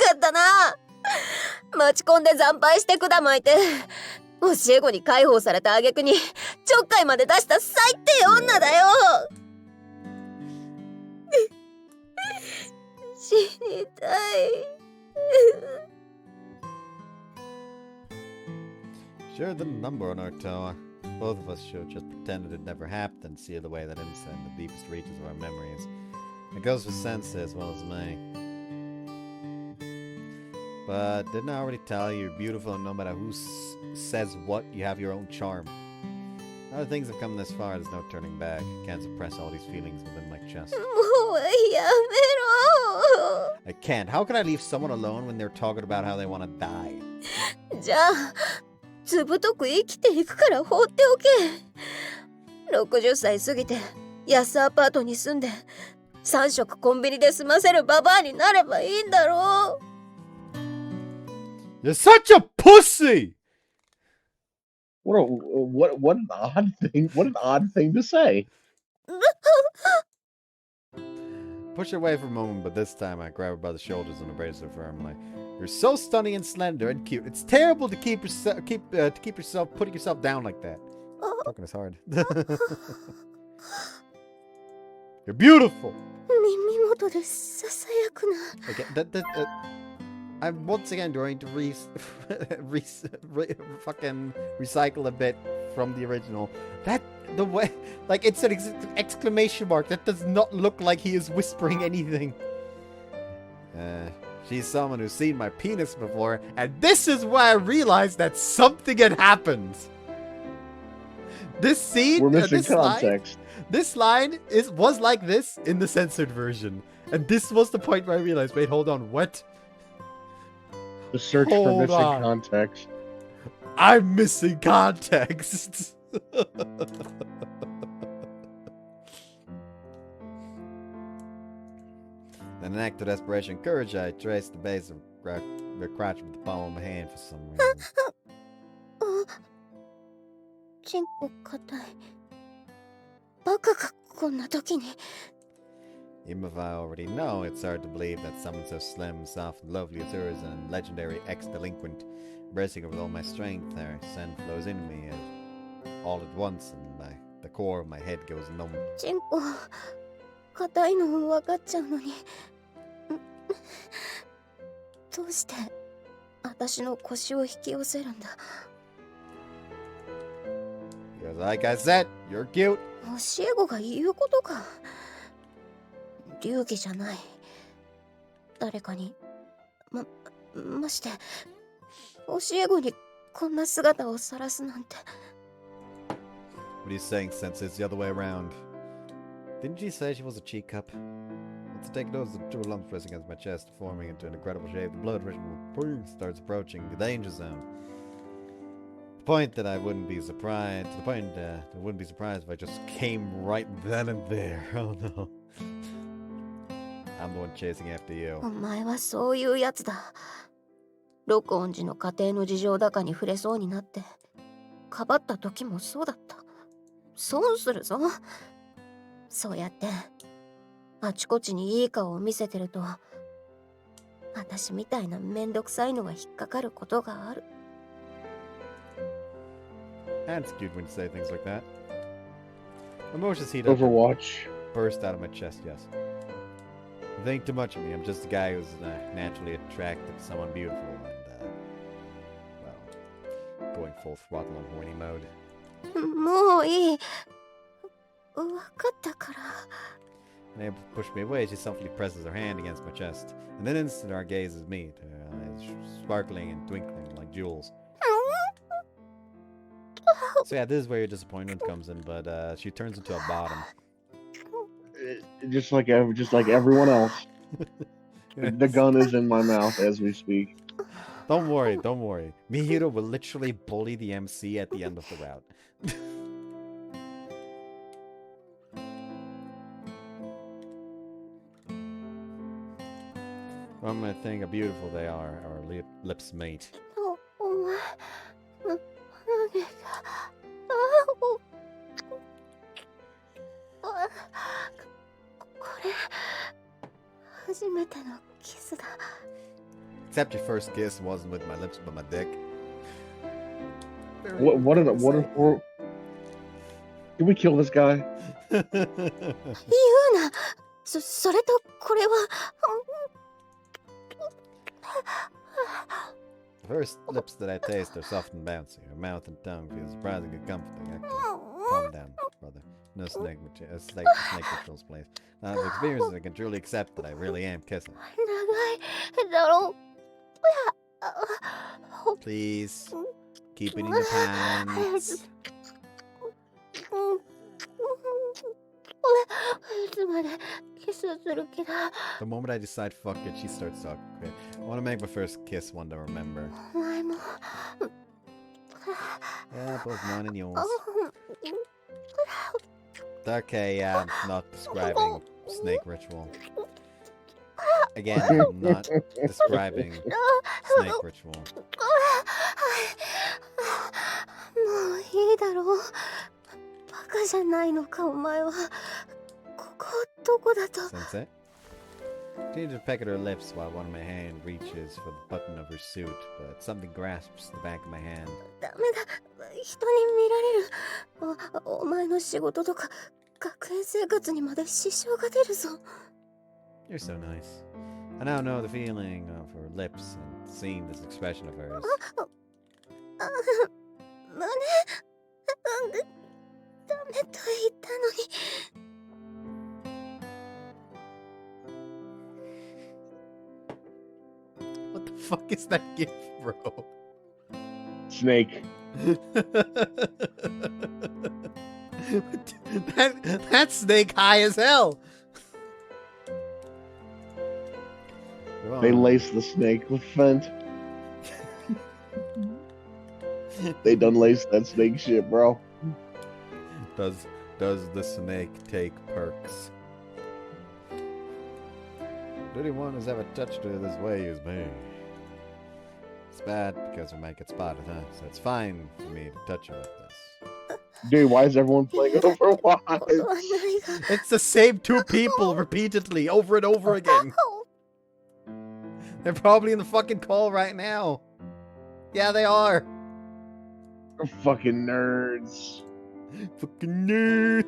かったな。待ち込んで惨敗してくだまいて教え子に解放された挙句にちょっかいまで出した最低女だよ。死にたい。Sure didn't number on our toe. Both of us should have just pretended it never happened and seal away that insight in the deepest reaches of our memories. It goes for Sensei as well as me. But didn't I already tell you you're beautiful and no matter who says what, you have your own charm. Now that things have come this far, there's no turning back. Can't suppress all these feelings within my chest. もうやめろ。 I can't. How can I leave someone alone when they're talking about how they want to die? じゃあずぶとく生きていくから放っておけ。60歳過ぎて安アパートに住んで3食コンビニで済ませるババアになればいいんだろう。 You're such a pussy! What an odd thing! What an odd thing to say. Push her away for a moment, but this time I grab her by the shoulders and embrace her firmly. You're so stunning and slender and cute. It's terrible to keep yourself putting yourself down like that. Talking is hard. You're beautiful. 耳元でささやくな。 Okay, I'm once again going to fucking recycle a bit from the original. The way, like it's an exclamation mark. That does not look like he is whispering anything. She's someone who's seen my penis before, and this is where I realized that something had happened. This scene, we're missing context. This line was like this in the censored version, and this was the point where I realized, wait, hold on, what? The search for missing context. I'm missing context. In an act of desperation and courage, I traced the base of her crotch with the palm of my hand for some reason. チンコ硬い。バカがこんな時に。 Even if I already know, it's hard to believe that someone so slim, soft, and lovely as her is a legendary ex-delinquent. Embracing her with all my strength, her scent flows into me all at once, and the core of my head goes numb. チンコ硬いの分かっちゃうのにどうして私の腰を引き寄せるんだ。 Because like I said, you're cute. 教え子が言うことか。流儀じゃない。誰かにまして教え子にこんな姿を晒すなんて。 What are you saying, since it's the other way around? Didn't she say she was a cheek cup? Once I take notice of the two lumps pressing against my chest, forming into an incredible shape, the blood rushing starts approaching the danger zone. The point that I wouldn't be surprised. To the point that I wouldn't be surprised if I just came right then and there. Oh no. I'm the one chasing after you. お前はそういうやつだ。録音時の家庭の事情だかに触れそうになってかばった時もそうだった。損するぞ。そうやってあちこちにいい顔を見せてると私みたいなめんどくさいのが引っかかることがある。 And it's cute when you say things like that. Emotions heat up. Overwatch. Burst out of my chest, yes. Think too much of me. I'm just a guy who's naturally attracted to someone beautiful and, well, going full throttle on horny mode. もういい。分かったから。 Unable to push me away, she softly presses her hand against my chest. In an instant, our gazes meet, her eyes sparkling and twinkling like jewels. So yeah, this is where your disappointment comes in, but she turns into a bottom. Just like everyone else. The gun is in my mouth as we speak. Don't worry, don't worry. Mihiro will literally bully the MC at the end of the route. One might think how beautiful they are, our lips mate. お前何がこれ初めてのキスだ。 Except your first kiss wasn't with my lips but my dick. What Can we kill this guy? 言うな。それとこれは The first lips that I taste are soft and bouncy. Her mouth and tongue feel surprisingly comforting. Actually, calm down, brother. No snake rituals, please. Now, I've experienced I can truly accept that I really am kissing. 長いだろう。 Please, keep it in your pants. いつまでキスする気だ。 The moment I decide fuck it, she starts talking. Okay. I want to make my first kiss one to remember. お前も Yeah, both mine and yours. Okay, yeah, not describing snake ritual. Again, I'm not describing snake ritual. もういいだろう。バカじゃないのかお前は。ここどこだと。 Sensei? Continue to peck at her lips while one of my hand reaches for the button of her suit, but something grasps the back of my hand. ダメだ。人に見られる。お前の仕事とか学園生活にまで支障が出るぞ。 You're so nice. I now know the feeling of her lips and seeing this expression of hers. 胸ダメと言ったのに。 What the fuck is that gift, bro? Snake. That's snake high as hell. They lace the snake with Fent. They done lace that snake shit, bro. Does the snake take perks? The only one who's ever touched her this way is me. It's bad because we might get spotted, huh? So it's fine for me to touch her like this. Dude, why is everyone playing こと Overwatch? はないが It's the same two people repeatedly over and over again. They're probably in the fucking call right now. Yeah, they are. Fucking nerds. Fucking nerd.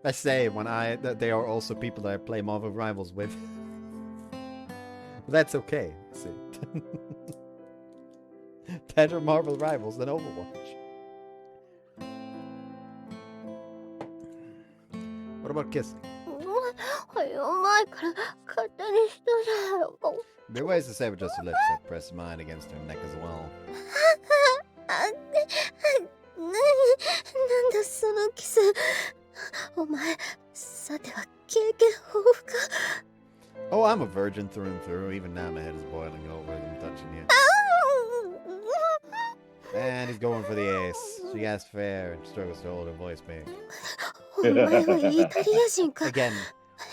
I say when that they are also people that I play Marvel Rivals with. But that's okay. See. Better Marvel Rivals than Overwatch. What about kissing? 前から勝手にしてたよ There are ways to save it just your lips, like press mine against her neck as well. なんだそのキスお前さては経験豊富か Oh, I'm a virgin through and through. Even now my head is boiling over them touching you. And he's going for the ace. She asks fair and struggles to hold her voice back. お前はイタリア人か Again,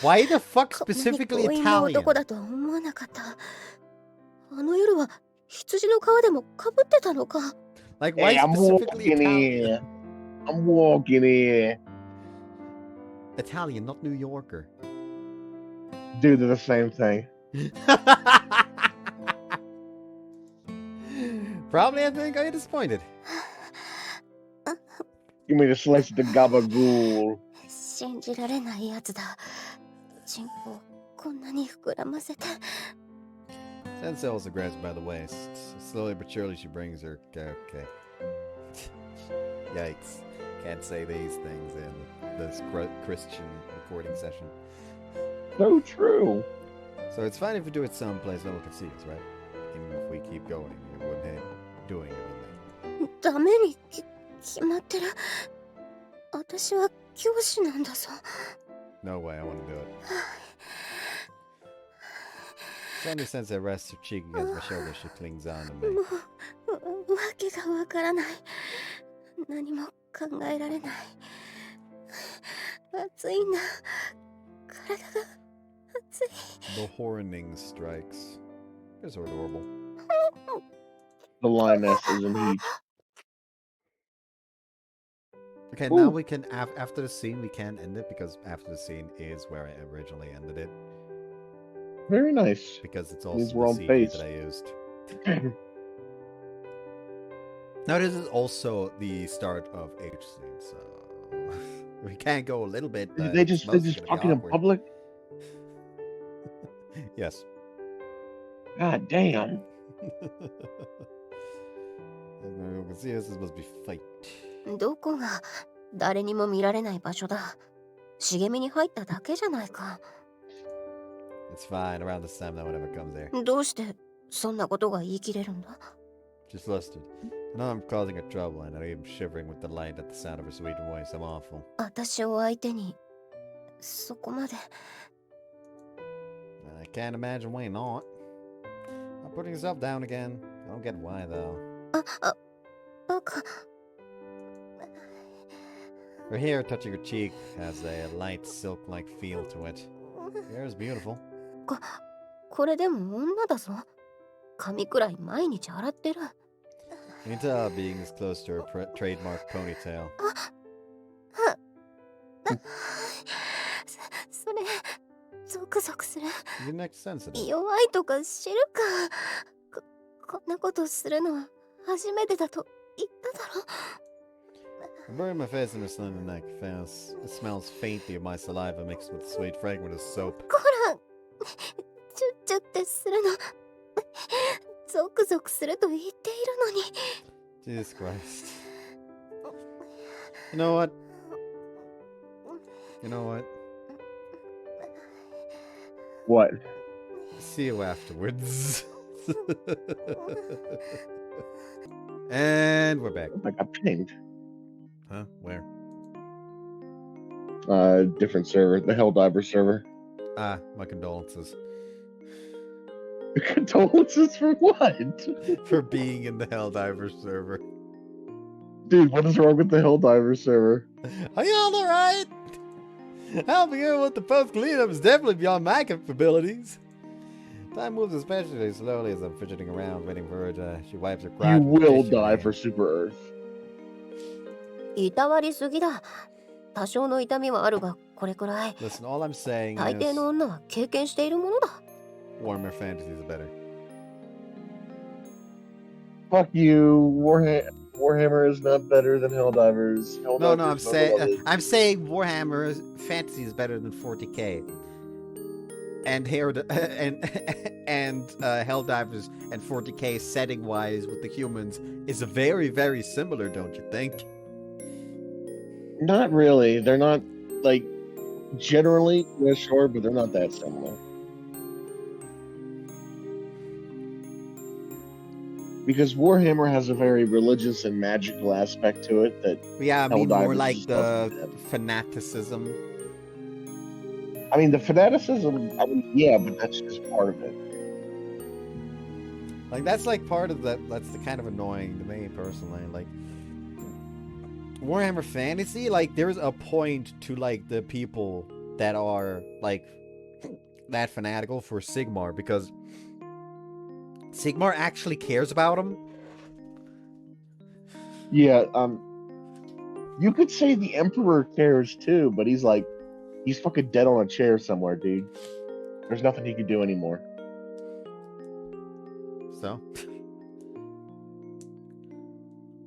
why the fuck こんなに specifically 強引な Italian? 男だとは思わなかったあの夜は羊の皮でもかぶってたのか Like, why Hey, I'm specifically walking Italian? in. I'm walking in. Italian, not New Yorker. Dude, they're the same thing. Probably I think I'm disappointed. Give me the slice of the gabagool. 信じられないやつだチンコをこんなに膨らませて Sensei also grabs by the waist. Slowly but surely she brings her... Okay. Yikes. Can't say these things in this Christian recording session. So true. So it's fine if we do it someplace no one can see us, right? Even if we keep going, it wouldn't end doing it, wouldn't ダメに決まってる私は教師なんだぞ they? No way, I want to do it. Sandy Sensei rests her cheek against my shoulder. She clings on to も me. うわけがわからない何も考えられない暑いんだ体が暑い The horning strikes. They're so adorable. The lioness is in heat. Okay, Ooh. now we can, after the scene, we can end it because after the scene is where I originally ended it. Very nice. Because it's also Means the we're on CG pace. that I used. Now this is also the start of H scene, so we can't go a little bit. They just fucking in public. Yes. God damn. You can see this must be fight. どこが誰にも見られない場所だ茂みに入っただけじゃないか It's fine around this time, no one ever comes there. どうしてそんなことが言い切れるんだ Just flustered. I know I'm causing her trouble, and I'm shivering with delight at the sound of her sweet voice. I'm awful. 私を相手にそこまで I can't imagine why not. I'm putting yourself down again. I don't get why though. バカ Her hair touching her cheek has a light silk-like feel to it. Her hair is beautiful. これでも女だぞ髪くらい毎日洗ってる You can tell being this close to her trademark ponytail. それゾクゾクする Your neck's sensitive. 弱いとか知るかこんなことするのは初めてだと言っただろ I buried my face in her slender neck. It smells faintly of my saliva mixed with the sweet fragrance of soap. こらチュッチュってするのゾクゾクすると言っているのに Jesus Christ. You know what? You know what? What? See you afterwards. And we're back. I got pinged. Huh? Where? Different server. The Helldiver server. Ah, my condolences. Condolences for what? For being in the Helldiver server. Dude, what is wrong with the Helldiver server? Are y'all alright? Helping her with the post cleanup is definitely beyond my capabilities. Time moves especially slowly as I'm fidgeting around, waiting for her to. She wipes her crotch. You with a will tissue die hand. for Super Earth. いたわりすぎだ。多少の痛みはあるが、これくらい。 Listen, all I'm saying 大抵 is の女は経験しているものだ。 Warhammer Fantasy is better. Fuck you. Warhammer is not better than Helldivers. No, I'm Helldivers number one saying I'm saying Warhammer Fantasy is better than 40k. And Helldivers and 40k setting wise with the humans is very, very similar, don't you think? Not really. They're not, like, generally, yeah, sure, but they're not that similar. Because Warhammer has a very religious and magical aspect to it that Yeah, I mean more Helldivers like just the doesn't have. fanaticism. I mean, the fanaticism, I mean, yeah, but that's just part of it. Like that's like part of that's the kind of annoying to me personally. Like Warhammer Fantasy, like there's a point to like the people that are like that fanatical for Sigmar because Sigmar actually cares about him. Yeah, you could say the Emperor cares too, but he's fucking dead on a chair somewhere, dude. There's nothing he can do anymore. So,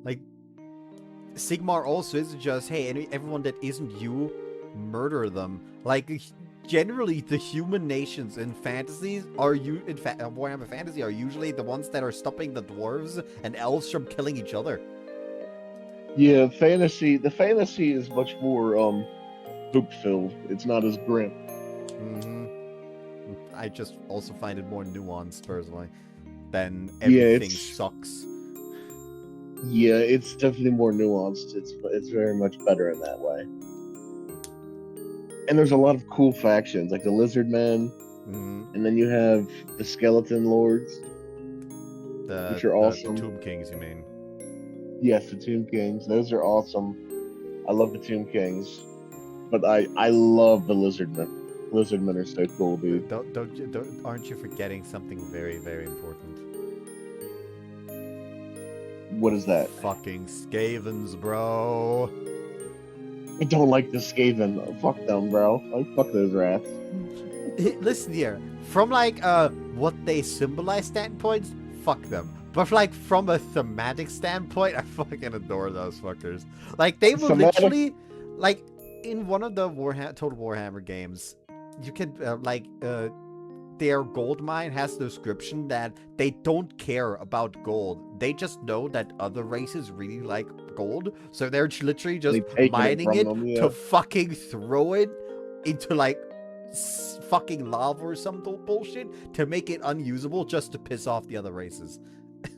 like, Sigmar also isn't just, hey, everyone that isn't you, murder them. Like, generally, the human nations in fantasies are Warhammer Fantasy are usually the ones that are stopping the dwarves and elves from killing each other. Yeah, the fantasy is much more hope-filled. It's not as grim. Mm-hmm. I just also find it more nuanced personally than Yeah, everything sucks. Yeah, it's definitely more nuanced. It's very much better in that way. And there's a lot of cool factions, like the Lizard Men, and then you have the Skeleton Lords, which are awesome. The Tomb Kings, you mean? Yes, the Tomb Kings. Those are awesome. I love the Tomb Kings, but I love the Lizard Men. Lizard Men are so cool, dude. Aren't you forgetting something very, very important? What is that? Fucking Skavens, bro. I don't like the Skaven. Fuck them, bro. Fuck those rats. Listen here, from like what they symbolize standpoints, fuck them. But like from a thematic standpoint, I fucking adore those fuckers. Like they will literally, like in one of the Total Warhammer games, you can their gold mine has the description that they don't care about gold. They just know that other races really like gold, so they're literally just mining it to fucking throw it into like fucking lava or some bullshit to make it unusable just to piss off the other races.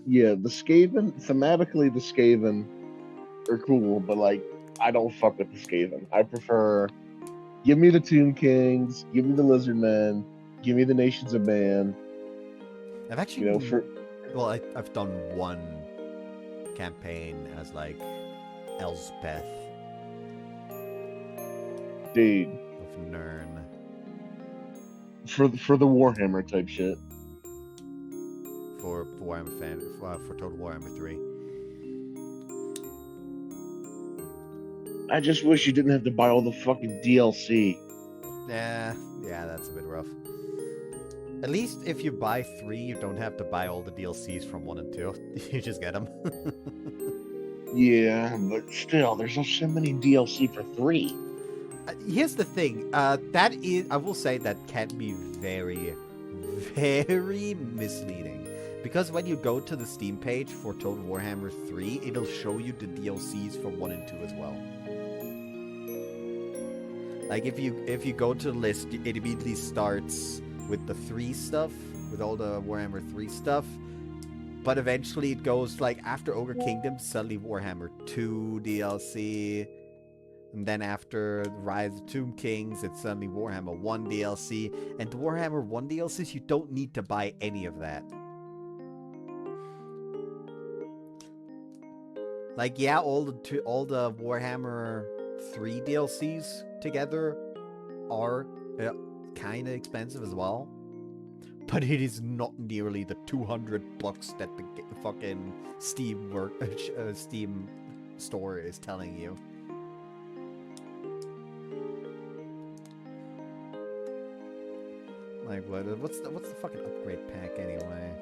Yeah, the Skaven, thematically the Skaven are cool, but like I don't fuck with the Skaven. I prefer give me the Tomb Kings, give me the Lizard Men, give me the Nations of Man. I've actually, I've done one campaign as like Elspeth, dude, of Nern, for the Warhammer type shit. For Warhammer for Total Warhammer 3. I just wish you didn't have to buy all the fucking DLC. Yeah, that's a bit rough. At least if you buy 3, you don't have to buy all the DLCs from 1 and 2. You just get them. Yeah, but still, there's so many DLC for 3. Here's the thing. That is, I will say that can be very, very misleading. Because when you go to the Steam page for Total Warhammer 3, it'll show you the DLCs for 1 and 2 as well. Like if you go to the list, it immediately starts with the 3 stuff, with all the Warhammer 3 stuff. But eventually it goes like after Ogre Kingdom, suddenly Warhammer 2 DLC. And then after Rise of Tomb Kings, it's suddenly Warhammer 1 DLC. And the Warhammer 1 DLCs, you don't need to buy any of that. Like, yeah, all the Warhammer 3 DLCs together are kind of expensive as well. But it is not nearly the $200 that the fucking Steam store is telling you. Like what's the fucking upgrade pack anyway?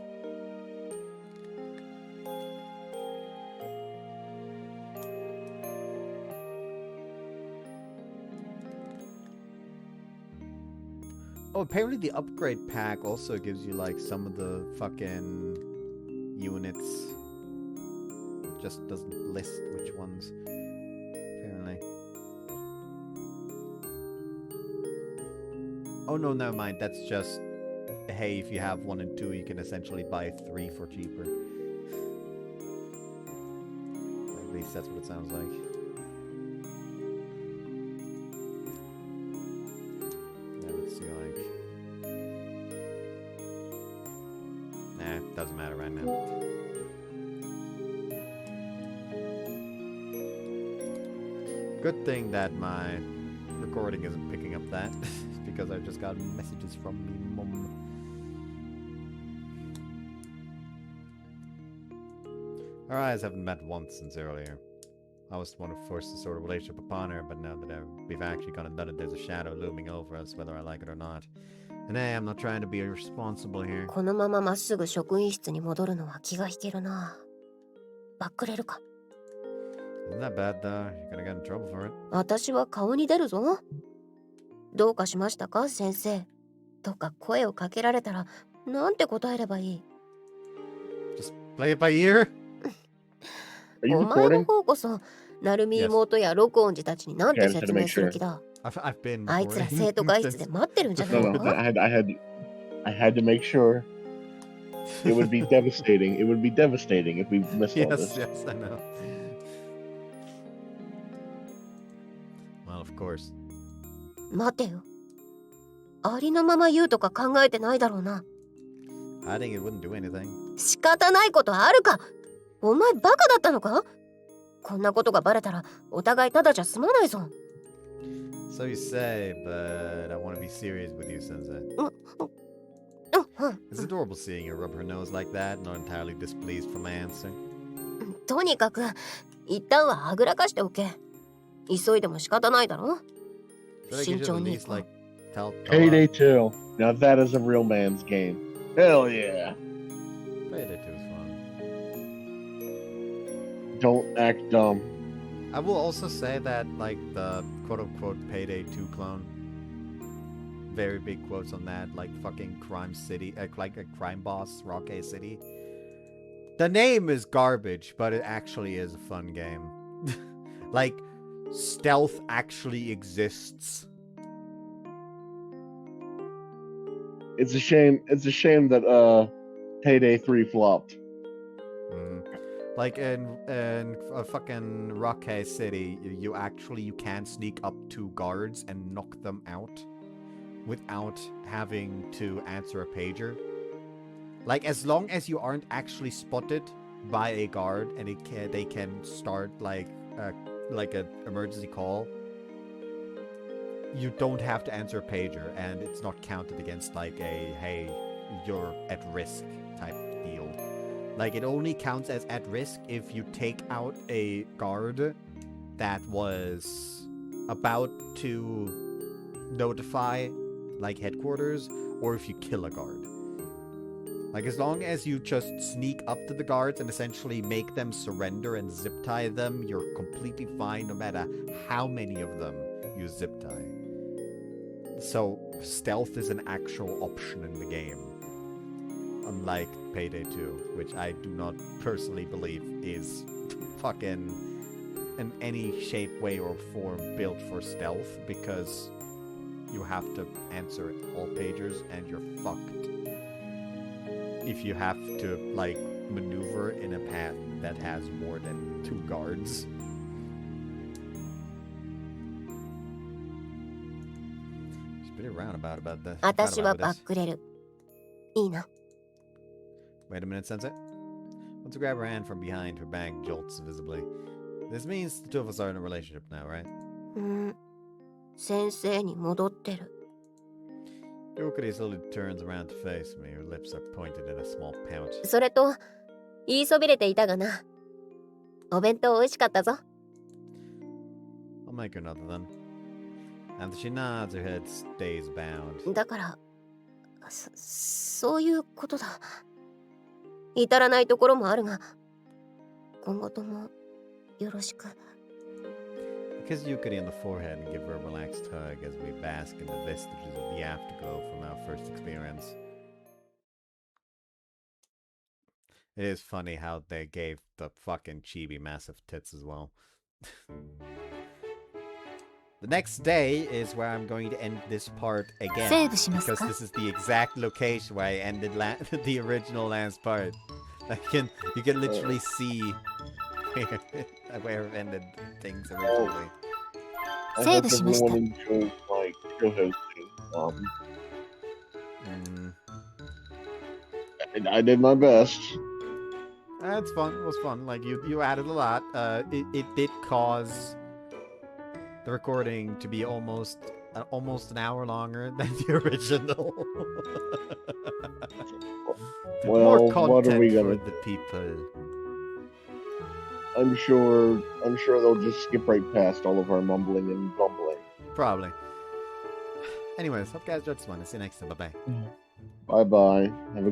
Oh, apparently the upgrade pack also gives you like some of the fucking units. It just doesn't list which ones. Apparently. Oh no, never mind. That's just, hey, if you have 1 and 2, you can essentially buy 3 for cheaper. At least that's what it sounds like. Doesn't matter right now. Good thing that my recording isn't picking up that, because I just got messages from me mum. Our eyes haven't met once since earlier. I was the one who forced the sort of relationship upon her, but now that we've actually gone and done it, there's a shadow looming over us, whether I like it or not. And hey, I'm not trying to be irresponsible here. このまままっすぐ職員室に戻るのは気が引けるな。バックれるか。Isn't that bad though? You're gonna get in trouble for it. 私は顔に出るぞ。どうかしましたか、先生。とか声をかけられたら、なんて答えればいい？ Just play it by ear? Are you お前の recording? 方こそ、なるみ妹や録音寺たちになんて説明する気だ。I've been あいつら生徒会室で待ってるんじゃない No, の no, I had to make sure. It would be devastating. It would be devastating if we missed all Yes, this. yes, I know. Well, of course. 待てよ。ありのまま言うとか考えてないだろうな。I think it wouldn't do anything. 仕方ないことあるか。お前バカだったのか。こんなことがバレたらお互いただじゃ済まないぞ。So you say, but I want to be serious with you, Sensei. It's adorable seeing her rub her nose like that, not entirely displeased for my answer. とにかく一旦ははぐらかしておけ。急いでも仕方ないだろ。 So I think you 慎 should 重 at に least like tell Payday 2. Now that is a real man's game. Hell yeah. Payday 2 is fun. Don't act dumb. I will also say that like the quote-unquote Payday 2 clone, very big quotes on that, like fucking Crime City, like a crime boss, Rockay City. The name is garbage, but it actually is a fun game. Like, stealth actually exists. It's a shame that Payday 3 flopped. Like in fucking Rockay City, you can sneak up to guards and knock them out without having to answer a pager. Like, as long as you aren't actually spotted by a guard and they can start like an emergency call, you don't have to answer a pager, and it's not counted against like a hey, you're at risk type deal. Like, it only counts as at risk if you take out a guard that was about to notify, like, headquarters, or if you kill a guard. Like, as long as you just sneak up to the guards and essentially make them surrender and zip tie them, you're completely fine no matter how many of them you zip tie. So, stealth is an actual option in the game. Unlike Payday 2, which I do not personally believe is fucking in any shape, way, or form built for stealth, because you have to answer all pagers and you're fucked if you have to, like, maneuver in a path that has more than 2 guards. It's pretty roundabout about that. 私はバックれる。いいな。Wait a minute, Sensei. Once you grab her hand from behind, her back jolts visibly. This means the two of us are in a relationship now, right? 先生に戻ってる。Yukari slowly turns around to face me. Her lips are pointed in a small pout. それと、言いそびれていたがな。お弁当美味しかったぞ。 I'll make her another then. And she nods her head, stays bound. だから、そういうことだ。至らないところもあるが、今後ともよろしく。 Kiss Yukari on the forehead and give her a relaxed hug as we bask in the vestiges of the afterglow from our first experience. It is funny how they gave the fucking chibi massive tits as well. The next day is where I'm going to end this part again, because this is the exact location where I ended the original last part. You can literally see where it ended things originally. I hope everyone enjoys my co-hosting. I did my best. It's fun. It was fun. Like you added a lot. It did cause the recording to be almost an hour longer than the original. Well, more content what are we gonna for the people. I'm sure they'll just skip right past all of our mumbling and bumbling. Probably. Anyways, hope you guys enjoyed this one. I'll see you next time. Bye bye. Bye bye. Have a